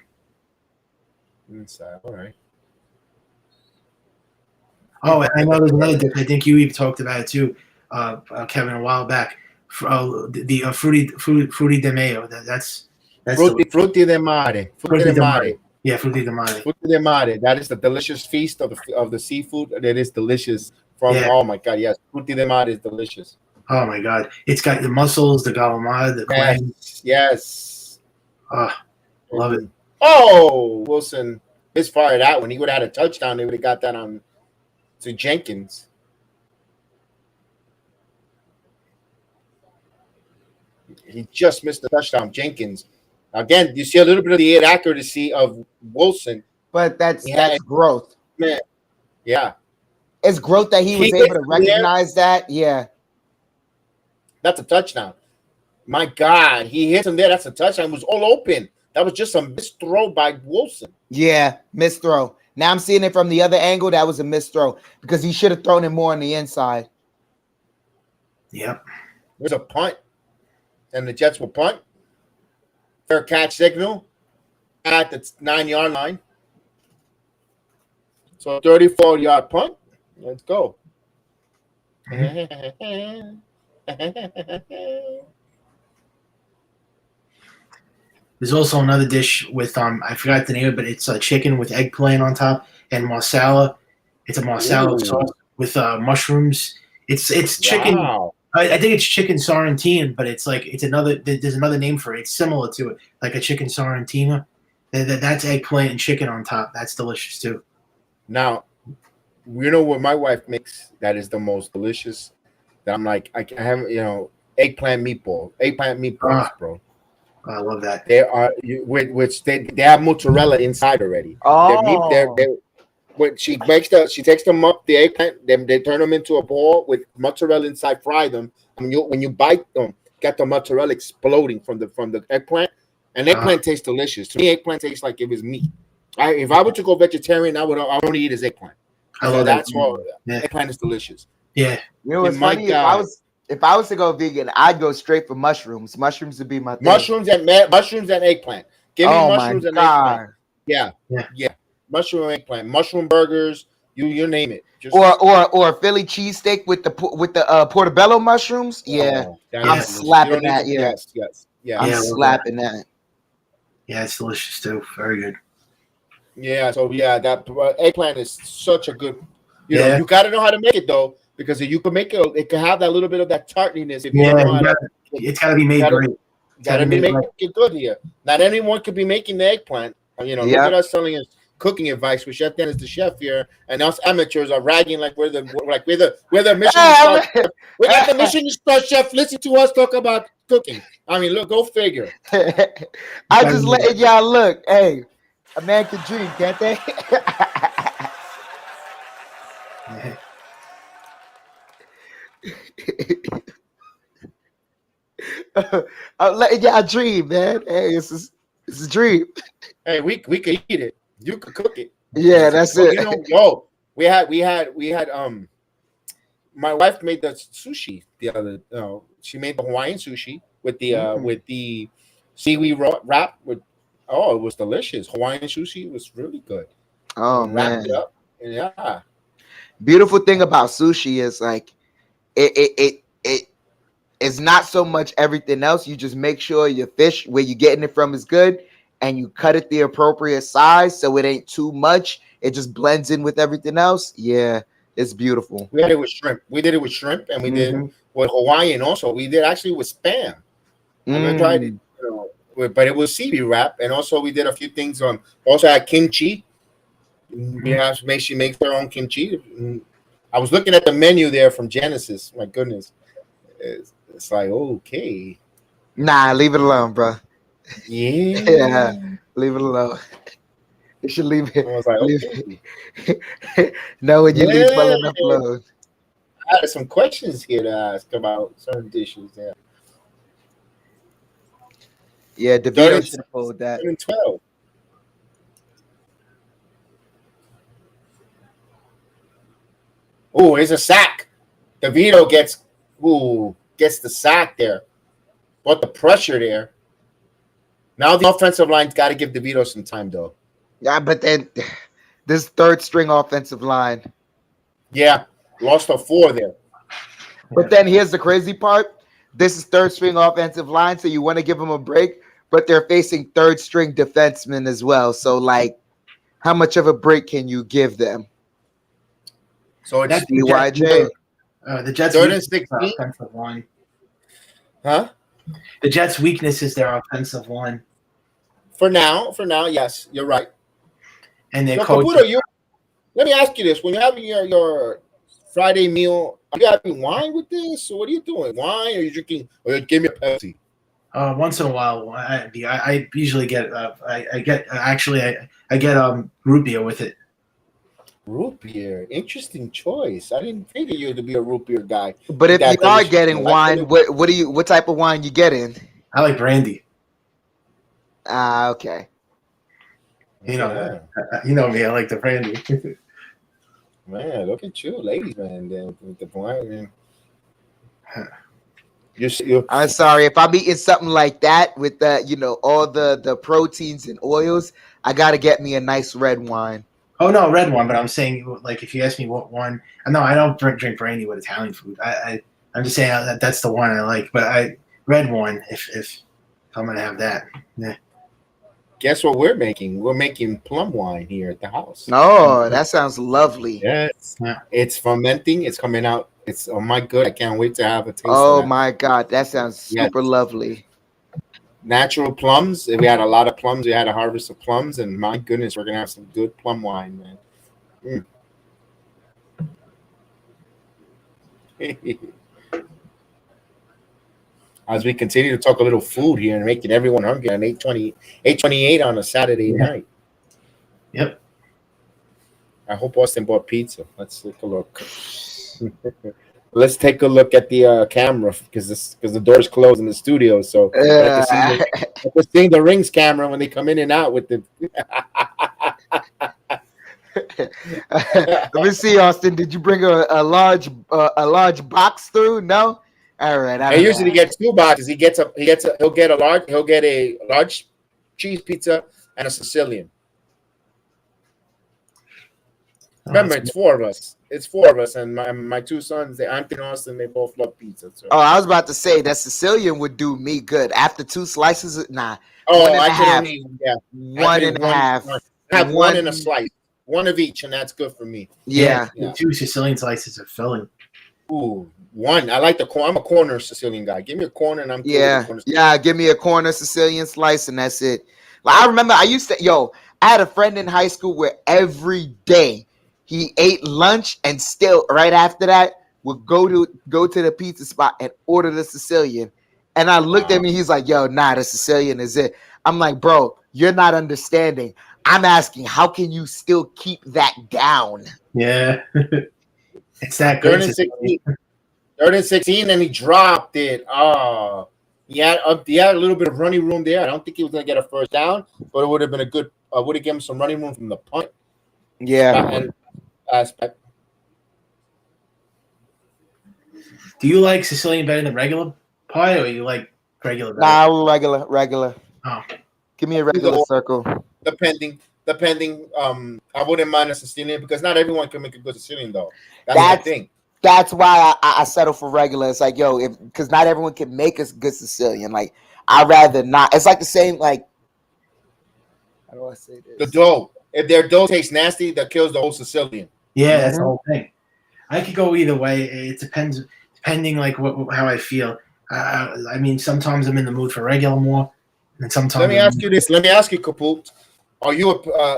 Inside, all right. Oh, I know there's another dish. I think you even talked about it too, Kevin, a while back. The frutti di mayo. That's frutti di mare. Frutti di mare. Yeah, frutti di mare. Frutti di mare. That is the delicious feast of the seafood. It is delicious. Oh my god, yes, frutti di mare is delicious. Oh my god, it's got the mussels, the calamari, the clams. Yes. Love it. Oh, Wilson misfired that one. He would have had a touchdown. They would have got that on to Jenkins. He just missed the touchdown. Jenkins. Again, you see a little bit of the inaccuracy of Wilson. But that's growth. Man. Yeah. It's growth that he was able to recognize that. Yeah. That's a touchdown. My God. He hits him there. That's a touchdown. It was all open. That was just a missed throw by Wilson. Yeah, missed throw. Now I'm seeing it from the other angle. That was a missed throw because he should have thrown it more on the inside. Yep. There's a punt, and the Jets will punt. Fair catch signal at the 9-yard line. So 34-yard punt. Let's go. There's also another dish with I forgot the name of it, but it's chicken with eggplant on top and marsala. It's a marsala sauce with mushrooms. It's chicken. Wow. I think it's chicken sorrentine, but it's like there's another name for it. It's similar to it, like a chicken sorrentina. That's eggplant and chicken on top. That's delicious too. Now, you know what my wife makes that is the most delicious. That I'm like I have eggplant meatballs, bro. I love that. They are which they have mozzarella inside already. Oh, when she takes them up the eggplant, then they turn them into a ball with mozzarella inside, fry them. When you bite them, get the mozzarella exploding from the eggplant, and eggplant tastes delicious. To me, eggplant tastes like it was meat. If I were to go vegetarian, I would only eat as eggplant. I love that. Eggplant is delicious. Yeah. You know what's funny? If I was to go vegan, I'd go straight for mushrooms. Mushrooms would be my thing. Mushrooms and eggplant. Give me mushrooms and eggplant. Yeah. Mushroom and eggplant. Mushroom burgers. You name it. Or Philly cheesesteak with the portobello mushrooms. Yeah, I'm slapping that. Yeah. Yes. I'm slapping that. Yeah, it's delicious too. Very good. Yeah. So that eggplant is such a good. You got to know how to make it though. Because you can make it can have that little bit of that tartness. If it's got to be made great. Got to be making it good here. Not anyone could be making the eggplant. Look at us telling us cooking advice. With Chef Dennis, the chef here, and us amateurs are ragging like we're the Michelin star. We got the Michelin star chef. Listen to us talk about cooking. I mean, look, go figure. I just letting y'all look. Hey, a man can dream, can't they? I dream, man. Hey, it's a dream. Hey, we could eat it. You could cook it. Yeah, that's it. You know, yo, we had my wife made the sushi the other. She made the Hawaiian sushi with the seaweed wrap with. Oh, it was delicious. Hawaiian sushi was really good. Oh Wrapped man, it up. Yeah. beautiful thing about sushi is like it's not so much everything else. You just make sure your fish where you're getting it from is good, and you cut it the appropriate size so it ain't too much. It just blends in with everything else. Yeah, it's beautiful. We had it with shrimp. We did it with shrimp, and we did with Hawaiian also. We did actually with spam. I tried it, but it was seaweed wrap, and also we did a few things on. Also had kimchi. We have to make she makes her own kimchi. I was looking at the menu there from Genesis. My goodness, it's like okay. Nah, leave it alone, bro. Yeah, leave it alone. You should leave it. I was like, leave it. No, when you leave well enough alone. I had some questions here to ask about certain dishes. Yeah, DeVito should have pulled that. 12. Oh, here's a sack. DeVito gets the sack there. But the pressure there. Now the offensive line's got to give DeVito some time, though. Yeah, but then this third string offensive line. Yeah, lost a 4 there. But then here's the crazy part. This is third string offensive line, so you want to give them a break, but they're facing third string defensemen as well. So, like, how much of a break can you give them? So it's DYJ. The Jets' third and weakness is 16? their offensive line. Huh? The Jets' weakness is their offensive line. For now, yes, you're right. And their So, coach. Caputo, let me ask you this: when you're having your Friday meal, are you having wine with this, or what are you doing? Wine? Or are you drinking? Or give me a Pepsi? Once in a while, I usually get I get root beer with it. Root beer, interesting choice. I didn't figure you to be a root beer guy. But if you are getting wine, what type of wine you getting? I like brandy. Okay. You know me. I like the brandy. Man, look at you, ladies, man. With the wine, man. I'm sorry if I'm eating something like that with all the proteins and oils. I gotta get me a nice red wine. Oh no, red one. But I'm saying, like, if you ask me what one, no, I don't drink brandy with Italian food. I'm just saying that's the one I like. But red one if I'm gonna have that. Yeah. Guess what we're making? We're making plum wine here at the house. Oh, that sounds lovely. Yes, it's fermenting. It's coming out. It's my good. I can't wait to have a taste. Oh my God, that sounds super lovely. Natural plums. We had a lot of plums. We had a harvest of plums, and my goodness, we're gonna have some good plum wine, man. As we continue to talk a little food here and making everyone hungry on 8:28 on a Saturday night. Yep. I hope Austin bought pizza. Let's take a look. Let's take a look at the camera because the door's closed in the studio. So we're seeing the Rings camera when they come in and out with the. Let me see, Austin. Did you bring a large box through? No. All right. He usually gets 2 boxes. He'll get a large cheese pizza and a Sicilian. Remember, it's 4 of us. It's 4 of us, and my 2 sons, Anthony and Austin, they both love pizza. So. Oh, I was about to say that Sicilian would do me good. After 2 slices, nah. Oh, one and I a can half. only One and a half. I have one and a slice, one of each, and that's good for me. Yeah. 2 Sicilian slices are filling. Ooh, one. I like the corner. I'm a corner Sicilian guy. Give me a corner, and I'm give me a corner Sicilian slice, and that's it. Like, I remember I had a friend in high school where every day he ate lunch and still right after that would go to the pizza spot and order the Sicilian. And I looked at me, he's like, yo, nah, the Sicilian is it. I'm like, bro, you're not understanding. I'm asking, how can you still keep that down? Yeah. It's that good. 3rd and 16, and he dropped it. Oh, he had a little bit of running room there. I don't think he was going to get a first down, but it would have been a good. Would have given him some running room from the punt. Yeah. Aspect. Do you like Sicilian better than regular pie, or you like regular better? Nah, regular. Oh. Give me a regular circle. Depending. I wouldn't mind a Sicilian because not everyone can make a good Sicilian though. That's the thing. That's why I settle for regular. It's like, yo, because not everyone can make a good Sicilian. Like, I'd rather not. It's like the same, like, how do I say this? The dough. If their dough tastes nasty, that kills the whole Sicilian. Yeah, that's the whole thing. I could go either way. It depends, depending like how I feel. I mean, sometimes I'm in the mood for regular more, and sometimes. Let me ask you this. Let me ask you, Kaput. Are you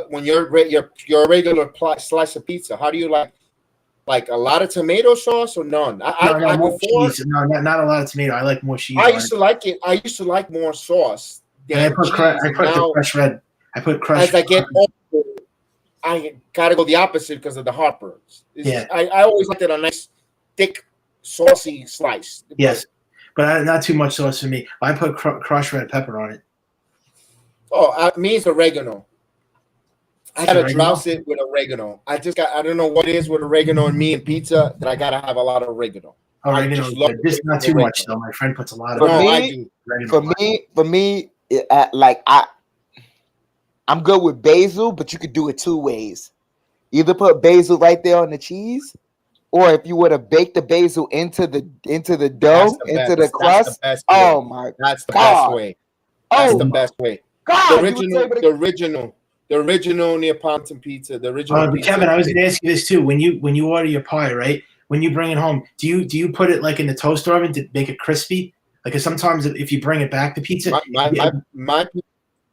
when you're a regular slice of pizza? How do you like a lot of tomato sauce or none? More cheese. No, not a lot of tomato. I like more cheese. I used to like it. I used to like more sauce. I put crushed red. I put crushed. As I get older, I gotta go the opposite because of the heartburns. Yeah, I always liked it a nice, thick, saucy slice. Yes, but not too much sauce for me. I put crushed red pepper on it. Oh, me it's oregano. I gotta drowse it with oregano. I don't know what it is with oregano and me and pizza that I gotta have a lot of oregano. Oregano, just not too much though. My friend puts a lot of. For me, I'm good with basil, but you could do it two ways. Either put basil right there on the cheese, or if you were to bake the basil into the dough, into the crust. Oh my! That's the best way. That's the best way. The original Neapolitan pizza. The original. Pizza. Kevin, I was going to ask you this too. When you order your pie, right? When you bring it home, do you put it like in the toaster oven to make it crispy? Like sometimes if you bring it back, the pizza.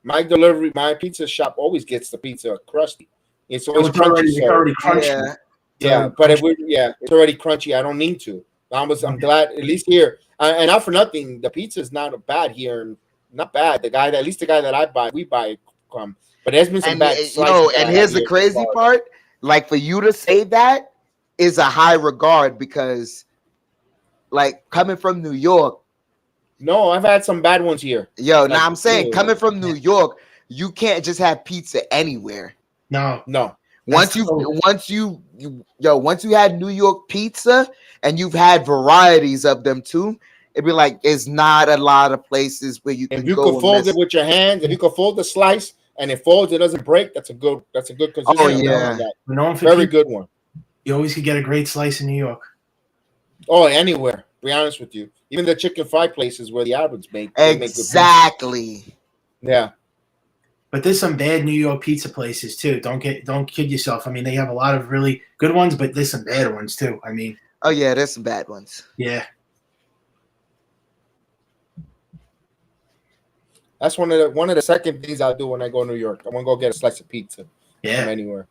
My delivery, my pizza shop always gets the pizza crusty. It's always crunchy. Already crunchy. Yeah, but it's already crunchy. I don't need to. I'm glad at least here. And not for nothing, the pizza is not bad here. Not bad. At least the guy that I buy, we buy. But there's been some bad. And here's the crazy part: like for you to say that is a high regard because, like, coming from New York. No, I've had some bad ones here. Yo, now I'm saying coming from New York, you can't just have pizza anywhere. No. Once you had New York pizza and you've had varieties of them too, it'd be like it's not a lot of places where you can. If you could fold it with your hands, if you could fold the slice and it folds, it doesn't break. That's a good position. Oh yeah, very good one. You always could get a great slice in New York. Oh, anywhere. To be honest with you, even the chicken fry places where the Arabs make exactly. Yeah, but there's some bad New York pizza places too. Don't kid yourself. I mean, they have a lot of really good ones, but there's some bad ones too. I mean, oh yeah, there's some bad ones. Yeah, that's one of the second things I'll do when I go to New York. I want to go get a slice of pizza. Yeah, from anywhere.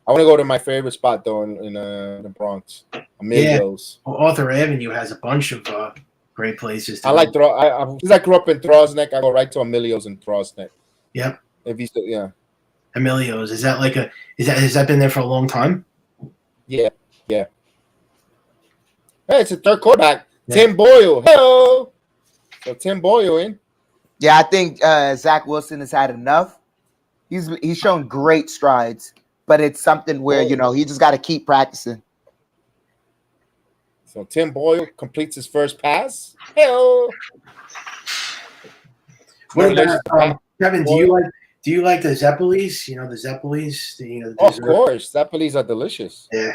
I want to go to my favorite spot though in the Bronx, Emilio's. Yeah. Well, Arthur Avenue has a bunch of great places. I like because I grew up in Throsneck. I go right to Emilio's in Throsneck. Yep. Emilio's. Is that has that been there for a long time? Yeah. Hey, it's a third quarterback, Tim Boyle. Hello. So Tim Boyle in. Yeah, I think Zach Wilson has had enough. He's shown great strides. But it's something where, he just got to keep practicing. So Tim Boyle completes his first pass. Hello. What about Kevin? Do you like the Zeppelis? The Zeppelis. Of course, Zeppelis are delicious. Yeah,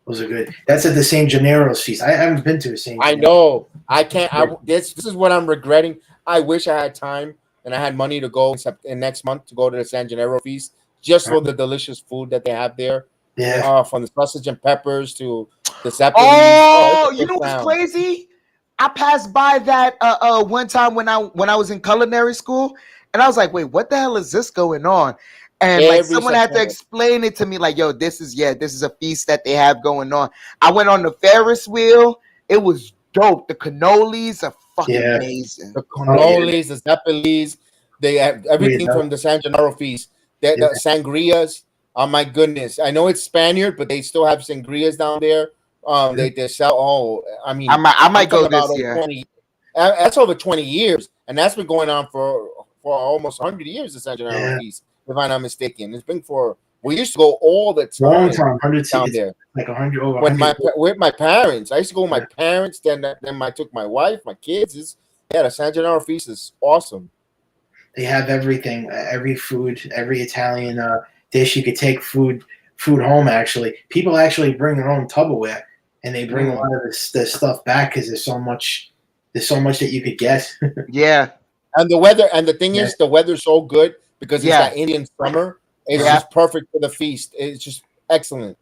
those are good. That's at the San Gennaro's feast. I haven't been to a San. I know. I can't. This is what I'm regretting. I wish I had time and I had money to go in next month to go to the San Gennaro feast. Just for the delicious food that they have there. Yeah. From the sausage and peppers to the Zeppelis. Oh, you know what's crazy? I passed by that one time when I was in culinary school, and I was like, wait, what the hell is this going on? And someone had to explain it to me, like, yo, this is a feast that they have going on. I went on the Ferris wheel. It was dope. The cannolis are fucking amazing. The cannolis, the Zeppelis, they have everything from the San Gennaro feast. The sangrias, oh my goodness! I know it's Spaniard, but they still have sangrias down there. They sell. Oh, I mean, I might go this year. That's over 20 years, and that's been going on for almost 100 years. The San Gennaro Feast, if I'm not mistaken. It's been for. We used to go all the time. Long time, 100 down there. Like 100 over. With my parents, I used to go with my parents. Then I took my wife, my kids. The San Gennaro Feast is awesome. They have everything, every food, every Italian dish. You could take food home. Actually, people actually bring their own Tupperware, and they bring a lot of this stuff back because there's so much that you could get. Yeah, and the weather, and the thing is, the weather's so good because it's that Indian summer. It's just perfect for the feast. It's just excellent.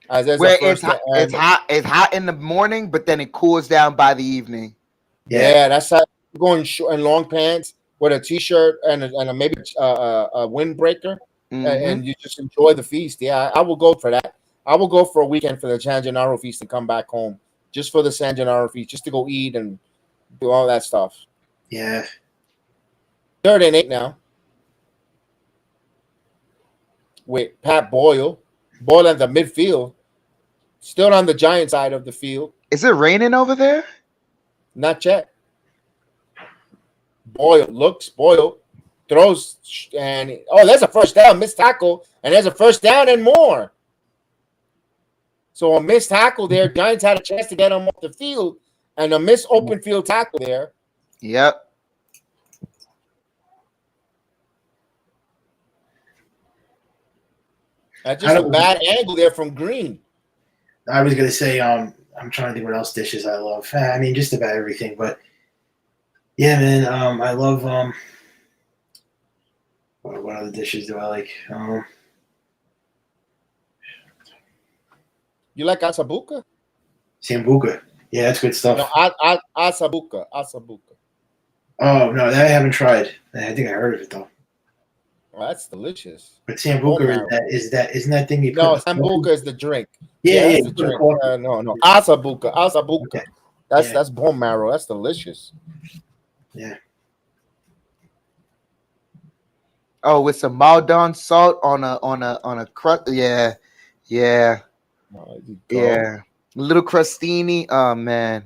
Where it's hot in the morning, but then it cools down by the evening. Yeah, that's how going in long pants with a t-shirt and maybe a windbreaker, and you just enjoy the feast. Yeah, I will go for that. I will go for a weekend for the San Gennaro Feast and come back home just for the San Gennaro Feast, just to go eat and do all that stuff. Yeah. 3rd and 8 now with Pat Boyle at the midfield, still on the Giant side of the field. Is it raining over there? Not yet. Boyle throws, and there's a first down, missed tackle, and there's a first down and more. So a missed tackle there. Giants had a chance to get him off the field, and a missed open field tackle there. Yep. That's just a bad angle there from Green. I was gonna say, I'm trying to think what else dishes I love. I mean, just about everything, but yeah, man. I love what other dishes do I like? You like asabuca? Sambuca. Yeah, that's good stuff. No, asabuca. Oh no, that I haven't tried. I think I heard of it though. Well, that's delicious. But sambuca isn't that thing you put? No, sambuca is the drink. Yeah, the drink. No. Asabuca. Okay. That's bone marrow. That's delicious. Yeah. Oh, with some Maldon salt on a crust. Yeah. Yeah. Yeah. A little crostini. Oh man.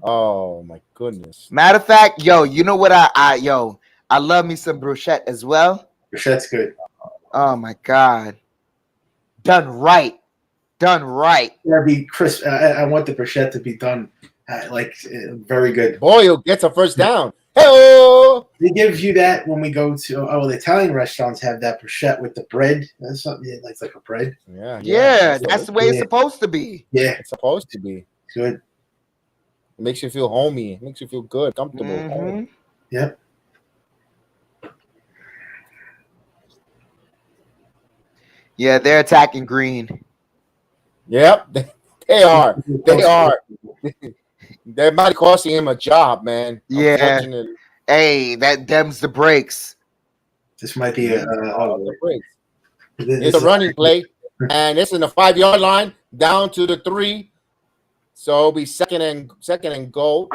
Oh my goodness. Matter of fact, you know what I love me some bruschetta as well. Bruschette's good. Oh my God. Done right. That'd be crisp. I want the bruschetta to be done very good. Boyle gets a first down. Hello. They give you that when we go to the Italian restaurants have that bruschetta with the bread. That's something like a bread. Yeah, that's the way it's supposed to be. Yeah, it's supposed to be good. It makes you feel homey. It makes you feel good, comfortable. Mm-hmm. Yep. Yeah, they're attacking Green. Yep, they are. They might be costing him a job, man. Yeah. Hey, that dems the breaks. This might be it's a running play, and it's in the 5-yard line down to the 3. So it'll be second and goal.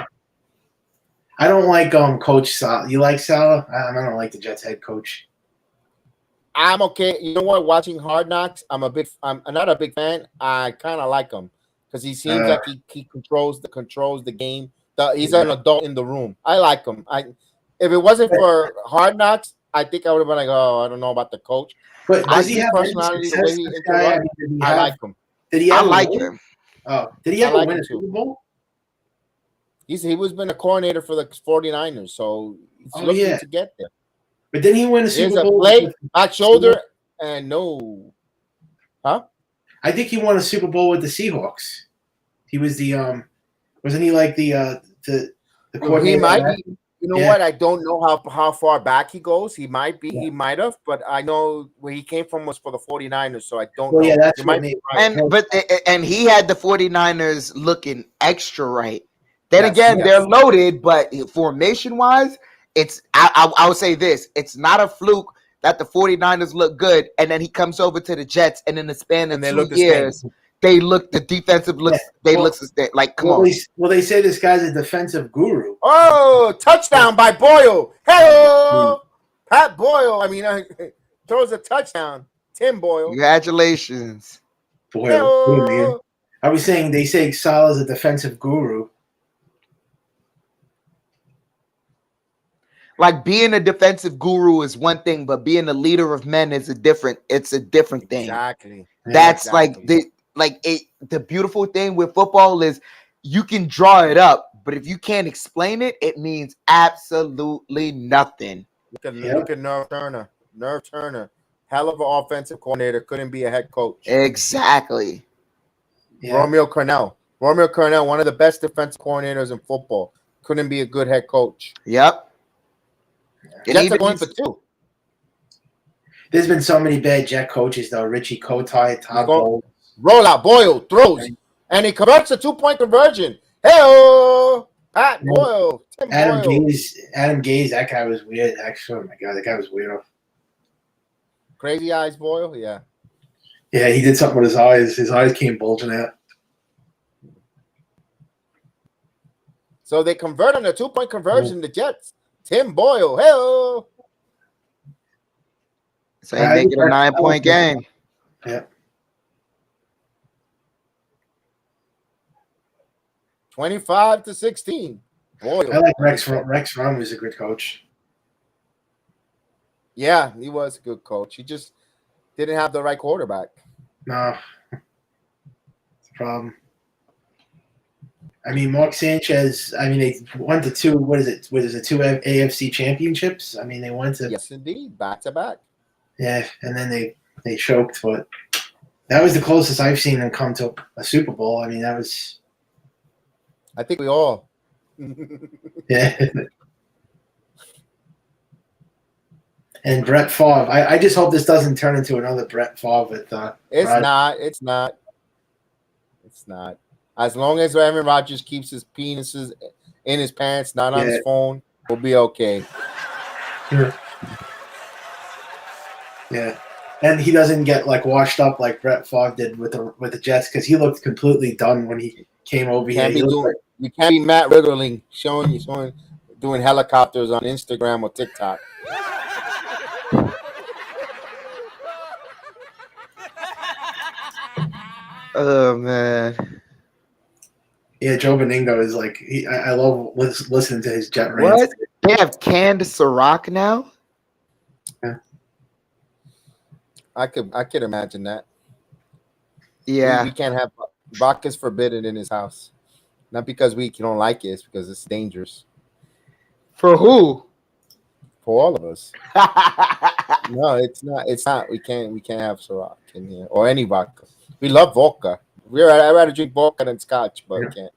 I don't like Coach Sala. You like Sala? I don't like the Jets head coach. I'm okay. You know what? Watching Hard Knocks, I'm not a big fan. I kind of like him because he seems like he controls the game. He's an adult in the room. I like him. If it wasn't for Hard Knocks, I think I would have been like, oh, I don't know about the coach. But does he have personality? The way he interrupts, I like him. Did he? I like him. Oh, did he ever win a Super Bowl? He was been a coordinator for the 49ers, so he's looking to get there. But didn't he win a Super Bowl? Play, back shoulder, and no. Huh? I think he won a Super Bowl with the Seahawks. He was the wasn't he like the coordinator? He might be. You know what? I don't know how far back he goes. He might be. Yeah. He might have, but I know where he came from was for the 49ers, so I don't know. Yeah, that's what right. And he had the 49ers looking extra right. Then they're loaded, but formation-wise, it's I would say this. It's not a fluke that the 49ers look good, and then he comes over to the Jets, and in the span of 2 years, the defensive looks, look like, come on. Well, they say this guy's a defensive guru. Oh, touchdown by Boyle. Hello, Pat Boyle. I mean, throws a touchdown. Tim Boyle. Congratulations. Boyle. I was saying, they say Salah's a defensive guru. Like being a defensive guru is one thing, but being a leader of men is a different thing. Exactly. That's like the beautiful thing with football is you can draw it up, but if you can't explain it, it means absolutely nothing. Look at Nerve Turner. Nerve Turner, hell of an offensive coordinator, couldn't be a head coach. Exactly. Yeah. Romeo Cornell, one of the best defensive coordinators in football, couldn't be a good head coach. Yep. Jets are going for 2. There's been so many bad Jet coaches though. Richie Kotite, Todd Bowles. Roll out, Boyle throws, and he converts a 2-point conversion. Hey, Pat Boyle, Tim Adam Boyle. Gaze, that guy was weird. Actually, oh my god, that guy was weird. Crazy Eyes Boyle, yeah. Yeah, he did something with his eyes. His eyes came bulging out. So they convert on a 2-point conversion. The Jets. Tim Boyle, hey. So they make it a 9-point game. Yeah. 25-16. Boyle. I like Rex. Rex Run was a good coach. Yeah, he was a good coach. He just didn't have the right quarterback. No. It's a problem. I mean, Mark Sanchez, they went to 2, what is it, 2 AFC championships? I mean, they went to... Yes, indeed, back-to-back. Yeah, and then they choked, but that was the closest I've seen them come to a Super Bowl. I mean, that was... I think we all... Yeah. And Brett Favre, I just hope this doesn't turn into another Brett Favre with... It's not. As long as Aaron Rodgers keeps his penises in his pants, not on his phone, we'll be okay. Yeah. And he doesn't get washed up like Brett Favre did with the Jets because he looked completely done when he came over here. You can't be Matt Riddling doing helicopters on Instagram or TikTok. Oh man. Yeah, Joe Benigno is I love listening to his Jet rants. What? They have canned Ciroc now? Yeah. I could imagine that. Yeah. We can't have vodka's forbidden in his house. Not because we don't like it, it's because it's dangerous. For who? For all of us. No, it's not. We can't have Ciroc in here or any vodka. We love vodka. I'd rather drink vodka than scotch, but we can't.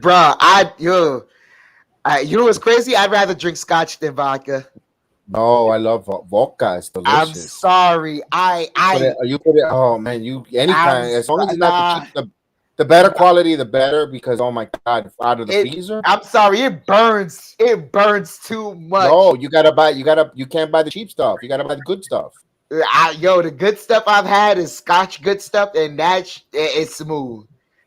Bro, you know what's crazy? I'd rather drink scotch than vodka. No, I love vodka. It's delicious. I'm sorry. You put it. Oh man, anytime. As long as it's not the better quality, the better. Because oh my god, out of the freezer. I'm sorry. It burns. It burns too much. No, you can't buy the cheap stuff. You gotta buy the good stuff. The good stuff I've had is Scotch good stuff, and it's smooth.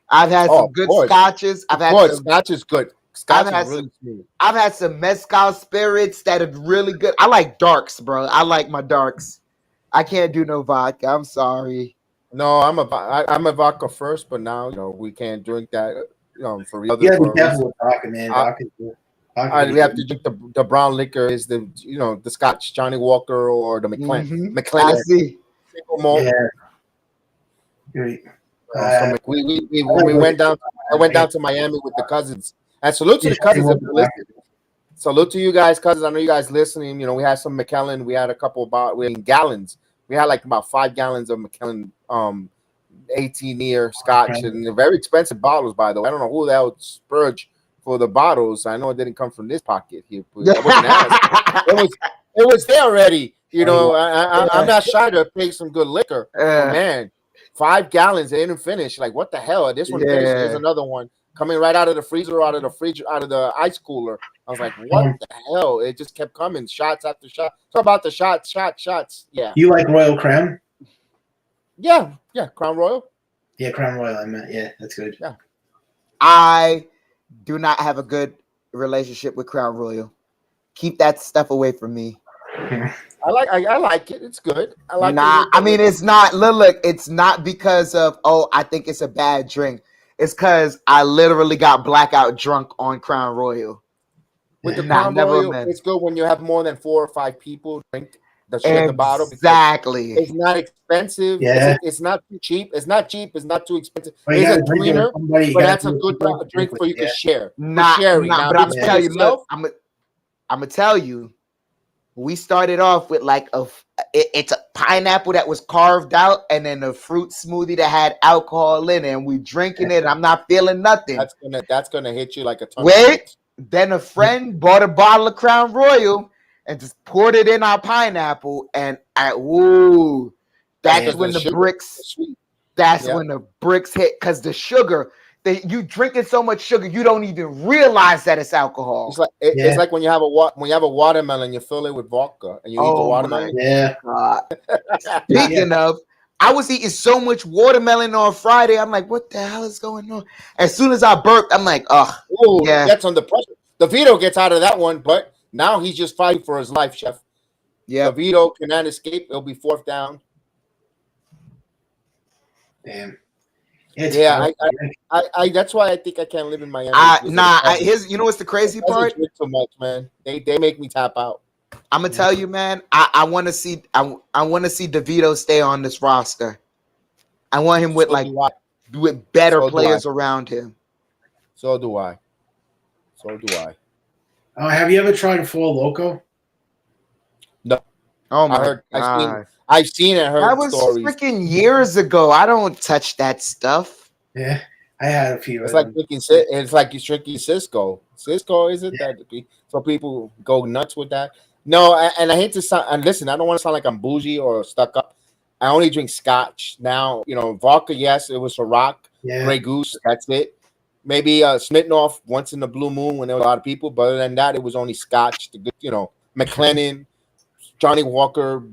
I've had some good scotches. Scotch is good. Scotch is really smooth. I've had some mezcal spirits that are really good. I like darks, bro. I like my darks. I can't do no vodka. I'm sorry. No, I'm a vodka first, but now we can't drink that. For real. Yeah, be careful with vodka, man. We have to drink the brown liquor. Is the Scotch, Johnny Walker or the McLaren. I see. Single malt. Yeah. Great. So we went down. I went down to Miami with the cousins. And salute to the cousins. Salute to you guys, cousins. I know you guys listening. We had some McKellen. We had a couple of gallons. We had about 5 gallons of McKellen 18-year Scotch, and they're very expensive bottles, by the way. I don't know who the hell spurged for the bottles. I know it didn't come from this pocket here. It was there already. I'm not shy to pay some good liquor. Man, 5 gallons, they didn't finish. What the hell? This one finished. There's another one coming right out of the freezer, out of the ice cooler. I was like, what the hell? It just kept coming, shots after shot. Talk about the shots. Yeah. You like Royal Crown? Yeah, Crown Royal. Yeah, Crown Royal. I meant, yeah, that's good. Yeah. I do not have a good relationship with Crown Royal. Keep that stuff away from me. I like it. It's good. I like it. It's not. Look, it's not because of I think it's a bad drink. It's because I literally got blackout drunk on Crown Royal. With the Nah, Crown never Royal, amend. it's good when you have more than 4 or 5 people drink the bottle. Exactly. It's not expensive. Yeah. It's not too cheap. It's not cheap. It's not too expensive. But you It's a gotta drink it with tweener, somebody, you but gotta that's a do it good with people drink for you yeah. to share. Nah, For sharing. Now, but if I'm it's gonna for tell you, yourself, look, I'm gonna tell you, we started off with like it's a pineapple that was carved out, and then a fruit smoothie that had alcohol in it, and we drinking it. And I'm not feeling nothing. that's gonna hit you like a ton. Wait, then a friend bought a bottle of Crown Royal and just poured it in our pineapple, and that's when the bricks. That's when the bricks hit, because the sugar. You drinking so much sugar, you don't even realize that it's alcohol. It's like it's like when you have a watermelon, you fill it with vodka and you eat the watermelon. Speaking of, I was eating so much watermelon on Friday. I'm like, what the hell is going on? As soon as I burped, I'm like, That's under pressure. DeVito gets out of that one, but now he's just fighting for his life, Chef. Yeah, DeVito cannot escape. It'll be 4th down. Damn. I that's why I think I can't live in Miami. You know what's the crazy part? Drink too much, man. They make me tap out. I'm gonna tell you, man. I want to see DeVito stay on this roster. I want him with better players around him. So do I. Have you ever tried Four Loko? No. Oh my God. I've seen it. Heard that was stories. freaking years ago. I don't touch that stuff. Yeah, I had a few. It's like drinking. It's like you're drinking Cisco. Cisco, is it that? So people go nuts with that. No, and I hate to sound. And listen, I don't want to sound like I'm bougie or stuck up. I only drink Scotch now. Vodka. Yes, it was a rock. Yeah. Grey Goose. That's it. Maybe Smirnoff once in the blue moon when there were a lot of people. But other than that, it was only Scotch. The good, McLennan, Johnny Walker.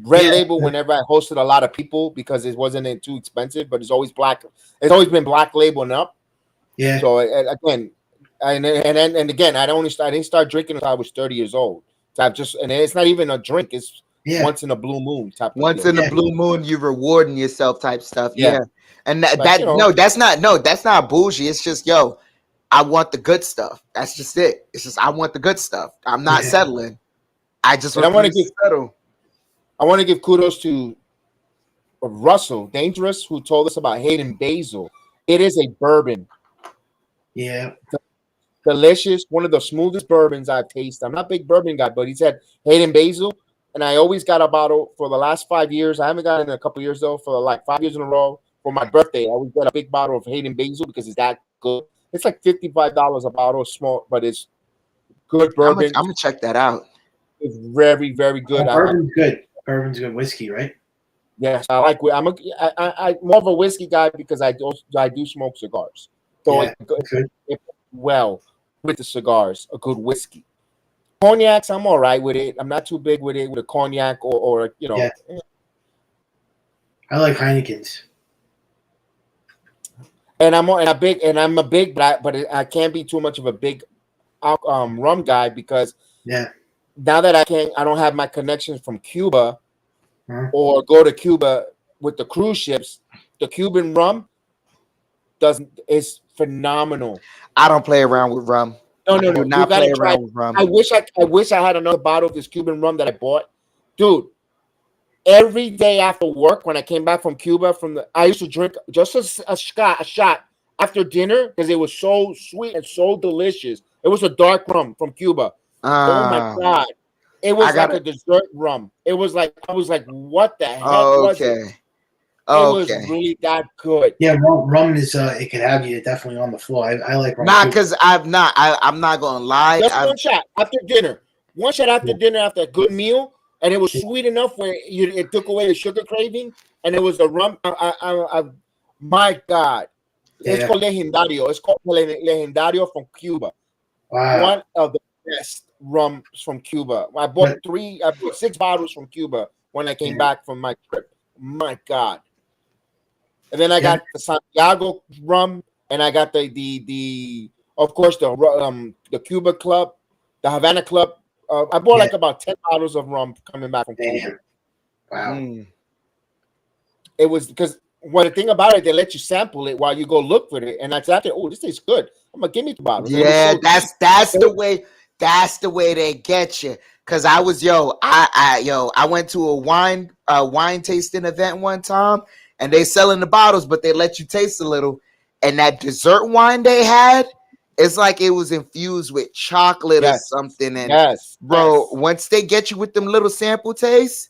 Red Label whenever I hosted a lot of people because it wasn't too expensive, but it's always black. It's always been Black Label and up. Yeah. So again, and again, I didn't start drinking until I was 30 years old. So and it's not even a drink. It's once in a blue moon type. Once in a blue moon, you're rewarding yourself type stuff. Yeah. And that's not bougie. It's just I want the good stuff. That's just it. It's just I want the good stuff. I'm not settling. I just want to settle. I want to give kudos to Russell Dangerous, who told us about Hayden Basil. It is a bourbon. Yeah. Delicious. One of the smoothest bourbons I've tasted. I'm not a big bourbon guy, but he said Hayden Basil. And I always got a bottle for the last 5 years. I haven't gotten it in a couple years, though, for like 5 years in a row. For my birthday, I always get a big bottle of Hayden Basil because it's that good. It's like $55 a bottle, small, but it's good bourbon. I'm going to check that out. It's very, very good. Bourbon's good. Bourbon's good whiskey, right? Yes, I like. I'm more of a whiskey guy because I do smoke cigars. So it well with the cigars, a good whiskey. Cognacs, I'm all right with it. I'm not too big with it with a cognac or. Yeah. I like Heineken's. And I'm a big black, but I can't be too much of a big rum guy because now that I don't have my connections from Cuba or go to Cuba with the cruise ships. The Cuban rum is phenomenal. I don't play around with rum. No. Do not play around with rum. I wish I had another bottle of this Cuban rum that I bought, dude. Every day after work, when I came back from Cuba, I used to drink just a shot after dinner because it was so sweet and so delicious. It was a dark rum from Cuba. Oh my God. It was like a dessert rum. It was like, I was like, what the heck was it? It was really that good. Yeah, rum is it can have you definitely on the floor. I like rum. Nah, because I'm not gonna lie. Just one shot after dinner. One shot after dinner after a good meal, and it was sweet enough where it took away the sugar craving, and it was a rum. My God. It's called Legendario. It's called Legendario from Cuba. Wow. One of the best rums from Cuba. I bought 6 bottles from Cuba when I came back from my trip. My God. And then I got the Santiago rum, and I got the of course the Cuba Club, the Havana Club. I bought like about 10 bottles of rum coming back from Cuba. Wow. It was because Well, the thing about it, they let you sample it while you go look for it, and that's after. Oh, this tastes good. I'm gonna give me 2 bottles. Yeah, that's the way. That's the way they get you. Cause I went to a wine tasting event one time, and they selling the bottles, but they let you taste a little. And that dessert wine they had, it's like it was infused with chocolate or something. And bro, once they get you with them little sample tastes,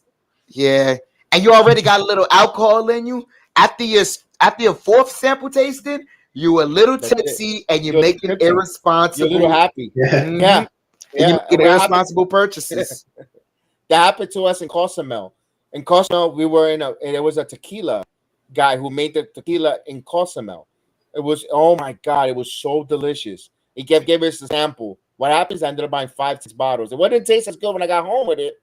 and you already got a little alcohol in you. After your 4th sample tasting, you a little tipsy and you're making irresponsible. You're a little happy. And you're making irresponsible purchases. That happened to us in Cozumel. In Cozumel, we were there was a tequila guy who made the tequila in Cozumel. It was, oh my God, it was so delicious. He gave us a sample. What happens? I ended up buying 5-6 bottles. It wouldn't taste as good when I got home with it,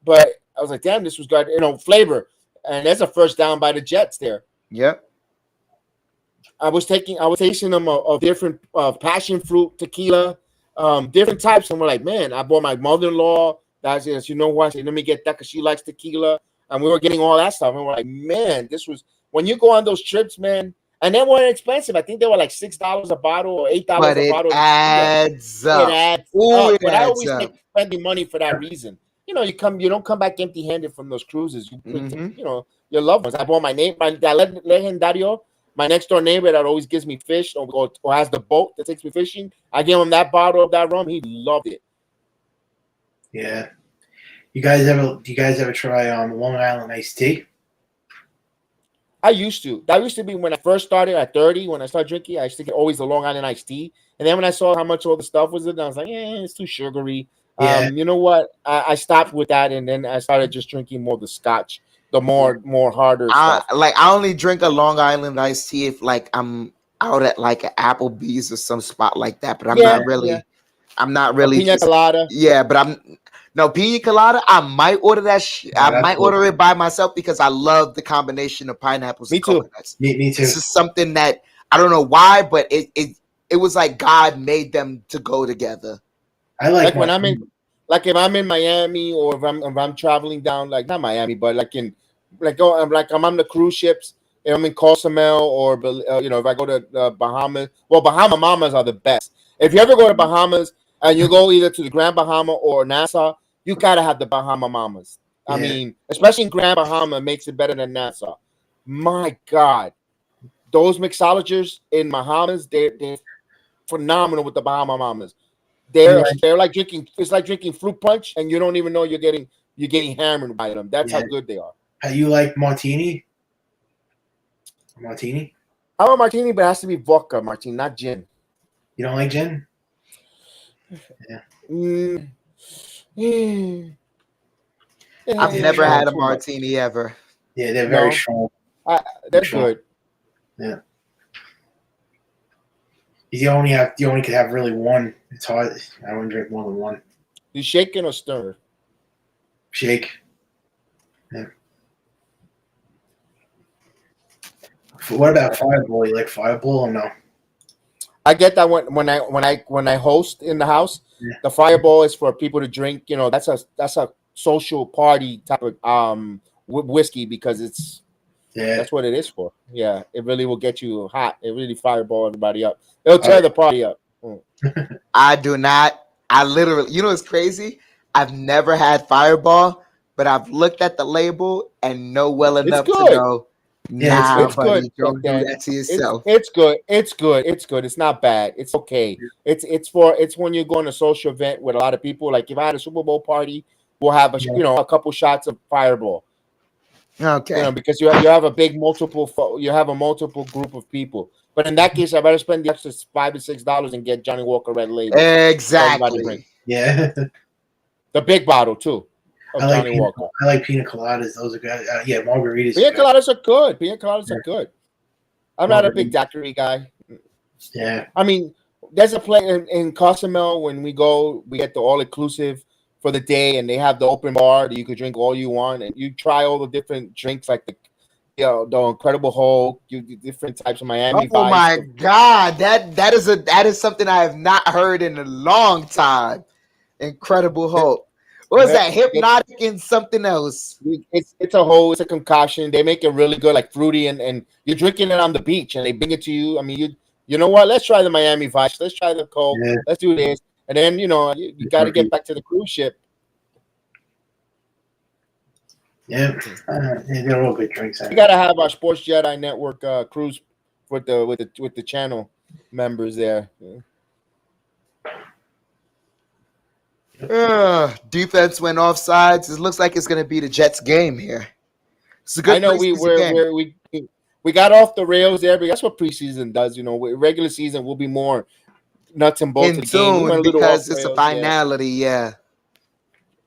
but I was like, damn, this was good, flavor. And that's a first down by the Jets there. Yep. I was tasting them of different passion fruit tequila, different types. And we're like, man, I bought my mother-in-law. That's you know what? Let me get that because she likes tequila. And we were getting all that stuff. And we're like, man, this was when you go on those trips, man. And they weren't expensive. I think they were like $6 a bottle or $8 a bottle. It adds up. It adds up. But I always think spending money for that reason. You don't come back empty-handed from those cruises. You bring, your loved ones. I bought my legendario, my next door neighbor that always gives me fish or has the boat that takes me fishing. I gave him that bottle of that rum. He loved it. Yeah. Do you guys ever try Long Island iced tea? I used to. That used to be when I first started at 30. When I started drinking, I used to get always the Long Island iced tea. And then when I saw how much all the stuff was in, I was like, it's too sugary. Yeah. You know what? I stopped with that, and then I started just drinking more the scotch, the more harder stuff. I only drink a Long Island iced tea if like I'm out at like an Applebee's or some spot like that. But I'm not really. Yeah. I'm not really. Pina colada. Yeah, but pina colada. I might order that. I might order it by myself because I love the combination of pineapples. Me too. Me too. This is something that I don't know why, but it was like God made them to go together. I like when I'm in, like if I'm in Miami or if I'm traveling down, like not Miami, but I'm on the cruise ships. If I'm in Cozumel or if I go to Bahamas. Well, Bahama Mamas are the best. If you ever go to Bahamas and you go either to the Grand Bahama or Nassau, you gotta have the Bahama Mamas. Yeah. I mean, especially in Grand Bahama, makes it better than Nassau. My God, those mixologers in Bahamas, they're phenomenal with the Bahama Mamas. They're like drinking. It's like drinking fruit punch, and you don't even know you're getting hammered by them. That's how good they are. How you like martini? Martini? I want martini, but it has to be vodka martini, not gin. You don't like gin? Yeah. I've never had a martini ever. Yeah, they're very strong. They're good. Yeah. You only could have really one. It's hard. I wouldn't drink more than one. You shaking or stir? Shake. Yeah. What about Fireball? You like Fireball or no? I get that when I host in the house. Yeah. The Fireball is for people to drink. That's a social party type of whiskey because it's. Yeah, that's what it is for. Yeah, it really will get you hot. It really fireball everybody up. It'll tear the party up. I do not. I literally, it's crazy. I've never had Fireball, but I've looked at the label and know well enough to know. Yeah, it's buddy, good. Don't do that to yourself. It's good. It's good. It's good. It's not bad. It's okay. It's when you go on a social event with a lot of people. Like if I had a Super Bowl party, we'll have a couple shots of Fireball. Okay. Because you have a multiple group of people. But in that case, I better spend the extra $5 to $6 and get Johnny Walker Red Label. Exactly. Yeah. The big bottle too. I like pina coladas. Those are good. Margaritas. Pina coladas are good. I'm not a big daiquiri guy. Yeah. I mean, there's a place in Cozumel when we go, we get the all inclusive for the day, and they have the open bar that you could drink all you want, and you try all the different drinks like the Incredible Hulk, different types of Miami. Oh my God, that is something I have not heard in a long time. Incredible Hulk. What was that? Hypnotic and something else. It's a concoction. They make it really good, like fruity, and you're drinking it on the beach, and they bring it to you. I mean, you know what? Let's try the Miami Vice. Let's try the Coke. Yeah. Let's do this, and then you got to get back to the cruise ship. Yeah, they're all good drinks. We gotta have our Sports Jedi Network cruise with the channel members there. Defense went offsides. It looks like it's going to be the Jets game here. It's a good. I know we got off the rails there, but that's what preseason does. Regular season will be more nuts and bolts in of the game. tune because it's a finality. Yeah.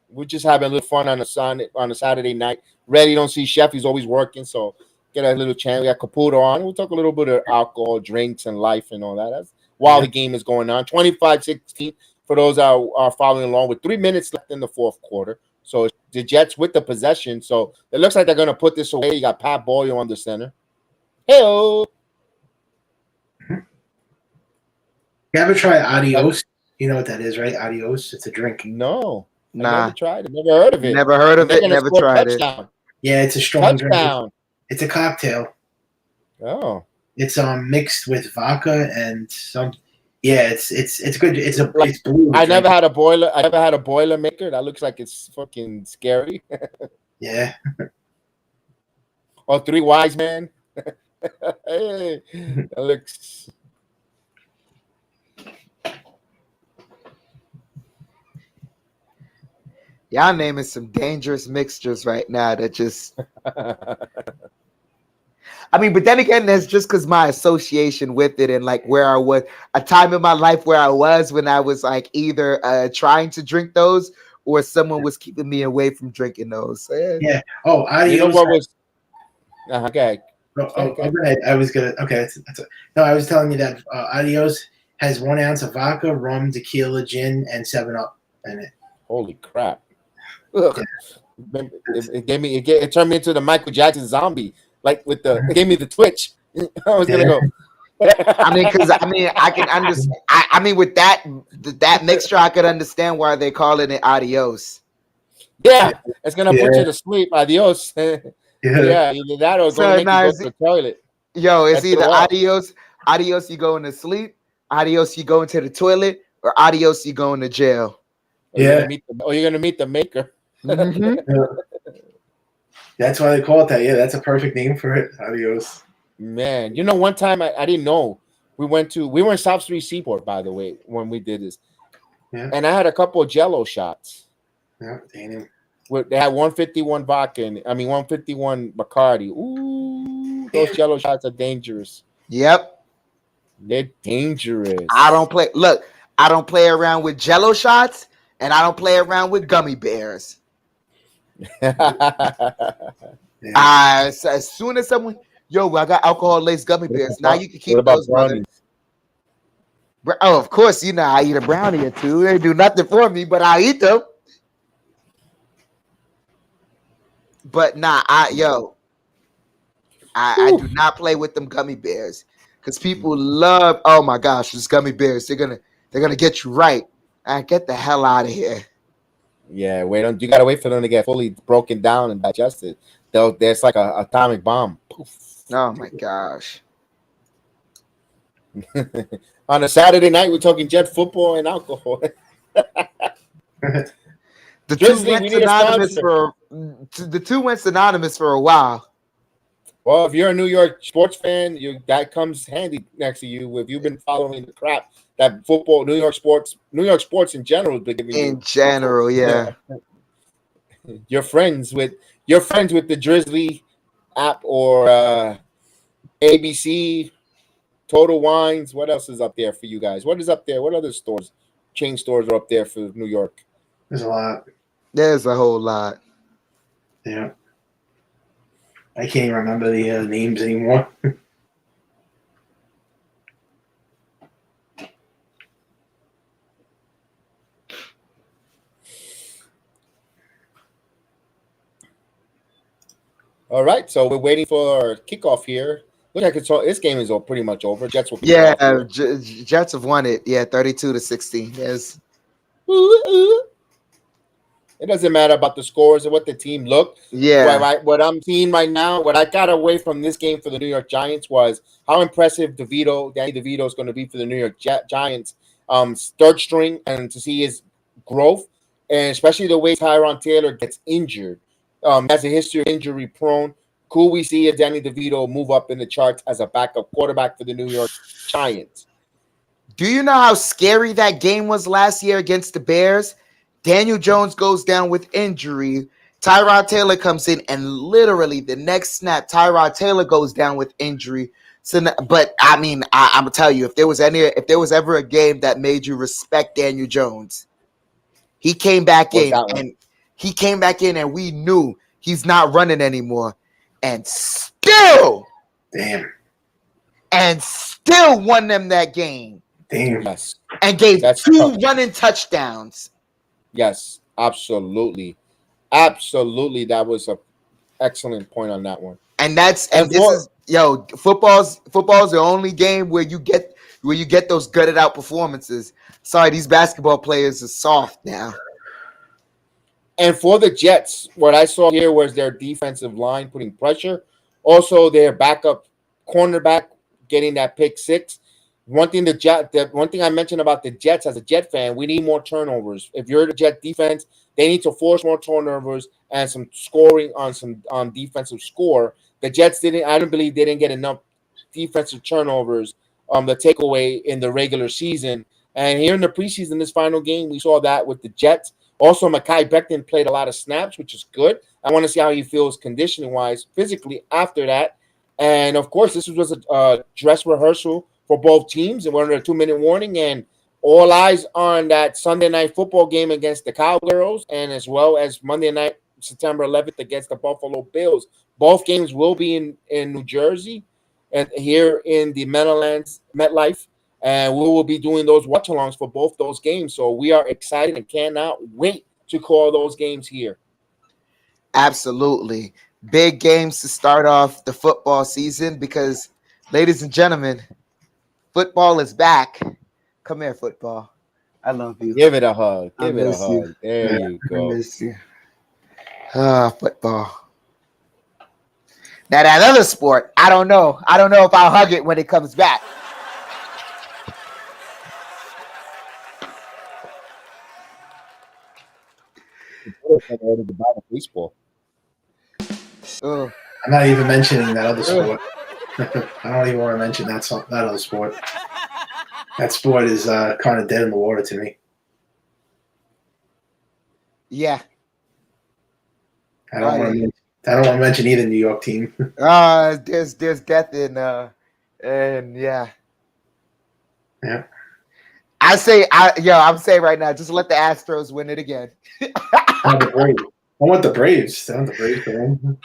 We're just having a little fun on a Saturday night. Reddy don't see Chef. He's always working, so get a little chance. We got Caputo on. We'll talk a little bit of alcohol, drinks, and life and all that. That's while the game is going on. 25-16 for those that are following along with 3 minutes left in the fourth quarter. So the Jets with the possession. So it looks like they're going to put this away. You got Pat Boyle on the center. Hey-o. You ever try Adios? You know what that is, right? Adios. It's a drink. No. Nah. Never tried it. Never heard of it. Never heard of it. Never tried it. Yeah, it's a strong drink. It's a cocktail. Oh. It's mixed with vodka and some. Yeah, it's good. It's blue. I never had a boiler maker. That looks like it's fucking scary. Yeah. Or Three Wise Men. Hey, that looks. Y'all naming some dangerous mixtures right now that just I mean, but then again, that's just because my association with it and like where I was, a time in my life where I was when I was like either trying to drink those or someone was keeping me away from drinking those. So, yeah. Oh, Adios. You know what was okay. Go ahead. I was gonna. Okay. No, I was telling you that Adios has 1 ounce of vodka, rum, tequila, gin, and 7-Up in it. Holy crap! Ugh. It turned me into the Michael Jackson zombie. Like it gave me the twitch. I was gonna go. I can understand. I mean, with that mixture, I could understand why they're calling it Adios. Yeah, it's gonna put you to sleep. Adios. Yeah, either that or go to the toilet. Yo, it's either adios, you going to sleep, adios, you going to the toilet, or adios, you going to jail. You're gonna meet the maker. Mm-hmm. That's why they call it that. Yeah, that's a perfect name for it. Adios. Man, one time I didn't know. We were in South Street Seaport, by the way, when we did this. Yeah. And I had a couple of Jello shots. Yeah, damn. They had 151 vodka and 151 Bacardi. Ooh, those Jello shots are dangerous. Yep. They're dangerous. I don't play around with Jello shots, and I don't play around with gummy bears. As soon as someone, I got alcohol-laced gummy bears. Now you can keep those brownies. Oh, of course, I eat a brownie or two. They do nothing for me, but I eat them. But nah, I do not play with them gummy bears because people love. Oh my gosh, these gummy bears! They're gonna get you right. Get the hell out of here. Yeah, you gotta wait for them to get fully broken down and digested. There's like a atomic bomb. Poof. Oh my gosh! On a Saturday night, we're talking Jet football and alcohol. The two went synonymous for a while. Well, if you're a New York sports fan, that comes handy next to you. If you've been following the crap that football, New York sports in general has been giving you. In general, yeah. You're friends with the Drizzly app or ABC, Total Wines. What else is up there for you guys? What is up there? What other chain stores are up there for New York? There's a lot. There's a whole lot. Yeah. I can't even remember the names anymore. All right, so we're waiting for kickoff here. Look like this game is pretty much over. Jets will. Jets have won it. Yeah, 32-16. Yes. It doesn't matter about the scores and what the team looked. Yeah. What I'm seeing right now, what I got away from this game for the New York Giants was how impressive Danny DeVito is going to be for the New York Giants. Third string, and to see his growth, and especially the way Tyrod Taylor gets injured. Has a history of injury prone. Cool, we see a Danny DeVito move up in the charts as a backup quarterback for the New York Giants. Do you know how scary that game was last year against the Bears? Daniel Jones goes down with injury. Tyrod Taylor comes in, and literally the next snap, Tyrod Taylor goes down with injury. So, but I mean, I'm gonna tell you, if there was ever a game that made you respect Daniel Jones, he came back in, and we knew he's not running anymore, and still won them that game. Damn. Yes. And gave two running touchdowns. Yes, absolutely. Absolutely. That was an excellent point on that one. And football's the only game where you get those gutted out performances. Sorry, these basketball players are soft now. And for the Jets, what I saw here was their defensive line putting pressure. Also, their backup cornerback getting that pick six. One thing I mentioned about the Jets as a Jet fan, we need more turnovers. If you're the Jet defense, they need to force more turnovers and some scoring on defensive score. The Jets I don't believe they didn't get enough defensive turnovers the takeaway in the regular season. And here in the preseason, this final game, we saw that with the Jets. Also, Mekhi Becton played a lot of snaps, which is good. I want to see how he feels conditioning-wise, physically after that. And, of course, this was a dress rehearsal for both teams, and we're under a 2-minute warning, and all eyes on that Sunday night football game against the Cowgirls, and as well as Monday night, September 11th, against the Buffalo Bills. Both games will be in New Jersey and here in the Meadowlands, MetLife, and we will be doing those watch-alongs for both those games. So we are excited and cannot wait to call those games here. Absolutely. Big games to start off the football season because, ladies and gentlemen, football is back. Come here, football. I love you. Give it a hug. Give it a hug. You. There you go. I miss you. Football. Now that other sport, I don't know. I don't know if I'll hug it when it comes back. Baseball. I'm not even mentioning that other sport. I don't even want to mention that other sport. That sport is kind of dead in the water to me. Yeah. I don't want to mention either New York team. There's death in and yeah. Yeah. I'm saying right now, just let the Astros win it again. I want the Braves. I want the Braves to win.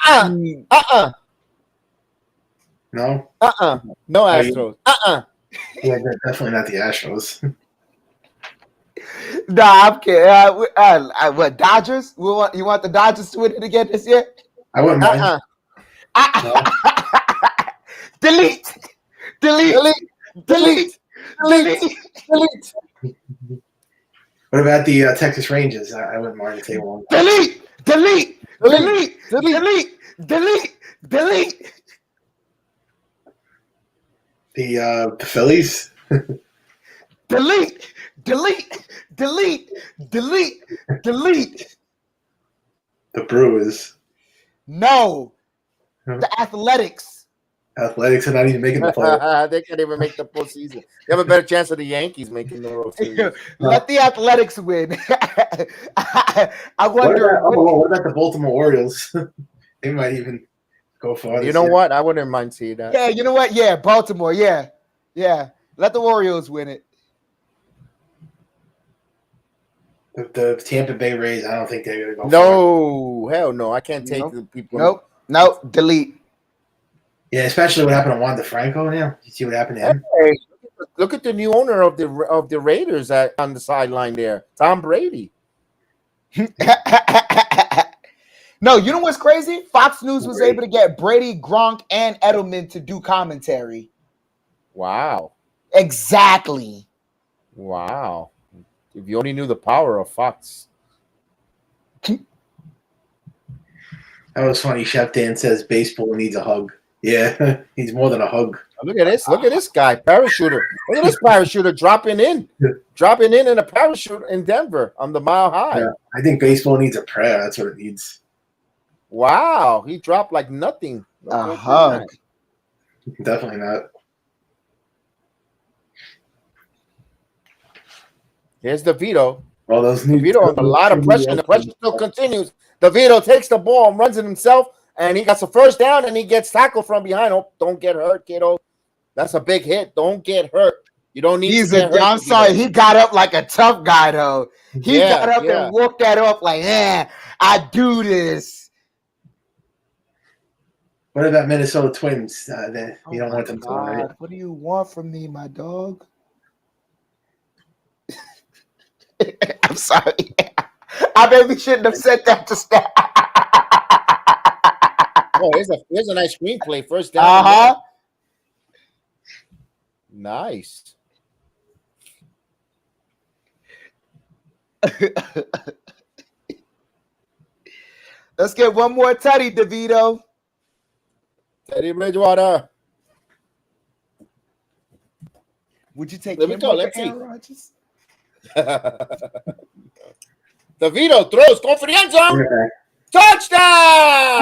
No. No Astros. Yeah, definitely not the Astros. No, I'm kidding. What, Dodgers? You want the Dodgers to win it again this year? I wouldn't mind. No. Delete. What about the Texas Rangers? I wouldn't mind if they won. Delete. The Phillies. Delete. The Brewers. No. The Athletics. Athletics are not even making the playoffs. They can't even make the postseason. They have a better chance of the Yankees making the World Series. Let the Athletics win. I wonder. What about the Baltimore Orioles? They might even go far. You know what? I wouldn't mind seeing that. Yeah, you know what? Yeah, Baltimore. Yeah. Let the Orioles win it. The Tampa Bay Rays, I don't think they're going to go No, hell no. I can't take the people. Nope. Delete. Yeah, especially what happened to Juan DeFranco now. You see what happened to him? Hey, look at the new owner of the Raiders on the sideline there, Tom Brady. No, you know what's crazy? Fox News was able to get Brady, Gronk, and Edelman to do commentary. Wow. Exactly. Wow. If you only knew the power of Fox. That was funny. Chef Dan says baseball needs a hug. Yeah, needs more than a hug. Look at this. Look at this guy, parachuter. Look at this parachuter dropping in a parachute in Denver on the Mile High. Yeah, I think baseball needs a prayer. That's what it needs. Wow, he dropped like nothing. A hug. Definitely not. Here's DeVito. All those new DeVito under a lot of pressure, and the pressure still continues. DeVito takes the ball and runs it himself, and he got the first down, and he gets tackled from behind. Oh, don't get hurt, kiddo. That's a big hit. Don't get hurt. You don't need to get hurt. I'm sorry. He got up like a tough guy, though. He got up and woke that up like, I do this. What about Minnesota Twins? You don't want them to win, right? What do you want from me, my dog? I'm sorry. I maybe shouldn't have said that to start. Oh, here's a nice screenplay. First down. Nice. Let's get one more Teddy, DeVito. Teddy Bridgewater. Would you take Let me him go. over Let's see. Aaron Rodgers? DeVito throws. Go for the end zone. Yeah. Touchdown!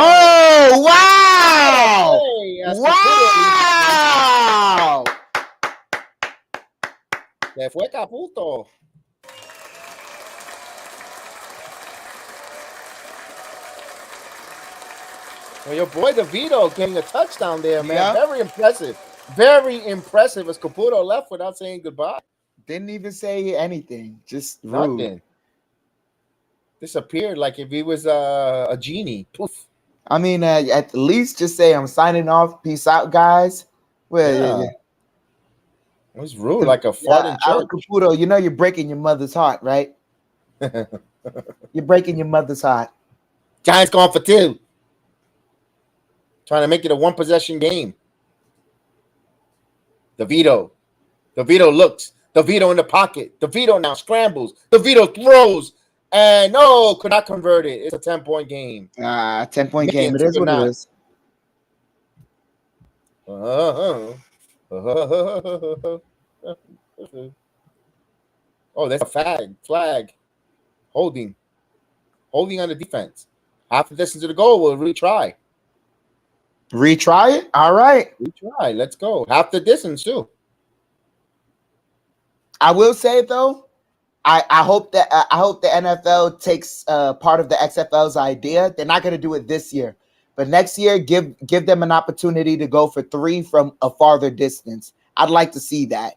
Oh, wow! Hey, Wow! Se fue Caputo. Well, your boy DeVito getting a touchdown there, man. Yeah. Very impressive. Very impressive as Caputo left without saying goodbye. Didn't even say anything. Just rude. Nothing. Disappeared like if he was a genie. Poof. I mean, at least just say I'm signing off. Peace out, guys. Well, Yeah. It was rude, like a fart in church. Caputo, you know you're breaking your mother's heart, right? You're breaking your mother's heart. Giants going for 2. Trying to make it a one-possession game. DeVito. DeVito looks. DeVito in the pocket. DeVito now scrambles. DeVito throws. And no, could not convert it. It's a 10-point game. 10-point game. It is what it is. Oh, that's a flag. Holding on the defense. Half the distance to the goal. We'll retry. Retry it? All right. Retry. Let's go. Half the distance, too. I will say, though, I hope the NFL takes part of the XFL's idea. They're not going to do it this year. But next year, give them an opportunity to go for 3 from a farther distance. I'd like to see that.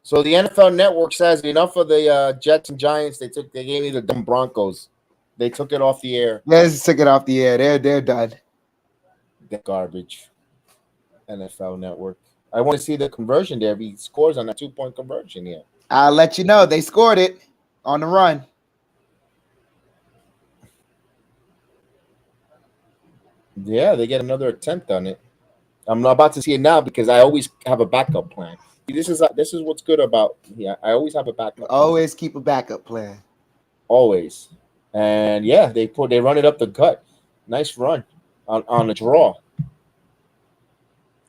So the NFL Network says enough of the Jets and Giants. They gave me the dumb Broncos. They took it off the air. They just took it off the air. They're done. The garbage. NFL Network. I want to see the conversion there. If he scores on that 2-point conversion here. I'll let you know. They scored it on the run. Yeah, they get another attempt on it. I'm not about to see it now because I always have a backup plan. This is what's good about I always have a backup. Always keep a backup plan. Always. And yeah, they run it up the gut. Nice run on a draw.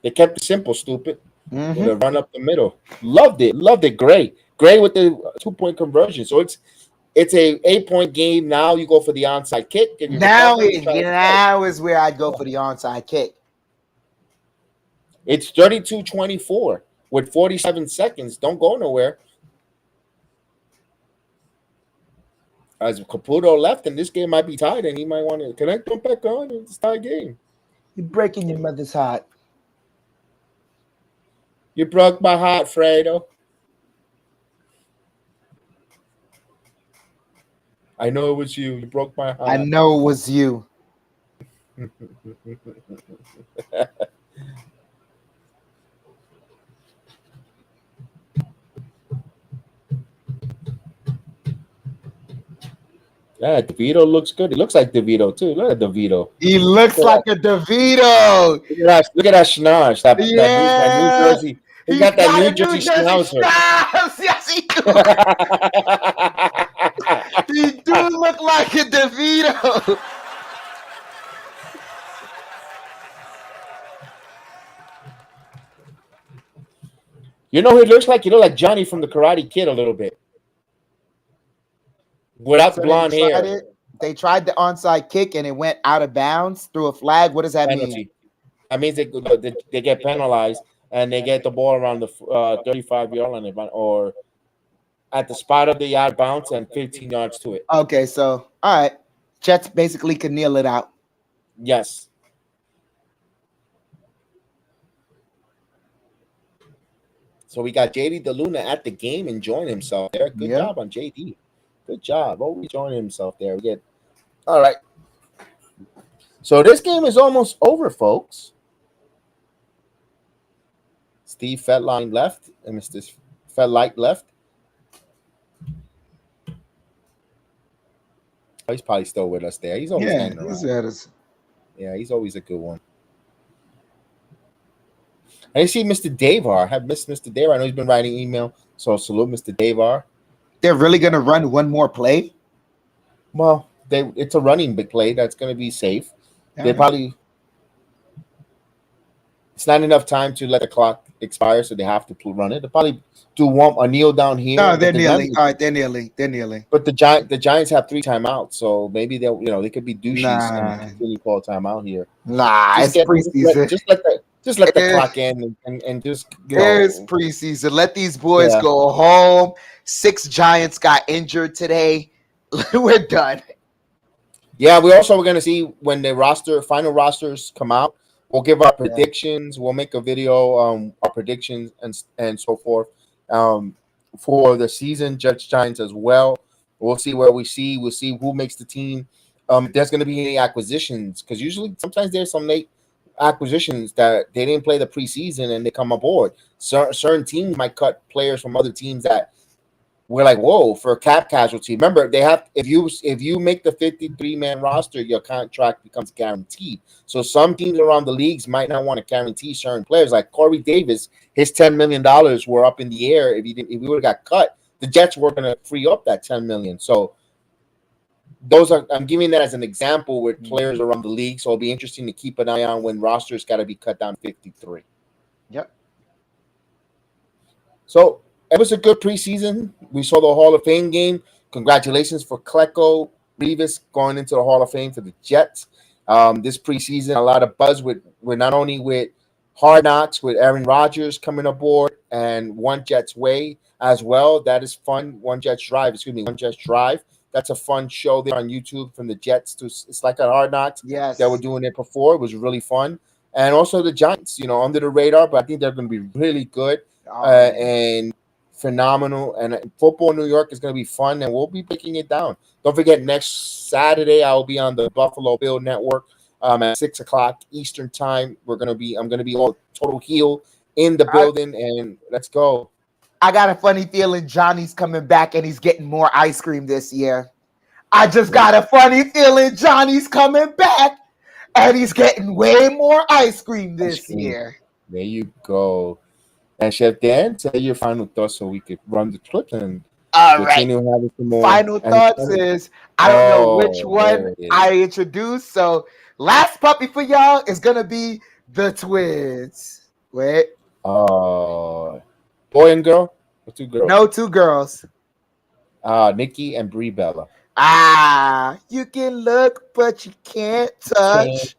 They kept it simple, stupid. Mm-hmm. With a run up the middle. Loved it. Great with the 2-point conversion. So it's a 8-point game. Now you go for the onside kick. Now is where I'd go for the onside kick. It's 32-24 with 47 seconds. Don't go nowhere. As Caputo left, and this game might be tied, and he might want to connect them back on. It's a tie game. You're breaking your mother's heart. You broke my heart, Fredo. I know it was you. You broke my heart. I know it was you. Yeah, DeVito looks good. He looks like DeVito too. Look at DeVito. He looks like a DeVito. Look at that schnoz. That New Jersey. He got that New Jersey schnauzer. Yes, he do. He do. You look like a DeVito. You know who he looks like? He looks like Johnny from the Karate Kid a little bit. Without blonde hair. They tried the onside kick and it went out of bounds through a flag. What does that mean? That means they get penalized and they get the ball around the 35-yard line or at the spot of the out of bounds and 15 yards to it. Okay, so all right. Jets basically can kneel it out. Yes. So we got JD DeLuna at the game enjoying himself there. Good job on JD. Good job. Always enjoying himself there. All right. So this game is almost over, folks. Steve Fetline left and Mr. Fetlight left. Oh, he's probably still with us there. He's always hanging around. Yeah, he's always a good one. I see Mr. Davar. I have missed Mr. Davar. I know he's been writing email, so salute Mr. Davar. They're really going to run one more play? Well, it's a running big play that's going to be safe. They probably it's not enough time to let the clock expire, so they have to run it. They'll probably do a kneel down here. No, they're kneeling. All right, they're kneeling. But the Giants have 3 timeouts, so maybe they could be douches and really call timeout here. It's preseason. Just let the clock in and just It's preseason. Let these boys go home. 6 Giants got injured today. We're done. Yeah, we also are going to see when the final rosters come out. We'll give our predictions. We'll make a video, our predictions and so forth for the season. Jets Giants as well. We'll see where we'll see who makes the team. If there's going to be any acquisitions, because usually sometimes there's some late acquisitions that they didn't play the preseason and they come aboard. Certain teams might cut players from other teams that we're like, whoa, for a cap casualty. Remember, they have if you make the 53-man roster, your contract becomes guaranteed. So some teams around the leagues might not want to guarantee certain players. Like Corey Davis, his $10 million were up in the air. If he would have got cut, the Jets were going to free up that $10 million. So I'm giving that as an example with players around the league. So it'll be interesting to keep an eye on when rosters got to be cut down 53. Yep. So it was a good preseason. We saw the Hall of Fame game. Congratulations for Klecko Revis going into the Hall of Fame for the Jets. This preseason, a lot of buzz with not only with Hard Knocks, with Aaron Rodgers coming aboard and One Jets Way as well. That is fun. One Jets Drive. That's a fun show there on YouTube from the Jets. It's like a Hard Knocks. Yes. That were doing it before. It was really fun. And also the Giants, under the radar, but I think they're going to be really good and phenomenal. And football in New York is going to be fun, and we'll be breaking it down. Don't forget, next Saturday I will be on the Buffalo Bill Network at 6:00 Eastern time. I'm going to be all total heel in the building, and let's go. I got a funny feeling Johnny's coming back and he's getting more ice cream this year. I just got a funny feeling Johnny's coming back and he's getting way more ice cream this year. There you go. And Chef Dan, say your final thoughts so we could run the clip and continue having some more. Final thoughts is I don't know which one I introduced. So last puppy for y'all is gonna be the twins. Wait. Boy and girl? Or 2 girls? No, 2 girls. Nikki and Brie Bella. You can look, but you can't touch.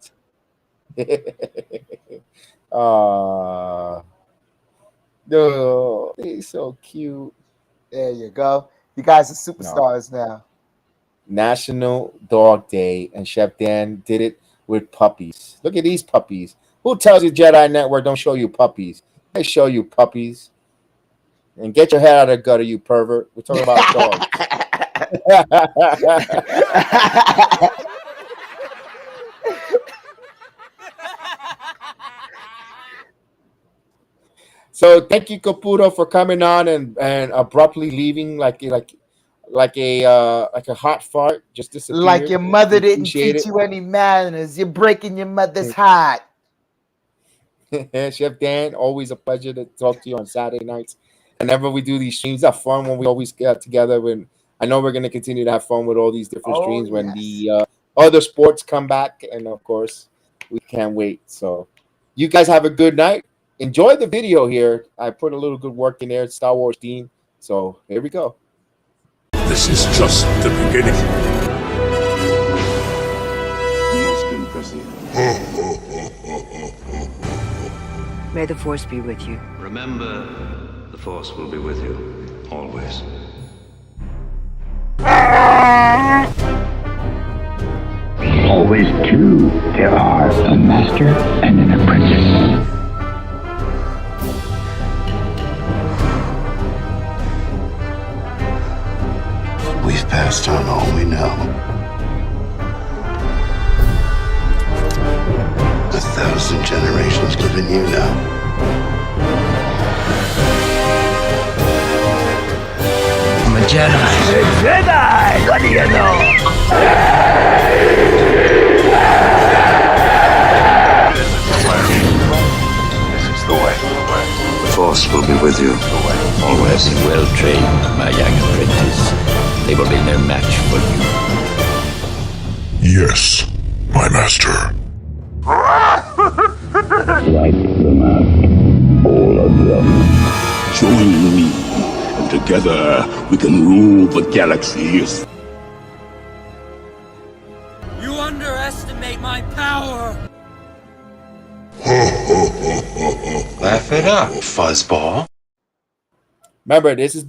No, he's so cute. There you go. You guys are superstars now. National Dog Day, and Chef Dan did it with puppies. Look at these puppies. Who tells you Jedi Network don't show you puppies? They show you puppies. And get your head out of the gutter, you pervert. We're talking about dogs. So thank you, Caputo, for coming on and abruptly leaving like a hot fart. Just disappeared. Like your mother didn't teach you any manners. You're breaking your mother's heart. Chef Dan, always a pleasure to talk to you on Saturday nights. Whenever we do these streams, are fun when we always get together I know we're going to continue to have fun with all these different streams when yes. the other sports come back. And, of course, we can't wait. So you guys have a good night. Enjoy the video here. I put a little good work in there. It's Star Wars theme. So here we go. This is just the beginning. Most impressive. May the Force be with you. Remember, the Force will be with you, always. Always two. There are a master and an apprentice. We've passed on all we know. 1,000 generations live in you now. I'm a Jedi. Jedi! What do you know? This is the way. The Force will be with you, always. Well trained, my young apprentice. They will be no match for you. Yes, my master. Wipe them out. All of them. Join me, and together we can rule the galaxy. You underestimate my power! Laugh it up, fuzzball. Remember, this is